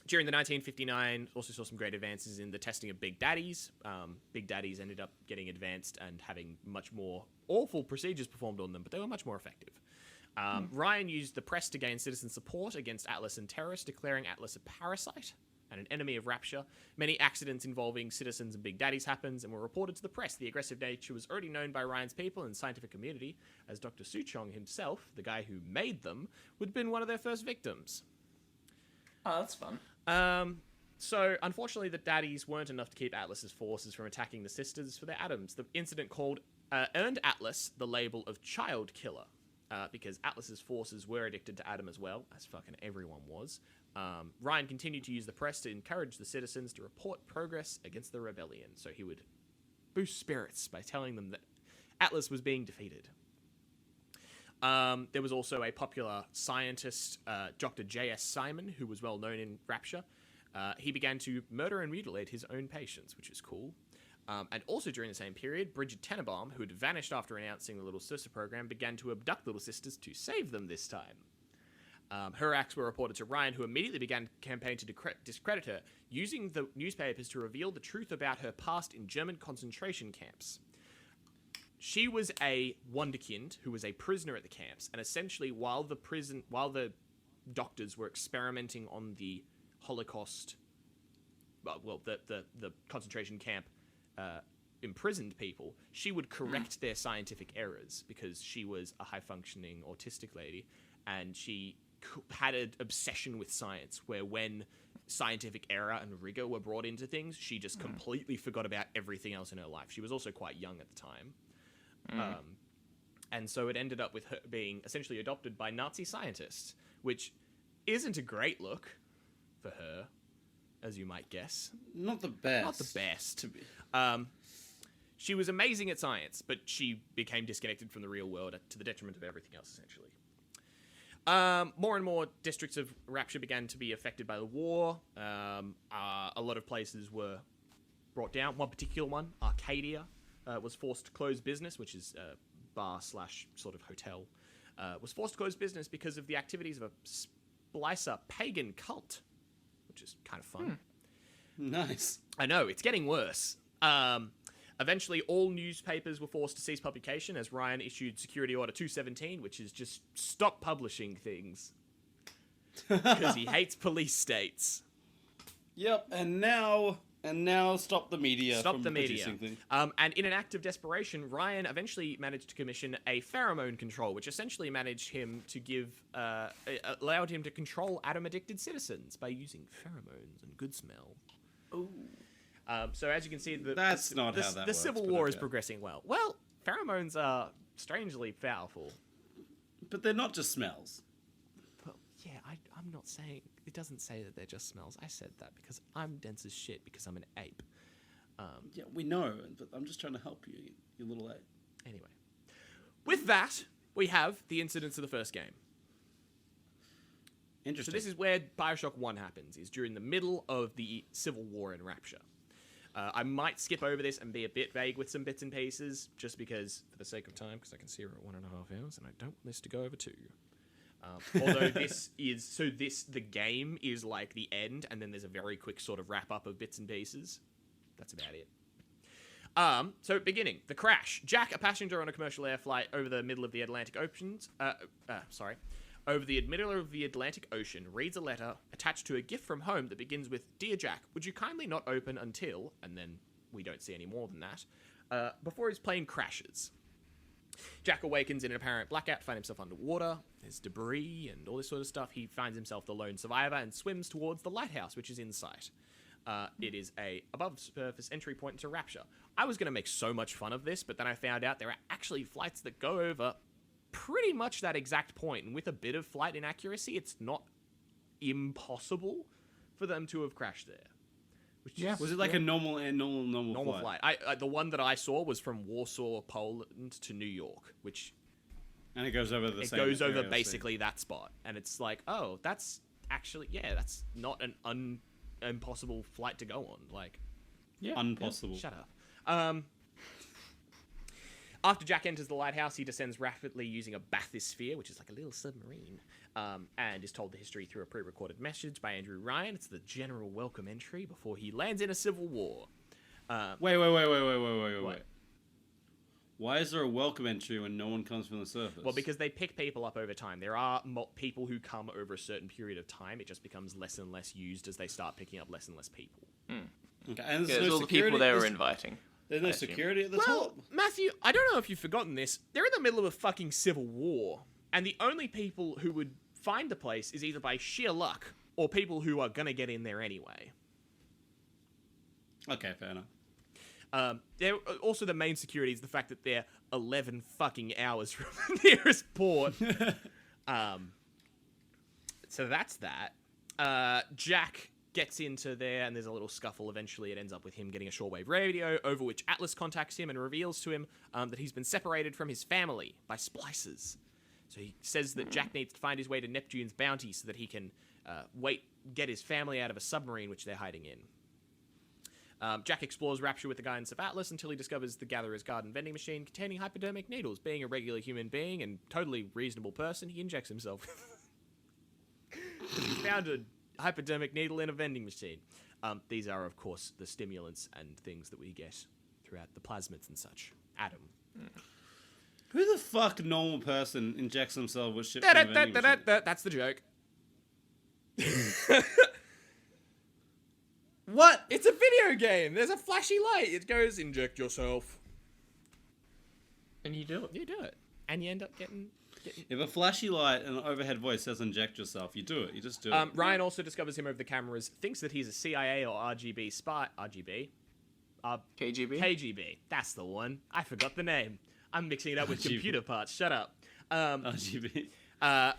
Speaker 2: During the 1959, also saw some great advances in the testing of Big Daddies. Big Daddies ended up getting advanced and having much more awful procedures performed on them, but they were much more effective. Ryan used the press to gain citizen support against Atlas and terrorists, declaring Atlas a parasite and an enemy of Rapture. Many accidents involving citizens and Big Daddies happened and were reported to the press. The aggressive nature was already known by Ryan's people and the scientific community, as Dr. Suchong himself, the guy who made them, would have been one of their first victims.
Speaker 3: Oh, that's fun.
Speaker 2: So, unfortunately, the daddies weren't enough to keep Atlas's forces from attacking the sisters for their atoms. The incident earned Atlas the label of child killer, because Atlas's forces were addicted to Adam as well, as fucking everyone was. Ryan continued to use the press to encourage the citizens to report progress against the rebellion, so he would boost spirits by telling them that Atlas was being defeated. There was also a popular scientist, Dr. J.S. Simon, who was well known in Rapture. He began to murder and mutilate his own patients, which is cool. And also during the same period, Bridget Tenenbaum, who had vanished after announcing the Little Sister program, began to abduct Little Sisters to save them this time. Her acts were reported to Ryan, who immediately began a campaign to discredit her, using the newspapers to reveal the truth about her past in German concentration camps. She was a wunderkind who was a prisoner at the camps, and essentially while the doctors were experimenting on the Holocaust, the concentration camp imprisoned people, she would correct their scientific errors because she was a high-functioning autistic lady, and she had an obsession with science, where when scientific error and rigor were brought into things, she just completely forgot about everything else in her life. She was also quite young at the time. And so it ended up with her being essentially adopted by Nazi scientists, which isn't a great look for her, as you might guess.
Speaker 4: Not the best.
Speaker 2: Not the best. She was amazing at science, but she became disconnected from the real world to the detriment of everything else, essentially. More and more districts of Rapture began to be affected by the war. A lot of places were brought down. One particular one, Arcadia, was forced to close business, which is a bar / sort of hotel. Was forced to close business because of the activities of a Splicer pagan cult, which is kind of fun.
Speaker 4: Nice.
Speaker 2: I know, it's getting worse. Eventually, all newspapers were forced to cease publication as Ryan issued Security Order 217, which is just stop publishing things. Because he hates police states.
Speaker 4: Yep, and now stop the media
Speaker 2: Stop
Speaker 4: from
Speaker 2: the media.
Speaker 4: producing things.
Speaker 2: And in an act of desperation, Ryan eventually managed to commission a pheromone control, which essentially managed him to allowed him to control atom-addicted citizens by using pheromones and good smell.
Speaker 3: Ooh.
Speaker 2: So as you can see,
Speaker 4: That's not how that
Speaker 2: the
Speaker 4: works,
Speaker 2: Civil
Speaker 4: but
Speaker 2: War is
Speaker 4: okay.
Speaker 2: progressing well. Well, pheromones are strangely powerful.
Speaker 4: But they're not just smells.
Speaker 2: Well, yeah, I'm not saying... It doesn't say that they're just smells. I said that because I'm dense as shit because I'm an ape.
Speaker 4: Yeah, we know, but I'm just trying to help you, you little ape.
Speaker 2: Anyway. With that, we have the incidents of the first game. So
Speaker 4: Interesting.
Speaker 2: this is where Bioshock 1 happens, is during the middle of the Civil War in Rapture. I might skip over this and be a bit vague with some bits and pieces, just because, for the sake of time, because I can see we're at 1.5 hours, and I don't want this to go over 2. Although the game is like the end, and then there's a very quick sort of wrap-up of bits and pieces. That's about it. So beginning, the crash. Jack, a passenger on a commercial air flight over the middle of the Atlantic Ocean, over the middle of the Atlantic Ocean, reads a letter attached to a gift from home that begins with, "Dear Jack, would you kindly not open until," and then we don't see any more than that, before his plane crashes. Jack awakens in an apparent blackout, finds himself underwater. There's debris and all this sort of stuff. He finds himself the lone survivor and swims towards the lighthouse, which is in sight. It is a above-surface entry point into Rapture. I was going to make so much fun of this, but then I found out there are actually flights that go over pretty much that exact point, and with a bit of flight inaccuracy, it's not impossible for them to have crashed there. Which
Speaker 3: Yeah.
Speaker 4: Was it like a normal
Speaker 2: flight? The one that I saw was from Warsaw, Poland to New York, which
Speaker 4: And it goes over the
Speaker 2: it
Speaker 4: same
Speaker 2: goes over
Speaker 4: area,
Speaker 2: basically that spot, and it's like, oh, that's actually that's not an impossible flight to go on. Like,
Speaker 4: Impossible.
Speaker 2: shut up. After Jack enters the lighthouse, he descends rapidly using a bathysphere, which is like a little submarine, and is told the history through a pre-recorded message by Andrew Ryan. It's the general welcome entry before he lands in a civil war.
Speaker 4: Wait.
Speaker 2: What?
Speaker 4: Why is there a welcome entry when no one comes from the surface?
Speaker 2: Well, because they pick people up over time. There are people who come over a certain period of time. It just becomes less and less used as they start picking up less and less people.
Speaker 4: Okay, and there's
Speaker 3: There's
Speaker 4: no
Speaker 3: all the people
Speaker 4: security-
Speaker 3: they were
Speaker 4: there's-
Speaker 3: inviting.
Speaker 4: There's no
Speaker 3: I assume.
Speaker 4: security at the
Speaker 2: Well,
Speaker 4: top.
Speaker 2: Matthew, I don't know if you've forgotten this. They're in the middle of a fucking civil war, and the only people who would find the place is either by sheer luck or people who are gonna get in there anyway.
Speaker 4: Okay, fair enough.
Speaker 2: They're also the main security is the fact that they're 11 fucking hours from the nearest port. So that's that. Jack gets into there, and there's a little scuffle. Eventually, it ends up with him getting a shortwave radio, over which Atlas contacts him and reveals to him that he's been separated from his family by splicers. So he says that Jack needs to find his way to Neptune's bounty so that he can get his family out of a submarine which they're hiding in. Jack explores Rapture with the guidance of Atlas until he discovers the Gatherer's Garden vending machine containing hypodermic needles. Being a regular human being and totally reasonable person, he injects himself. He found a hypodermic needle in a vending machine. These are, of course, the stimulants and things that we get throughout the plasmids and such. Adam.
Speaker 4: Who the fuck normal person injects themselves with shit from a vending machine?
Speaker 2: That's the joke.
Speaker 4: What?
Speaker 2: It's a video game. There's a flashy light. It goes, inject yourself.
Speaker 3: And you do it.
Speaker 2: You do it. And you end up getting
Speaker 4: If a flashy light and an overhead voice says inject yourself, you do it. You just do it.
Speaker 2: Ryan also discovers him over the cameras, thinks that he's a CIA or RGB spy.
Speaker 3: KGB?
Speaker 2: KGB. That's the one. I forgot the name. I'm mixing it up with
Speaker 4: RGB.
Speaker 2: computer parts. Shut up.
Speaker 4: RGB.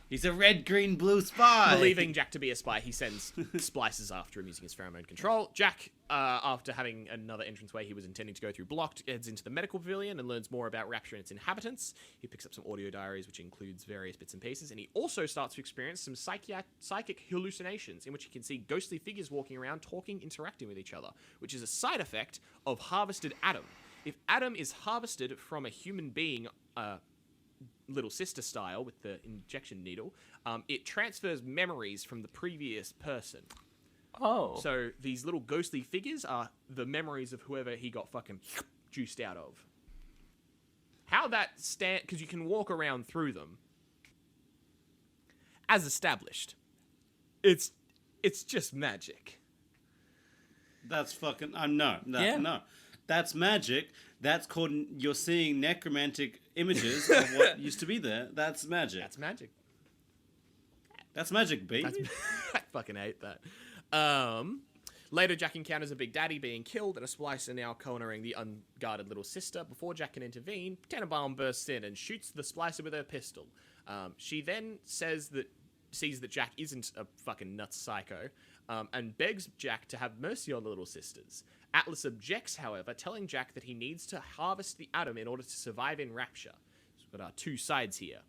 Speaker 4: He's a red, green, blue spy.
Speaker 2: Believing Jack to be a spy, he sends splices after him using his pheromone control. Jack, after having another entranceway he was intending to go through blocked, heads into the medical pavilion and learns more about Rapture and its inhabitants. He picks up some audio diaries, which includes various bits and pieces, and he also starts to experience some psychic hallucinations in which he can see ghostly figures walking around, talking, interacting with each other, which is a side effect of harvested Adam. If Adam is harvested from a human being, little sister style with the injection needle, it transfers memories from the previous person.
Speaker 3: Oh.
Speaker 2: So these little ghostly figures are the memories of whoever he got fucking juiced out of. How that because you can walk around through them. As established, it's just magic.
Speaker 4: That's fucking... No. That's magic. That's called... You're seeing necromantic images of what used to be there. That's magic.
Speaker 2: That's magic.
Speaker 4: That's magic, baby.
Speaker 2: I fucking hate that. Later, Jack encounters a Big Daddy being killed, and a splicer now cornering the unguarded little sister. Before Jack can intervene, Tenenbaum bursts in and shoots the splicer with her pistol. She then sees that Jack isn't a fucking nuts psycho, and begs Jack to have mercy on the little sisters. Atlas objects, however, telling Jack that he needs to harvest the atom in order to survive in Rapture. So we've got our two sides here.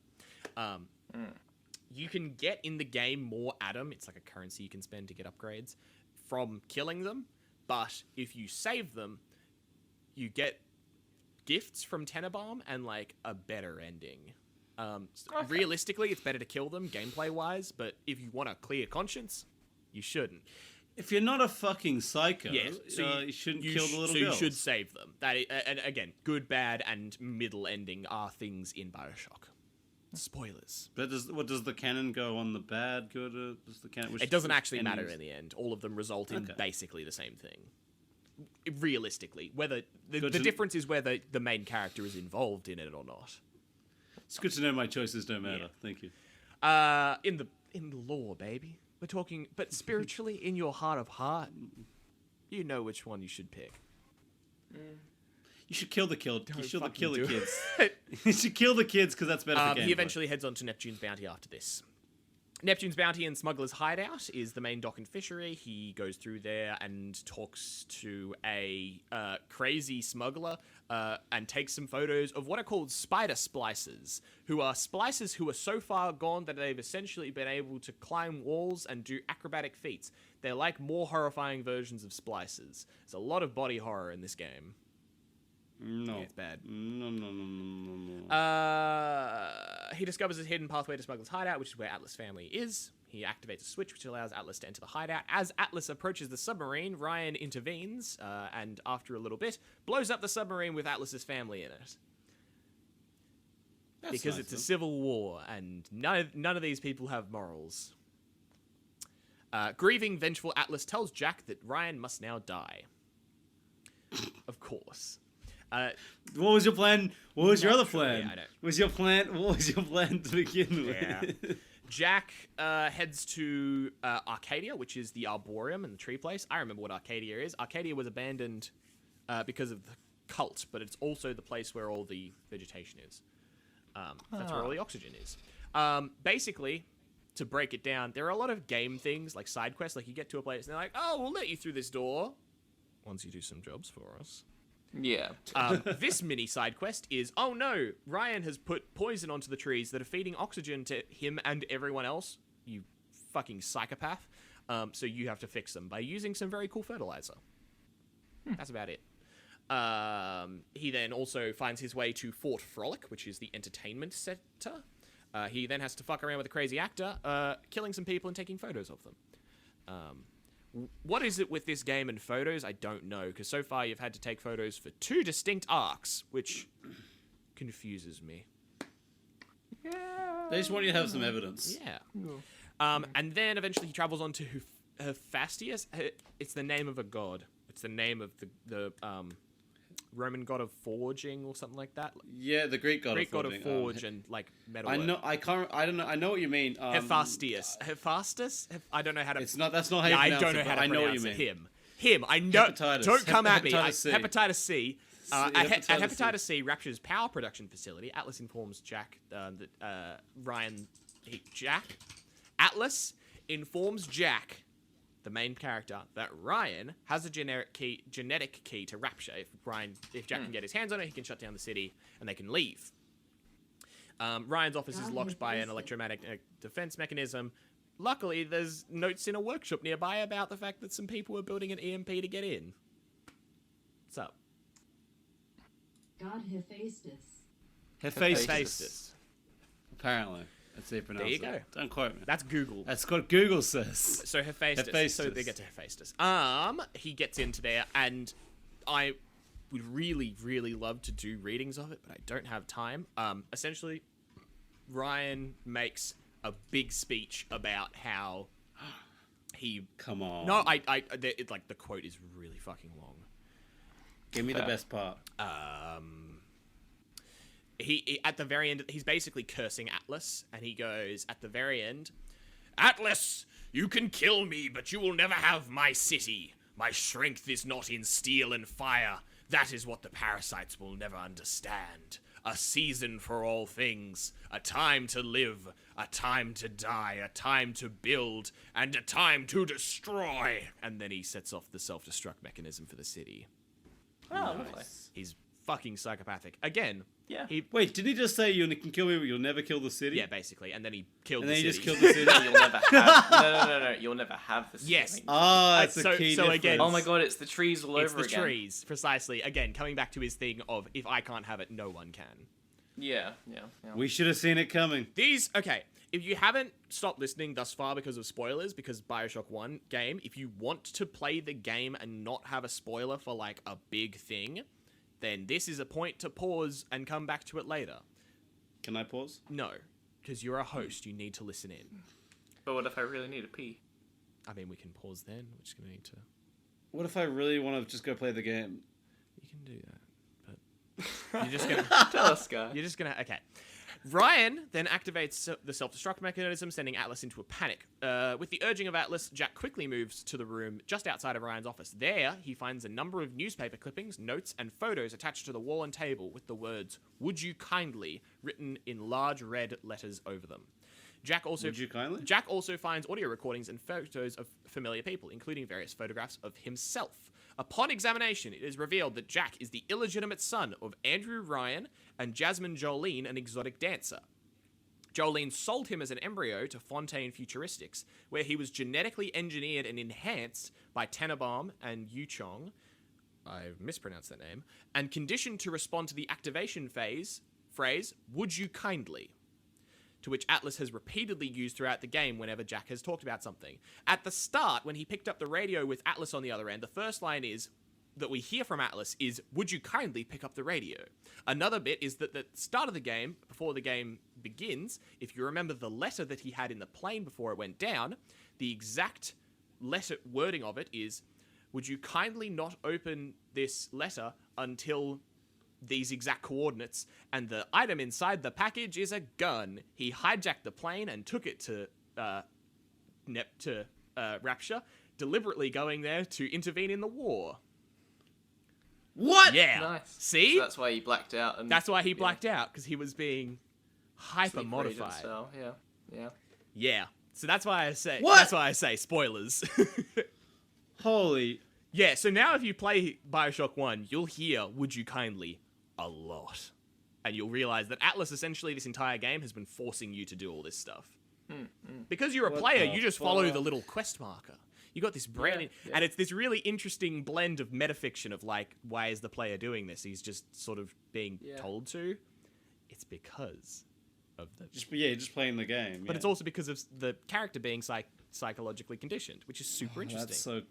Speaker 2: You can get in the game more Adam, it's like a currency you can spend to get upgrades, from killing them, but if you save them, you get gifts from Tenenbaum and like a better ending. Realistically, it's better to kill them gameplay-wise, but if you want a clear conscience, you shouldn't.
Speaker 4: If you're not a fucking psycho,
Speaker 2: Yes, so
Speaker 4: you shouldn't kill the little
Speaker 2: girls.
Speaker 4: girls.
Speaker 2: So you should save them. And again, good, bad, and middle ending are things in Bioshock. Spoilers.
Speaker 4: But does the canon go on the bad, good? Does the canon?
Speaker 2: It doesn't actually matter in the end. All of them result in basically the same thing. Realistically, whether the difference is whether the main character is involved in it or not.
Speaker 4: It's good to know my choices don't matter. Yeah. Thank you.
Speaker 2: In the lore, baby. We're talking, but spiritually, in your heart of heart, you know which one you should pick.
Speaker 4: You should kill the kids. You should kill the kids.
Speaker 2: It.
Speaker 4: You should kill the kids because that's better for gameplay.
Speaker 2: He eventually heads on to Neptune's Bounty after this. Neptune's Bounty and Smuggler's Hideout is the main dock and fishery. He goes through there and talks to a crazy smuggler and takes some photos of what are called spider splicers, who are splicers who are so far gone that they've essentially been able to climb walls and do acrobatic feats. They're like more horrifying versions of splicers. There's a lot of body horror in this game.
Speaker 4: No.
Speaker 2: Yeah, it's bad.
Speaker 4: No.
Speaker 2: He discovers a hidden pathway to Smuggler's Hideout, which is where Atlas' family is. He activates a switch which allows Atlas to enter the hideout. As Atlas approaches the submarine, Ryan intervenes, and after a little bit, blows up the submarine with Atlas' family in it.
Speaker 4: That's
Speaker 2: because
Speaker 4: nice,
Speaker 2: it's a civil war, and none of these people have morals. Grieving, vengeful Atlas tells Jack that Ryan must now die. Of course.
Speaker 4: What was your plan? What was your other plan?
Speaker 2: Yeah, I know.
Speaker 4: What was your plan to begin with?
Speaker 2: Yeah. Jack heads to Arcadia, which is the Arboreum and the tree place. I remember what Arcadia is. Arcadia was abandoned because of the cult, but it's also the place where all the vegetation is. That's where all the oxygen is. Basically, to break it down, there are a lot of game things, like side quests. Like, you get to a place and they're like, oh, we'll let you through this door once you do some jobs for us.
Speaker 3: Yeah.
Speaker 2: This mini side quest is, oh no, Ryan has put poison onto the trees that are feeding oxygen to him and everyone else, you fucking psychopath. So you have to fix them by using some very cool fertilizer. That's about it. He then also finds his way to Fort Frolic, which is the entertainment center. He then has to fuck around with a crazy actor, killing some people and taking photos of them. What is it with this game and photos? I don't know, because so far you've had to take photos for 2 distinct arcs, which confuses me.
Speaker 4: They just want you to have some evidence.
Speaker 2: Yeah. And then eventually he travels on to Hephaestus. It's the name of a god. It's the name of the Roman god of forging or something like that.
Speaker 4: Yeah, the Greek god
Speaker 2: Greek
Speaker 4: of
Speaker 2: god of
Speaker 4: forging.
Speaker 2: forge and like metal.
Speaker 4: I know. I can't. I don't know. I know what you mean.
Speaker 2: Hephaestus. I don't know how to.
Speaker 4: It's not. That's not how you
Speaker 2: Yeah, I
Speaker 4: pronounce
Speaker 2: don't know
Speaker 4: it,
Speaker 2: how
Speaker 4: but
Speaker 2: to
Speaker 4: I know what
Speaker 2: pronounce
Speaker 4: you
Speaker 2: it.
Speaker 4: mean.
Speaker 2: Him. I know.
Speaker 4: Hepatitis.
Speaker 2: Don't come at me.
Speaker 4: Hepatitis C.
Speaker 2: Hepatitis C. At
Speaker 4: Hepatitis C.
Speaker 2: Hepatitis C, Rapture's power production facility, Atlas informs Jack that Atlas informs Jack, the main character, that Ryan has a genetic key to Rapture. If Jack can get his hands on it, he can shut down the city and they can leave. Ryan's office is locked by an electromagnetic defense mechanism. Luckily, there's notes in a workshop nearby about the fact that some people were building an EMP to get in. What's up?
Speaker 5: God Hephaestus.
Speaker 2: Hephaestus.
Speaker 4: Apparently, that's how you pronounce it.
Speaker 2: There you go.
Speaker 4: Don't quote me.
Speaker 2: That's Google.
Speaker 4: That's what Google says.
Speaker 2: So Hephaestus. So they get to Hephaestus. He gets into there, and I would really, really love to do readings of it, but I don't have time. Essentially, Ryan makes a big speech about how he.
Speaker 4: Come on.
Speaker 2: No, the quote is really fucking long.
Speaker 4: Give me the best part.
Speaker 2: He at the very end, he's basically cursing Atlas, and he goes at the very end, "Atlas, you can kill me, but you will never have my city. My strength is not in steel and fire. That is what the parasites will never understand. A season for all things, a time to live, a time to die, a time to build, and a time to destroy." And then he sets off the self-destruct mechanism for the city.
Speaker 3: Oh, lovely.
Speaker 2: He's fucking psychopathic. Again,
Speaker 3: Yeah.
Speaker 4: Wait, didn't he just say you can kill me, but you'll never kill the city?
Speaker 2: Yeah, basically. And then he killed
Speaker 4: And
Speaker 2: the
Speaker 4: then he
Speaker 2: city.
Speaker 4: just killed the city.
Speaker 3: You'll never have. No. You'll never have this.
Speaker 2: Yes.
Speaker 4: Ah, it's
Speaker 2: So-
Speaker 4: a key
Speaker 2: so
Speaker 4: difference.
Speaker 2: again-
Speaker 3: Oh my god, it's the trees all
Speaker 2: It's
Speaker 3: over
Speaker 2: the
Speaker 3: again.
Speaker 2: trees, precisely. Again, coming back to his thing of, if I can't have it, no one can.
Speaker 3: Yeah.
Speaker 4: We should have seen it coming.
Speaker 2: Okay, if you haven't stopped listening thus far because of spoilers, because Bioshock 1 game, if you want to play the game and not have a spoiler for, like, a big thing, then this is a point to pause and come back to it later.
Speaker 4: Can I pause?
Speaker 2: No, because you're a host, you need to listen in.
Speaker 3: But what if I really need a pee?
Speaker 2: I mean, we can pause then, we're just gonna need to...
Speaker 4: What if I really want to just go play the game?
Speaker 2: You can do that, but... You're just gonna...
Speaker 3: Tell us, guy.
Speaker 2: You're just gonna... Okay. Ryan then activates the self-destruct mechanism, sending Atlas into a panic. With the urging of Atlas, Jack quickly moves to the room just outside of Ryan's office. There, he finds a number of newspaper clippings, notes, and photos attached to the wall and table with the words, "Would you kindly," written in large red letters over them.
Speaker 4: Would you kindly?
Speaker 2: Jack also finds audio recordings and photos of familiar people, including various photographs of himself. Upon examination, it is revealed that Jack is the illegitimate son of Andrew Ryan and Jasmine Jolene, an exotic dancer. Jolene sold him as an embryo to Fontaine Futuristics, where he was genetically engineered and enhanced by Tenenbaum and Yu Chong, I've mispronounced that name, and conditioned to respond to the activation phrase, "Would you kindly?" to which Atlas has repeatedly used throughout the game whenever Jack has talked about something. At the start, when he picked up the radio with Atlas on the other end, the first line that we hear from Atlas is, "Would you kindly pick up the radio?" Another bit is that at the start of the game, before the game begins, if you remember the letter that he had in the plane before it went down, the exact letter wording of it is, "Would you kindly not open this letter until these exact coordinates," and the item inside the package is a gun. He hijacked the plane and took it to Rapture, deliberately going there to intervene in the war.
Speaker 4: What?
Speaker 2: Yeah.
Speaker 3: Nice.
Speaker 2: See?
Speaker 3: So that's why he blacked out. And
Speaker 2: That's why he blacked out, because he was being hyper modified.
Speaker 3: So, yeah.
Speaker 2: Yeah. So that's why I say.
Speaker 4: What?
Speaker 2: That's why I say spoilers.
Speaker 4: Holy.
Speaker 2: Yeah. So now, if you play Bioshock 1, you'll hear "Would you kindly" a lot, and you'll realize that Atlas, essentially, this entire game has been forcing you to do all this stuff. Because you're a
Speaker 4: What
Speaker 2: player,
Speaker 4: the
Speaker 2: you just follow
Speaker 4: fuck?
Speaker 2: the little quest marker. You got this brand,
Speaker 3: Yeah.
Speaker 2: and it's this really interesting blend of metafiction of, like, why is the player doing this? He's just sort of being told to. It's because of the...
Speaker 4: Just playing the game.
Speaker 2: But it's also because of the character being psychologically conditioned, which is super interesting.
Speaker 4: That's so.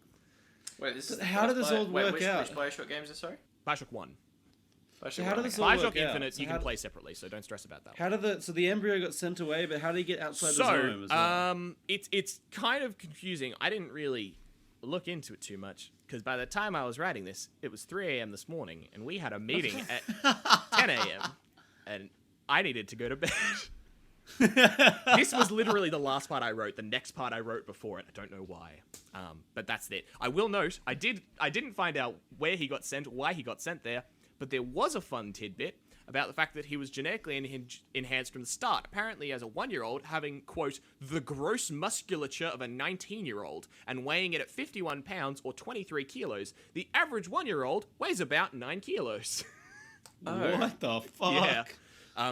Speaker 3: Wait, this is
Speaker 4: But how did this all work
Speaker 3: which
Speaker 4: out?
Speaker 3: Which Bioshock games are sorry?
Speaker 2: Bioshock 1.
Speaker 3: Bioshock
Speaker 4: how did
Speaker 3: 1,
Speaker 4: this
Speaker 3: okay.
Speaker 4: all
Speaker 2: Bioshock
Speaker 4: work out?
Speaker 2: Infinite
Speaker 4: So
Speaker 2: you
Speaker 4: how
Speaker 2: can
Speaker 4: d-
Speaker 2: play separately, so don't stress about that.
Speaker 4: How did the embryo got sent away? But how did he get outside the zone as well?
Speaker 2: It's kind of confusing. I didn't really look into it too much, because by the time I was writing this, it was 3 a.m. this morning, and we had a meeting at 10 a.m., and I needed to go to bed. This was literally the last part I wrote. The next part I wrote before it. I don't know why. But that's it. I will note, I didn't find out where he got sent, why he got sent there, but there was a fun tidbit about the fact that he was genetically enhanced from the start. Apparently, as a 1-year-old, having, quote, the gross musculature of a 19-year-old, and weighing it at 51 pounds or 23 kilos, the average 1-year-old weighs about 9 kilos.
Speaker 4: What the fuck?
Speaker 2: Yeah.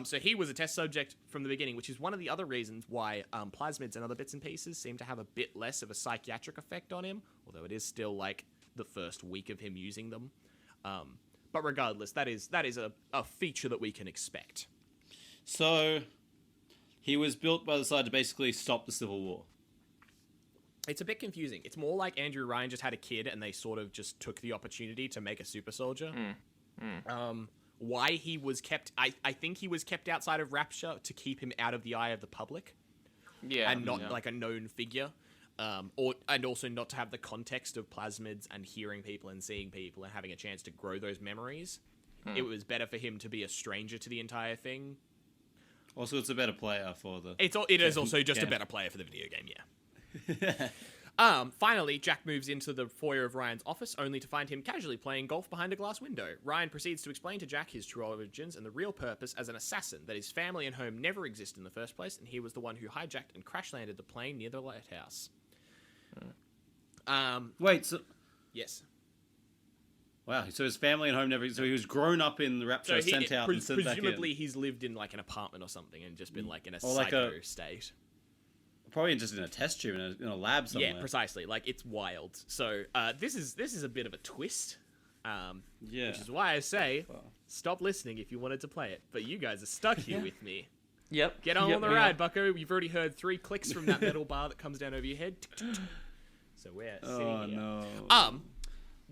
Speaker 2: So he was a test subject from the beginning, which is one of the other reasons why plasmids and other bits and pieces seem to have a bit less of a psychiatric effect on him, although it is still like the first week of him using them. But regardless, that is a feature that we can expect.
Speaker 4: So, he was built by the side to basically stop the Civil War.
Speaker 2: It's a bit confusing. It's more like Andrew Ryan just had a kid and they sort of just took the opportunity to make a super soldier. Why he was kept... I think he was kept outside of Rapture to keep him out of the eye of the public.
Speaker 3: Yeah.
Speaker 2: And not like a known figure. And also not to have the context of plasmids and hearing people and seeing people and having a chance to grow those memories. It was better for him to be a stranger to the entire thing.
Speaker 4: Also, it's a better player for the...
Speaker 2: It is also just a better player for the video game, yeah. Finally, Jack moves into the foyer of Ryan's office, only to find him casually playing golf behind a glass window. Ryan proceeds to explain to Jack his true origins and the real purpose as an assassin, that his family and home never exist in the first place, and he was the one who hijacked and crash-landed the plane near the lighthouse.
Speaker 4: Wait, so...
Speaker 2: Yes.
Speaker 4: Wow, so his family and home never... So he was grown up in the Rapture, sent out and sent back in.
Speaker 2: Presumably he's lived in like an apartment or something and just been like in a
Speaker 4: Or like
Speaker 2: psycho state.
Speaker 4: Probably just in a test tube in a lab somewhere.
Speaker 2: Yeah, precisely. Like, it's wild. So, this is a bit of a twist.
Speaker 4: Yeah.
Speaker 2: Which is why I say, stop listening if you wanted to play it. But you guys are stuck here with me.
Speaker 3: Yep.
Speaker 2: Get on the ride, bucko. You've already heard 3 clicks from that metal bar that comes down over your head. So we're sitting here.
Speaker 4: No.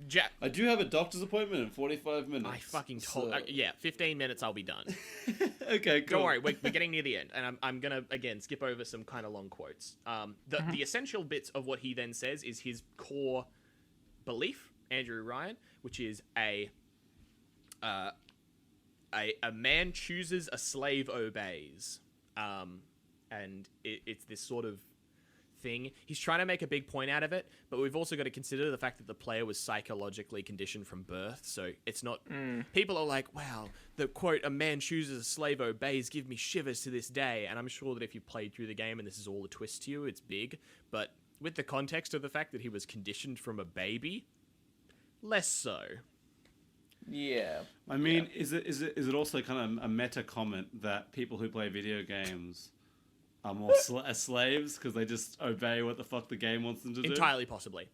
Speaker 2: Jack.
Speaker 4: I do have a doctor's appointment in 45 minutes.
Speaker 2: I fucking told... 15 minutes, I'll be done.
Speaker 4: Okay, cool.
Speaker 2: Don't worry, we're getting near the end, and I'm gonna, again, skip over some kind of long quotes. The essential bits of what he then says is his core belief, Andrew Ryan, which is a man chooses, a slave obeys. And it's this sort of thing. He's trying to make a big point out of it, but we've also got to consider the fact that the player was psychologically conditioned from birth, so it's not... People are like, wow, the quote, a man chooses, a slave obeys, give me shivers to this day, and I'm sure that if you played through the game and this is all a twist to you, it's big, but with the context of the fact that he was conditioned from a baby, less so.
Speaker 3: Yeah.
Speaker 4: I mean, is it also kind of a meta comment that people who play video games are more slaves because they just obey what the fuck the game wants them to do?
Speaker 2: Entirely possibly.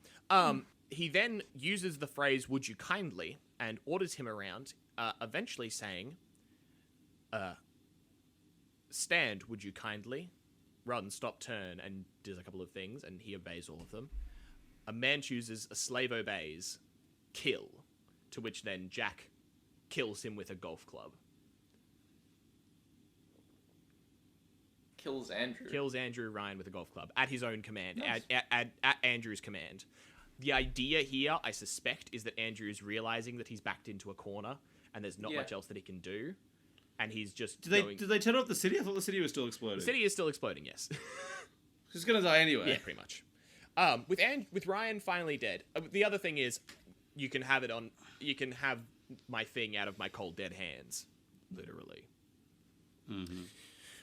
Speaker 2: He then uses the phrase, would you kindly, and orders him around, eventually saying, stand, would you kindly, run, stop, turn, and does a couple of things, and he obeys all of them. A man chooses, a slave obeys, kill, to which then Jack kills him with a golf club.
Speaker 3: Kills Andrew.
Speaker 2: Kills Andrew Ryan with a golf club at his own command,
Speaker 3: Nice.
Speaker 2: at Andrew's command. The idea here, I suspect, is that Andrew is realizing that he's backed into a corner and there's not much else that he can do, and he's just
Speaker 4: Did they turn off the city? I thought the city was still exploding.
Speaker 2: The city is still exploding, yes.
Speaker 4: She's gonna die anyway.
Speaker 2: Yeah, pretty much. With Ryan finally dead, the other thing is, you can have my thing out of my cold dead hands, literally.
Speaker 4: Mm-hmm.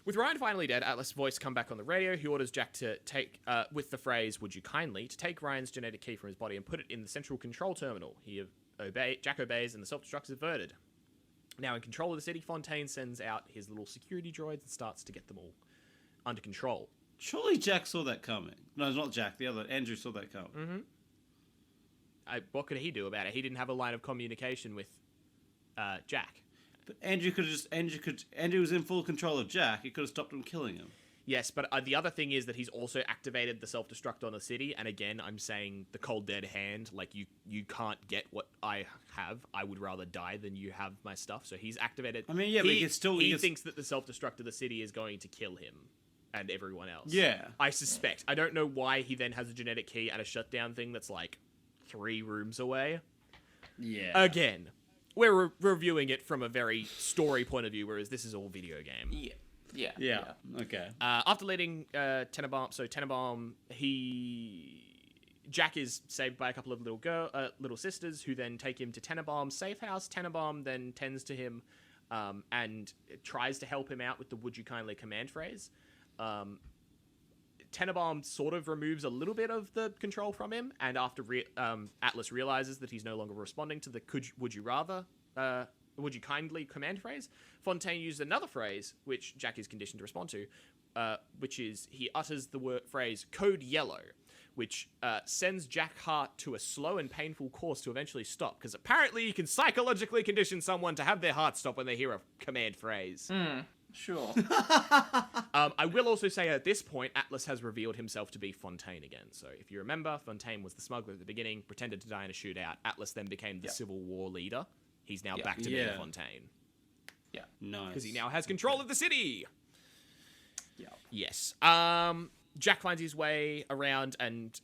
Speaker 2: With Ryan finally dead, Atlas' voice come back on the radio. He orders Jack to take, with the phrase, would you kindly, to take Ryan's genetic key from his body and put it in the central control terminal. Jack obeys and the self-destruct is averted. Now in control of the city, Fontaine sends out his little security droids and starts to get them all under control.
Speaker 4: Surely Jack saw that coming. No, it's not Jack. The other Andrew saw that coming.
Speaker 2: Mm-hmm. What could he do about it? He didn't have a line of communication with Jack.
Speaker 4: But Andrew was in full control of Jack. He could have stopped him killing him.
Speaker 2: Yes, but the other thing is that he's also activated the self-destruct on the city, and again, I'm saying the cold dead hand, like, you can't get what I have. I would rather die than you have my stuff, so he's activated...
Speaker 4: I mean, yeah, but he
Speaker 2: thinks that the self-destruct of the city is going to kill him, and everyone else.
Speaker 4: Yeah.
Speaker 2: I suspect. I don't know why he then has a genetic key and a shutdown thing that's like 3 rooms away.
Speaker 4: Yeah.
Speaker 2: Again, we're reviewing it from a very story point of view, whereas this is all video game.
Speaker 4: Yeah. Okay.
Speaker 2: After letting Tenenbaum, so Tenenbaum, Jack is saved by a couple of little sisters who then take him to Tenenbaum's safe house. Tenenbaum then tends to him and tries to help him out with the "Would you kindly" command phrase. Tenenbaum sort of removes a little bit of the control from him, and after Atlas realizes that he's no longer responding to the "Would you kindly" command phrase, Fontaine used another phrase, which Jack is conditioned to respond to, which is he utters the phrase "code yellow," which sends Jack Hart to a slow and painful course to eventually stop, because apparently you can psychologically condition someone to have their heart stop when they hear a command phrase.
Speaker 3: Sure.
Speaker 2: I will also say at this point, Atlas has revealed himself to be Fontaine again. So if you remember, Fontaine was the smuggler at the beginning, pretended to die in a shootout. Atlas then became the Civil War leader. He's now back to being Fontaine.
Speaker 3: Yeah.
Speaker 4: Nice.
Speaker 2: Because he now has control of the city.
Speaker 3: Yeah.
Speaker 2: Yes. Jack finds his way around, and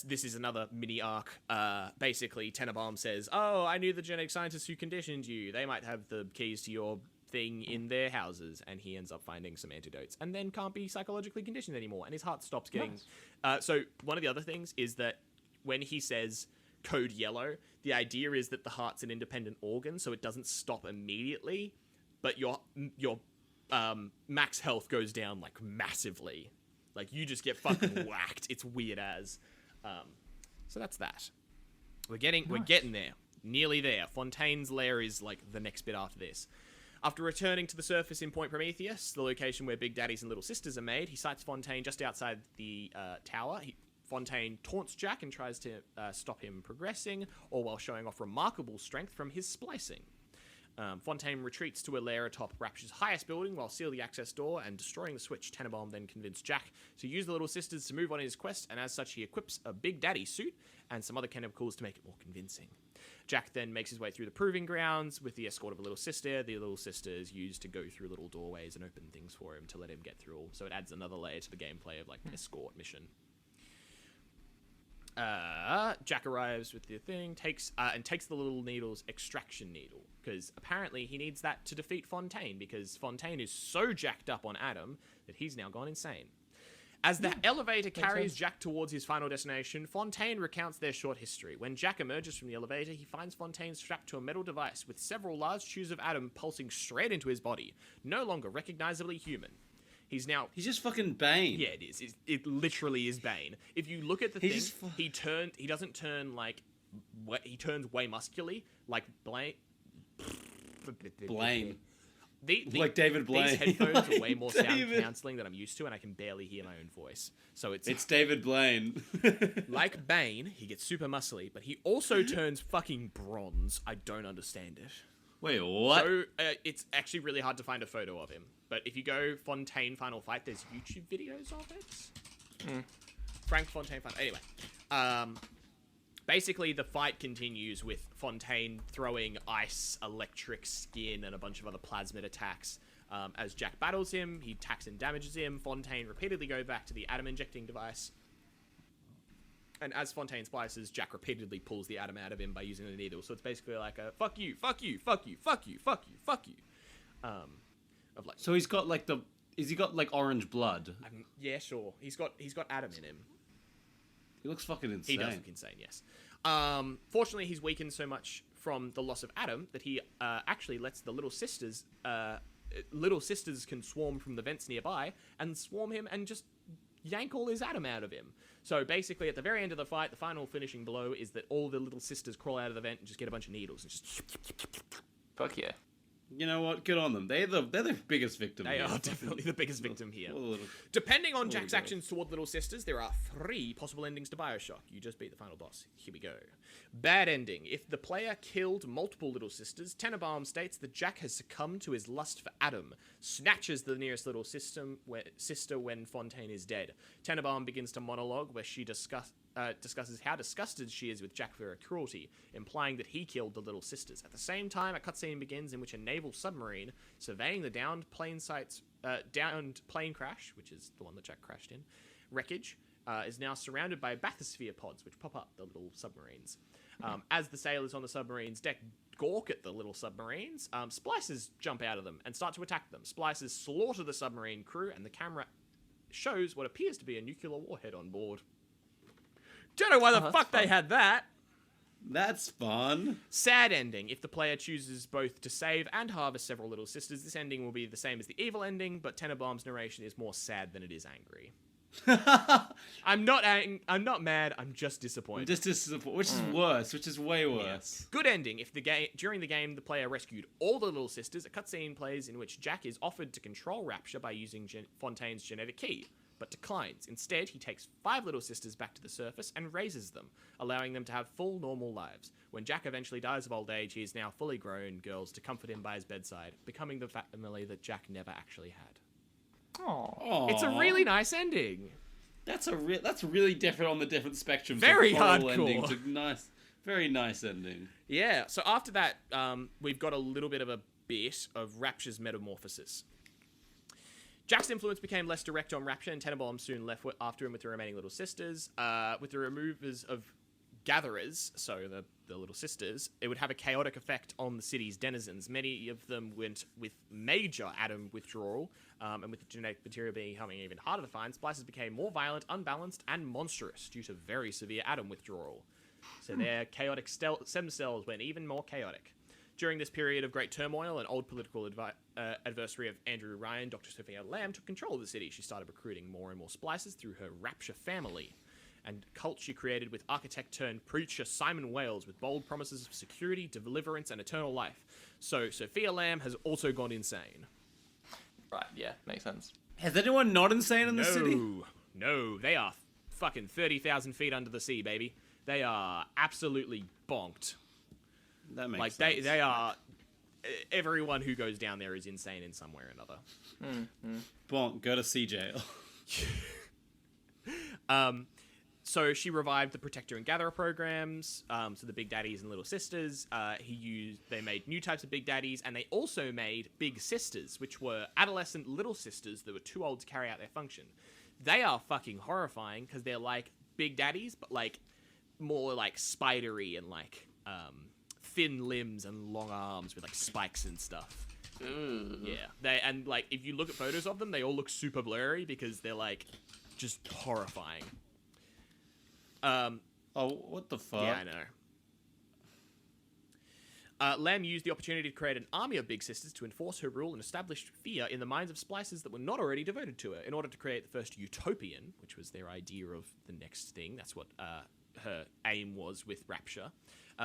Speaker 2: this is another mini arc. Basically, Tenenbaum says, "Oh, I knew the genetic scientists who conditioned you. They might have the keys to your thing in their houses," and he ends up finding some antidotes, and then can't be psychologically conditioned anymore, and his heart stops getting. Nice. So one of the other things is that when he says "code yellow," the idea is that the heart's an independent organ, so it doesn't stop immediately, but your max health goes down like massively. Like, you just get fucking whacked. It's weird as. So that's that. We're getting there. Nearly there. Fontaine's lair is, like, the next bit after this. After returning to the surface in Point Prometheus, the location where Big Daddies and Little Sisters are made, he sights Fontaine just outside the tower. Fontaine taunts Jack and tries to stop him progressing, all while showing off remarkable strength from his splicing. Fontaine retreats to a lair atop Rapture's highest building while sealing the access door and destroying the switch. Tenenbaum then convinced Jack to use the Little Sisters to move on his quest, and as such he equips a Big Daddy suit and some other chemicals to make it more convincing. Jack then makes his way through the proving grounds with the escort of a Little Sister. The Little Sister is used to go through little doorways and open things for him to let him get through, so it adds another layer to the gameplay of, like, an escort mission. Jack arrives with the thing, takes the Little Needle's extraction needle, because apparently he needs that to defeat Fontaine, because Fontaine is so jacked up on Adam that he's now gone insane. As the elevator carries Jack towards his final destination, Fontaine recounts their short history. When Jack emerges from the elevator, he finds Fontaine strapped to a metal device with several large tubes of Adam pulsing straight into his body, no longer recognizably human. He's
Speaker 4: just fucking Bane.
Speaker 2: Yeah, it is. It literally is Bane. If you look at the thing, he doesn't turn like, he turns way muscularly, like Blaine.
Speaker 4: Like David Blaine.
Speaker 2: These headphones are way more sound cancelling than I'm used to, and I can barely hear my own voice. So it's
Speaker 4: David Blaine.
Speaker 2: Like Bane, he gets super muscly, but he also turns fucking bronze. I don't understand it.
Speaker 4: Wait, what?
Speaker 2: So it's actually really hard to find a photo of him. But if you go Fontaine Final Fight, there's YouTube videos of it. Frank Fontaine Final. Anyway, basically the fight continues with Fontaine throwing ice, electric, skin, and a bunch of other plasmid attacks. As Jack battles him, he attacks and damages him. Fontaine repeatedly goes back to the Adam injecting device. And as Fontaine splices, Jack repeatedly pulls the Adam out of him by using the needle. So it's basically like a fuck you, fuck you, fuck you, fuck you, fuck you, fuck you. Of like.
Speaker 4: So he's got like has he got like orange blood?
Speaker 2: Yeah, sure. He's got Adam in him.
Speaker 4: He looks fucking insane.
Speaker 2: He does look insane, yes. Fortunately, he's weakened so much from the loss of Adam that he actually lets the Little Sisters. Little Sisters can swarm from the vents nearby and swarm him and just yank all his Adam out of him. So basically, at the very end of the fight, the final finishing blow is that all the Little Sisters crawl out of the vent and just get a bunch of needles and just.
Speaker 3: Fuck yeah.
Speaker 4: You know what? Good on them. They're the biggest victim.
Speaker 2: They are definitely the biggest victim here. Depending on Jack's actions toward Little Sisters, there are 3 possible endings to Bioshock. You just beat the final boss. Here we go. Bad ending. If the player killed multiple Little Sisters, Tenenbaum states that Jack has succumbed to his lust for Adam, snatches the nearest Little sister when Fontaine is dead. Tenenbaum begins to monologue where she discusses discusses how disgusted she is with Jack for her cruelty, implying that he killed the little sisters. At the same time, a cutscene begins in which a naval submarine surveying the downed plane crash, which is the one that Jack crashed in, wreckage, is now surrounded by bathysphere pods, which pop up the little submarines. As the sailors on the submarine's deck gawk at the little submarines, splicers jump out of them and start to attack them. Splicers slaughter the submarine crew, and the camera shows what appears to be a nuclear warhead on board. Don't know why the fuck they had that.
Speaker 4: That's fun.
Speaker 2: Sad ending. If the player chooses both to save and harvest several little sisters, this ending will be the same as the evil ending, but Tenenbaum's narration is more sad than it is angry. I'm not mad. I'm just disappointed.
Speaker 4: Which is worse. Which is way worse.
Speaker 2: Yeah. Good ending. If during the game the player rescued all the little sisters, a cutscene plays in which Jack is offered to control Rapture by using Fontaine's genetic key, but declines. Instead, he takes 5 little sisters back to the surface and raises them, allowing them to have full normal lives. When Jack eventually dies of old age, he is now fully grown girls to comfort him by his bedside, becoming the family that Jack never actually had.
Speaker 3: Aww.
Speaker 2: It's a really nice ending.
Speaker 4: That's really different on the different spectrums.
Speaker 2: Very
Speaker 4: horrible
Speaker 2: hardcore.
Speaker 4: Ending to nice, very nice ending.
Speaker 2: Yeah. So after that, we've got a little bit of a bit of Rapture's metamorphosis. Jack's influence became less direct on Rapture, and Tenenbaum soon left after him with the remaining little sisters. With the removers of gatherers, so the little sisters, it would have a chaotic effect on the city's denizens. Many of them went with major atom withdrawal, and with the genetic material becoming even harder to find, splicers became more violent, unbalanced, and monstrous due to very severe atom withdrawal. So their chaotic stem cells went even more chaotic. During this period of great turmoil, an old political adversary of Andrew Ryan, Dr. Sophia Lamb, took control of the city. She started recruiting more and more splicers through her Rapture family, and cult she created with architect-turned-preacher Simon Wales, with bold promises of security, deliverance, and eternal life. So Sophia Lamb has also gone insane.
Speaker 3: Right, yeah, makes sense.
Speaker 4: Has anyone not insane in the city?
Speaker 2: No, they are fucking 30,000 feet under the sea, baby. They are absolutely bonked.
Speaker 4: That makes sense.
Speaker 2: Like, they are... Everyone who goes down there is insane in some way or another.
Speaker 4: Bonk, go to sea jail.
Speaker 2: So she revived the Protector and Gatherer programs, so the Big Daddies and Little Sisters. They made new types of Big Daddies, and they also made Big Sisters, which were adolescent little sisters that were too old to carry out their function. They are fucking horrifying, because they're like Big Daddies, but like more like spidery and like thin limbs and long arms with like spikes and stuff.
Speaker 3: Ooh.
Speaker 2: Yeah, like if you look at photos of them, they all look super blurry because they're like just horrifying.
Speaker 4: What the fuck?
Speaker 2: Yeah, I know. Lamb used the opportunity to create an army of Big Sisters to enforce her rule and establish fear in the minds of splicers that were not already devoted to her, in order to create the first utopian, which was their idea of the next thing. That's what her aim was with Rapture.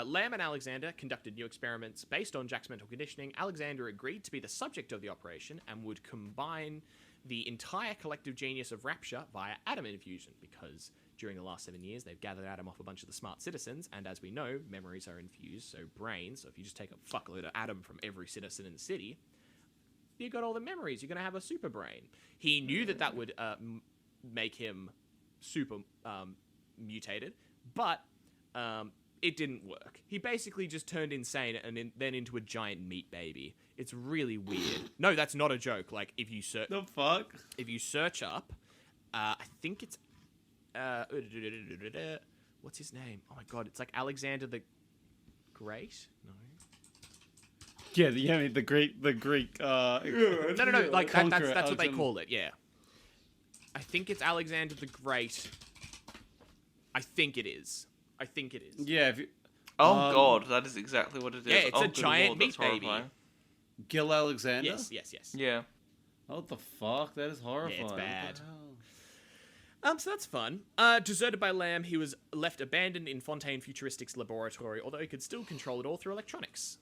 Speaker 2: Lamb and Alexander conducted new experiments based on Jack's mental conditioning. Alexander agreed to be the subject of the operation and would combine the entire collective genius of Rapture via atom infusion, because during the last 7 years, they've gathered atom off a bunch of the smart citizens, and as we know, memories are infused, so brains. So if you just take a fuckload of atom from every citizen in the city, you got all the memories. You're going to have a super brain. He knew that would make him super mutated, but it didn't work. He basically just turned insane and then into a giant meat baby. It's really weird. No, that's not a joke. Like, if you search...
Speaker 4: The fuck?
Speaker 2: If you search up, I think it's... what's his name? Oh my god, it's like Alexander the Great? No.
Speaker 4: Yeah, the Greek.
Speaker 2: No. Like that's what they call it. Yeah. I think it's Alexander the Great. I think it is.
Speaker 4: Yeah. If you,
Speaker 3: Oh god, that is exactly what it is.
Speaker 2: Yeah, it's
Speaker 3: oh,
Speaker 2: a
Speaker 3: good
Speaker 2: giant
Speaker 3: lord,
Speaker 2: meat
Speaker 3: that's
Speaker 2: baby.
Speaker 3: horrifying.
Speaker 4: Gil Alexander.
Speaker 2: Yes.
Speaker 3: Yeah.
Speaker 4: Oh, what the fuck? That is horrifying.
Speaker 2: Yeah, it's
Speaker 4: What
Speaker 2: bad.
Speaker 4: the hell?
Speaker 2: So that's fun. Deserted by Lamb, he was left abandoned in Fontaine Futuristics laboratory, although he could still control it all through electronics.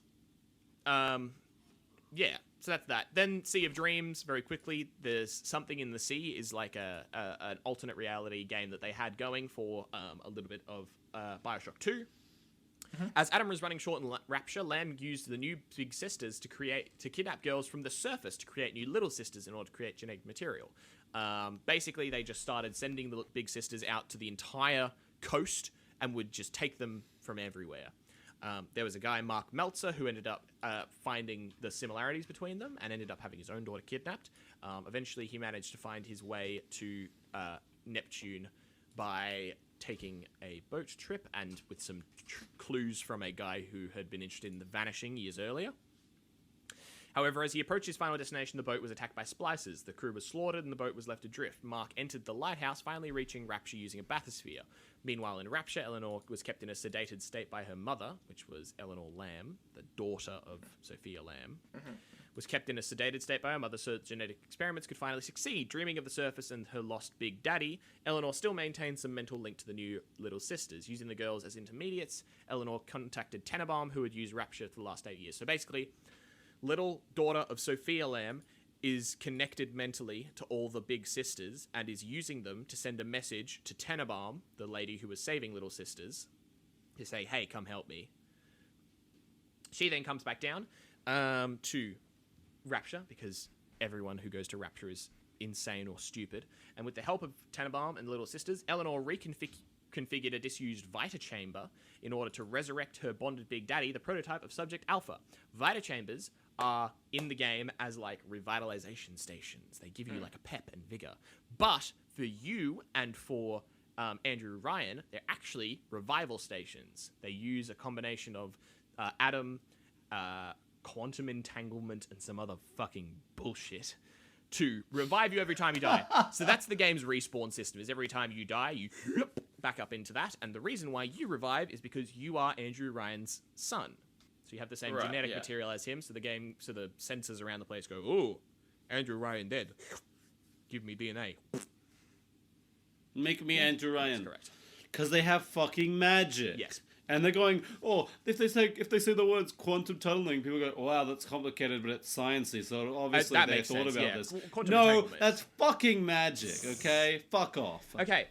Speaker 2: Yeah, so that's that. Then Sea of Dreams, very quickly, there's Something in the Sea is like an alternate reality game that they had going for a little bit of Bioshock 2. Mm-hmm. As Adam was running short in Rapture, Lamb used the new Big Sisters to kidnap girls from the surface to create new Little Sisters in order to create genetic material. Basically, they just started sending the Big Sisters out to the entire coast and would just take them from everywhere. There was a guy, Mark Meltzer, who ended up finding the similarities between them and ended up having his own daughter kidnapped. Eventually, he managed to find his way to Neptune by taking a boat trip and with some clues from a guy who had been interested in the Vanishing years earlier. However, as he approached his final destination, the boat was attacked by splicers. The crew was slaughtered and the boat was left adrift. Mark entered the lighthouse, finally reaching Rapture using a bathysphere. Meanwhile, in Rapture, Eleanor was kept in a sedated state by her mother, which was Eleanor Lamb, the daughter of Sophia Lamb. Was kept in a sedated state by her mother so that genetic experiments could finally succeed. Dreaming of the surface and her lost Big Daddy, Eleanor still maintained some mental link to the new Little Sisters. Using the girls as intermediates, Eleanor contacted Tenenbaum, who had used Rapture for the last 8 years. So basically, little daughter of Sophia Lamb is connected mentally to all the big sisters and is using them to send a message to Tenenbaum, the lady who was saving Little Sisters, to say, hey, come help me. She then comes back down to Rapture, because everyone who goes to Rapture is insane or stupid. And with the help of Tenenbaum and Little Sisters, Eleanor reconfigured a disused Vita Chamber in order to resurrect her bonded Big Daddy, the prototype of Subject Alpha. Vita Chambers are in the game as like revitalization stations. They give you like a pep and vigor. But for you and for Andrew Ryan, they're actually revival stations. They use a combination of atom, quantum entanglement, and some other fucking bullshit to revive you every time you die. So that's the game's respawn system, is every time you die, you back up into that. And the reason why you revive is because you are Andrew Ryan's son. So you have the same genetic material as him, so the sensors around the place go, oh, Andrew Ryan dead. Give me DNA.
Speaker 4: Make me Andrew Ryan.
Speaker 2: That's correct.
Speaker 4: Because they have fucking magic.
Speaker 2: Yes.
Speaker 4: And they're going, oh, if they say the words quantum tunneling, people go, wow, that's complicated, but it's sciencey. So obviously
Speaker 2: that
Speaker 4: they
Speaker 2: makes
Speaker 4: thought
Speaker 2: sense,
Speaker 4: about
Speaker 2: yeah.
Speaker 4: this.
Speaker 2: Quantum
Speaker 4: No,
Speaker 2: entanglement.
Speaker 4: that's fucking magic. Okay, fuck off.
Speaker 2: Okay,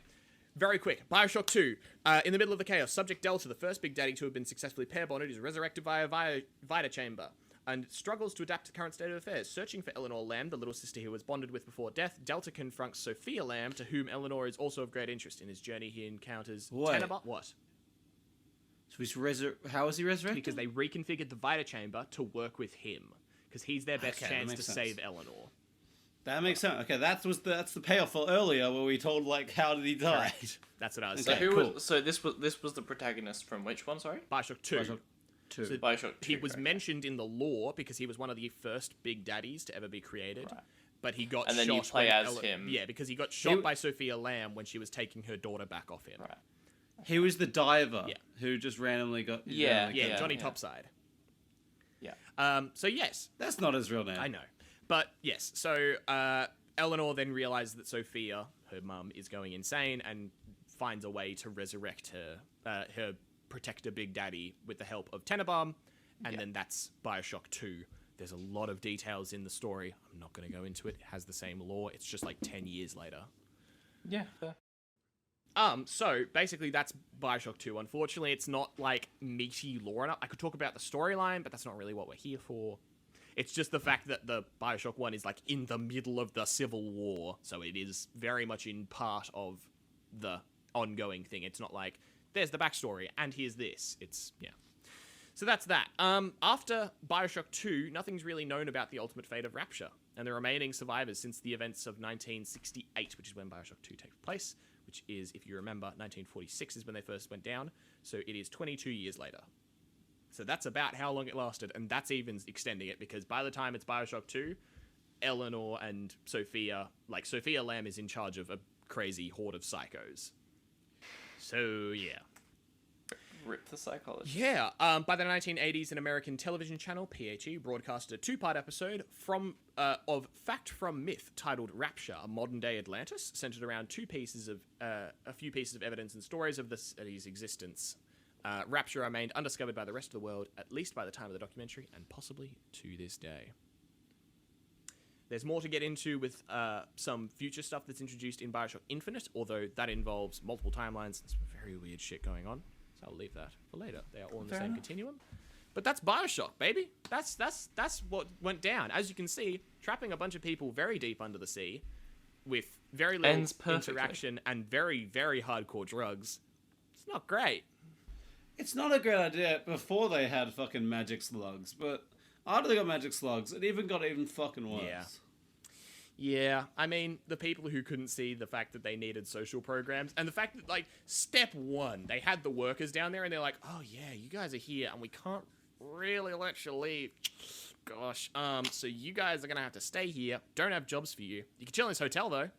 Speaker 2: very quick. Bioshock 2. In the middle of the chaos, Subject Delta, the first Big Daddy to have been successfully pair bonded, is resurrected via Vita Chamber and struggles to adapt to the current state of affairs. Searching for Eleanor Lamb, the little sister he was bonded with before death, Delta confronts Sophia Lamb, to whom Eleanor is also of great interest. In his journey, he encounters Tenenbaum. What?
Speaker 4: So he's how is he resurrected?
Speaker 2: Because they reconfigured the Vita Chamber to work with him. Because he's their best chance to save Eleanor.
Speaker 4: That makes sense. Okay, that's the payoff for earlier where we told like how did he die?
Speaker 2: Correct. That's what I was
Speaker 3: So
Speaker 2: saying.
Speaker 3: So this was the protagonist from which one? Sorry.
Speaker 2: Bioshock 2.
Speaker 4: Bioshock 2.
Speaker 2: So
Speaker 3: Bioshock 2.
Speaker 2: he was mentioned in the lore because he was one of the first Big Daddies to ever be created.
Speaker 3: Right.
Speaker 2: But he got
Speaker 3: And
Speaker 2: shot.
Speaker 3: then you play
Speaker 2: when
Speaker 3: as him.
Speaker 2: Yeah, because he got shot by Sophia Lamb when she was taking her daughter back off him.
Speaker 3: Right.
Speaker 4: He was the diver
Speaker 2: Yeah.
Speaker 4: who just randomly got
Speaker 3: Yeah,
Speaker 2: Yeah, Johnny
Speaker 3: yeah.
Speaker 2: Topside.
Speaker 3: Yeah.
Speaker 2: So yes,
Speaker 4: That's not his real name.
Speaker 2: I know. But yes, so Eleanor then realizes that Sophia, her mum, is going insane and finds a way to resurrect her protector Big Daddy with the help of Tenenbaum, and then that's Bioshock 2. There's a lot of details in the story. I'm not going to go into it. It has the same lore. It's just like 10 years later.
Speaker 3: Yeah. Fair.
Speaker 2: So basically that's Bioshock 2. Unfortunately, it's not like meaty lore enough. I could talk about the storyline, but that's not really what we're here for. It's just the fact that the Bioshock 1 is like in the middle of the Civil War, so it is very much in part of the ongoing thing. It's not like, there's the backstory, and here's this. It's, yeah. So that's that. After Bioshock 2, nothing's really known about the ultimate fate of Rapture and the remaining survivors since the events of 1968, which is when Bioshock 2 takes place, which is, if you remember, 1946 is when they first went down, so it is 22 years later. So that's about how long it lasted, and that's even extending it, because by the time it's Bioshock 2, Eleanor and Sophia Lamb is in charge of a crazy horde of psychos. So, yeah.
Speaker 3: Rip the psychologist.
Speaker 2: Yeah, by the 1980s, an American television channel, PHE, broadcasted a two-part episode of Fact from Myth titled Rapture, a modern-day Atlantis, centered around a few pieces of evidence and stories of the city's existence. Rapture remained undiscovered by the rest of the world, at least by the time of the documentary, and possibly to this day. There's more to get into with some future stuff that's introduced in Bioshock Infinite, although that involves multiple timelines and some very weird shit going on. So I'll leave that for later. They are all in the same continuum. But that's Bioshock, baby. That's what went down. As you can see, trapping a bunch of people very deep under the sea with very little interaction and very, very hardcore drugs not great.
Speaker 4: It's not a great idea before they had fucking magic slugs, but after they got magic slugs, it got even fucking worse.
Speaker 2: Yeah. Yeah, I mean, the people who couldn't see the fact that they needed social programs, and the fact that, like, step one, they had the workers down there, and they're like, oh, yeah, you guys are here, and we can't really let you leave. Gosh, so you guys are gonna have to stay here. Don't have jobs for you. You can chill in this hotel, though.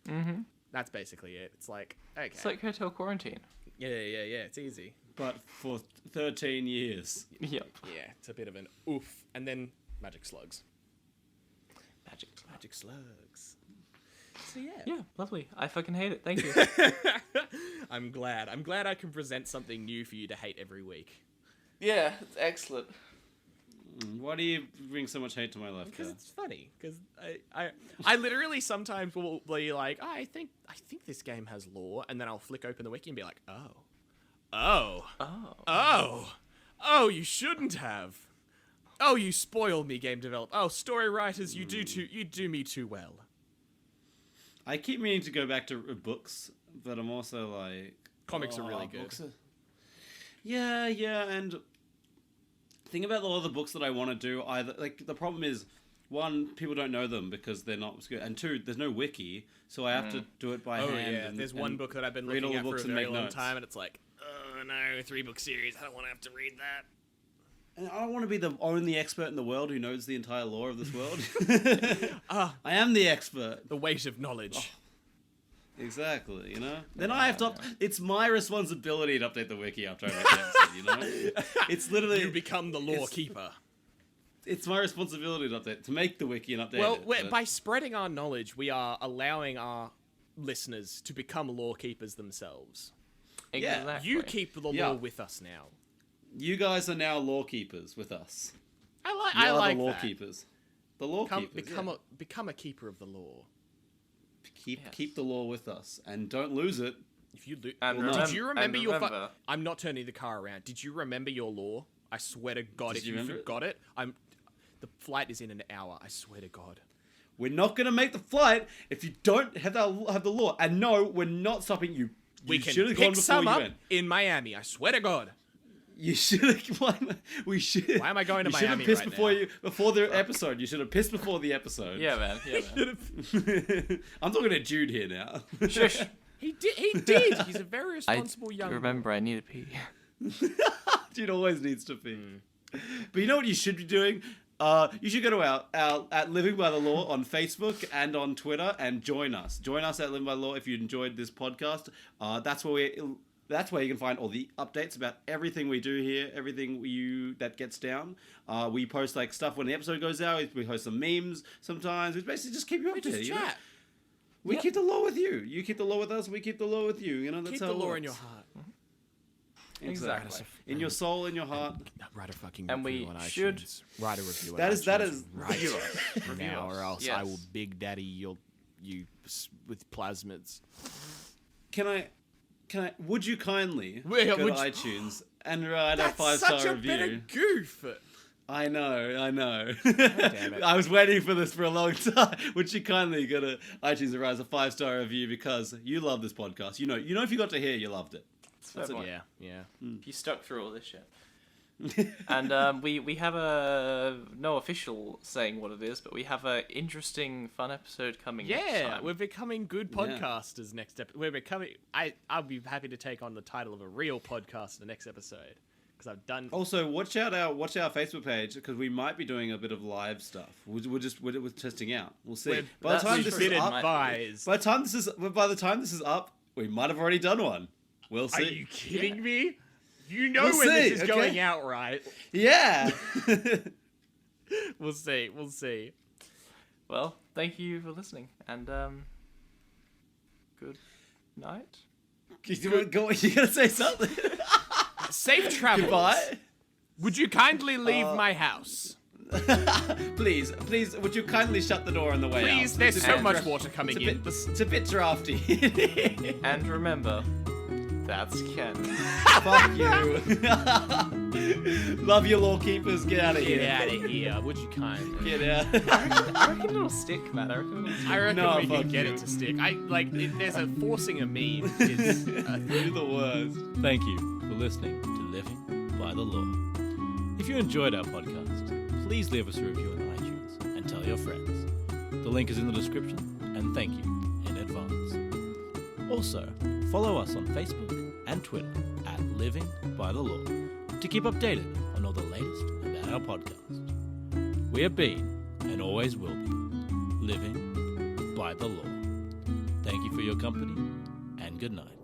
Speaker 3: Mm-hmm.
Speaker 2: That's basically it. It's like, okay.
Speaker 3: It's like hotel quarantine.
Speaker 2: Yeah, it's easy.
Speaker 4: But for 13 years.
Speaker 3: Yep.
Speaker 2: Yeah, it's a bit of an oof. And then magic slugs. Magic slugs. So yeah.
Speaker 3: Yeah, lovely. I fucking hate it. Thank you.
Speaker 2: I'm glad I can present something new for you to hate every week.
Speaker 3: Yeah, it's excellent.
Speaker 4: Why do you bring so much hate to my life?
Speaker 2: Because it's funny. Because I literally sometimes will be like, oh, I think this game has lore, and then I'll flick open the wiki and be like, oh, you shouldn't have. Oh, you spoiled me, game developer. Oh, story writers, you do me too well.
Speaker 4: I keep meaning to go back to books, but I'm also like...
Speaker 2: Comics are really good.
Speaker 4: Yeah, and... Think about all the books that I want to do. Either the problem is, one, people don't know them because they're not good, and two, there's no wiki, so I have to do it by hand.
Speaker 2: Oh yeah, there's one book that I've been looking at for a very long time, and it's like, oh no, 3-book series. I don't want to have to read that.
Speaker 4: And I don't want to be the only expert in the world who knows the entire lore of this world. I am the expert.
Speaker 2: The weight of knowledge.
Speaker 4: Oh, exactly, you know? Then I have to... It's my responsibility to update the wiki after I make the episode, you know? It's literally...
Speaker 2: You become the lore keeper.
Speaker 4: It's my responsibility to make the wiki and update
Speaker 2: it.
Speaker 4: Well,
Speaker 2: by spreading our knowledge, we are allowing our listeners to become lore keepers themselves.
Speaker 3: Exactly.
Speaker 2: Yeah, you keep the lore with us now.
Speaker 4: You guys are now lore keepers with us.
Speaker 2: I like
Speaker 4: the lore
Speaker 2: that.
Speaker 4: keepers. The lore keepers.
Speaker 2: Become a keeper of the lore.
Speaker 4: Keep the lore with us and don't lose it.
Speaker 2: If you lose,
Speaker 3: did
Speaker 2: you remember your? I'm not turning the car around. Did you remember your lore? I swear to God, if you forgot it, the flight is in an hour. I swear to God.
Speaker 4: We're not gonna make the flight if you don't have the lore. And no, we're not stopping you.
Speaker 2: We can pick some up in Miami. I swear to God.
Speaker 4: You should have. We should.
Speaker 2: Why am I going to Miami
Speaker 4: pissed
Speaker 2: right
Speaker 4: before the episode. You should have pissed before the episode.
Speaker 3: Yeah, man.
Speaker 4: I'm talking to Jude here now.
Speaker 3: Shush.
Speaker 2: He did. He's a very responsible young.
Speaker 3: Remember, I need a pee.
Speaker 4: Jude always needs to pee. But you know what you should be doing? You should go to our at Living by the Law on Facebook and on Twitter and join us. Join us at Living by the Law if you enjoyed this podcast. That's where you can find all the updates about everything we do here, everything that gets down. We post like stuff when the episode goes out. We post some memes sometimes. We basically just keep you updated.
Speaker 2: Just chat.
Speaker 4: We keep the law with you. You keep the law with us. We keep the law with you. You know, that's
Speaker 2: keep
Speaker 4: how
Speaker 2: the
Speaker 4: it
Speaker 2: law
Speaker 4: works.
Speaker 2: in your heart.
Speaker 4: Exactly. In your soul, in your heart.
Speaker 2: Write a fucking
Speaker 3: and
Speaker 2: review
Speaker 3: we
Speaker 2: on
Speaker 3: should
Speaker 2: iTunes. Write a review.
Speaker 4: That is
Speaker 2: right now, or else
Speaker 3: yes.
Speaker 2: I will big daddy you with plasmids.
Speaker 4: Can I? Would you kindly go to iTunes and write a 5-star
Speaker 2: That's such a
Speaker 4: review?
Speaker 2: bit of goof.
Speaker 4: I know.
Speaker 2: Damn it.
Speaker 4: I was waiting for this for a long time. Would you kindly go to iTunes and write a 5-star review because you love this podcast? You know, if you got to hear, you loved it.
Speaker 3: That's it.
Speaker 2: Yeah.
Speaker 3: You stuck through all this shit. And we have no official saying what it is, but we have a interesting, fun episode coming. next time.
Speaker 2: We're becoming good podcasters next episode. We're becoming. I'll be happy to take on the title of a real podcast in the next episode because I've done.
Speaker 4: Also, watch our Facebook page because we might be doing a bit of live stuff. We're testing out. We'll see. By the time this is up, we might have already done one. We'll see.
Speaker 2: Are you kidding me? You know when this is going out, right?
Speaker 4: Yeah.
Speaker 2: We'll see.
Speaker 3: Well, thank you for listening, and good night.
Speaker 4: You gotta say something.
Speaker 2: Safe travels.
Speaker 4: Goodbye.
Speaker 2: Would you kindly leave my house?
Speaker 4: Please, would you kindly shut the door on the way out?
Speaker 2: Please, there's so much water coming in.
Speaker 4: It's a bit drafty.
Speaker 3: And remember, that's Ken.
Speaker 4: Fuck you. Love your law keepers. Get out of here.
Speaker 2: Get out of here, would you kindly?
Speaker 4: Get out.
Speaker 3: I reckon it'll stick, man.
Speaker 2: I reckon
Speaker 4: No,
Speaker 2: we can
Speaker 4: fuck
Speaker 2: get
Speaker 4: you.
Speaker 2: it to stick. There's a forcing a meme. Is
Speaker 4: You're the worst.
Speaker 1: Thank you for listening to Living by the Law. If you enjoyed our podcast, please leave us a review on iTunes and tell your friends. The link is in the description, and thank you in advance. Also, follow us on Facebook and Twitter at Living by the Law to keep updated on all the latest about our podcast. We have been, and always will be, living by the law. Thank you for your company, and good night.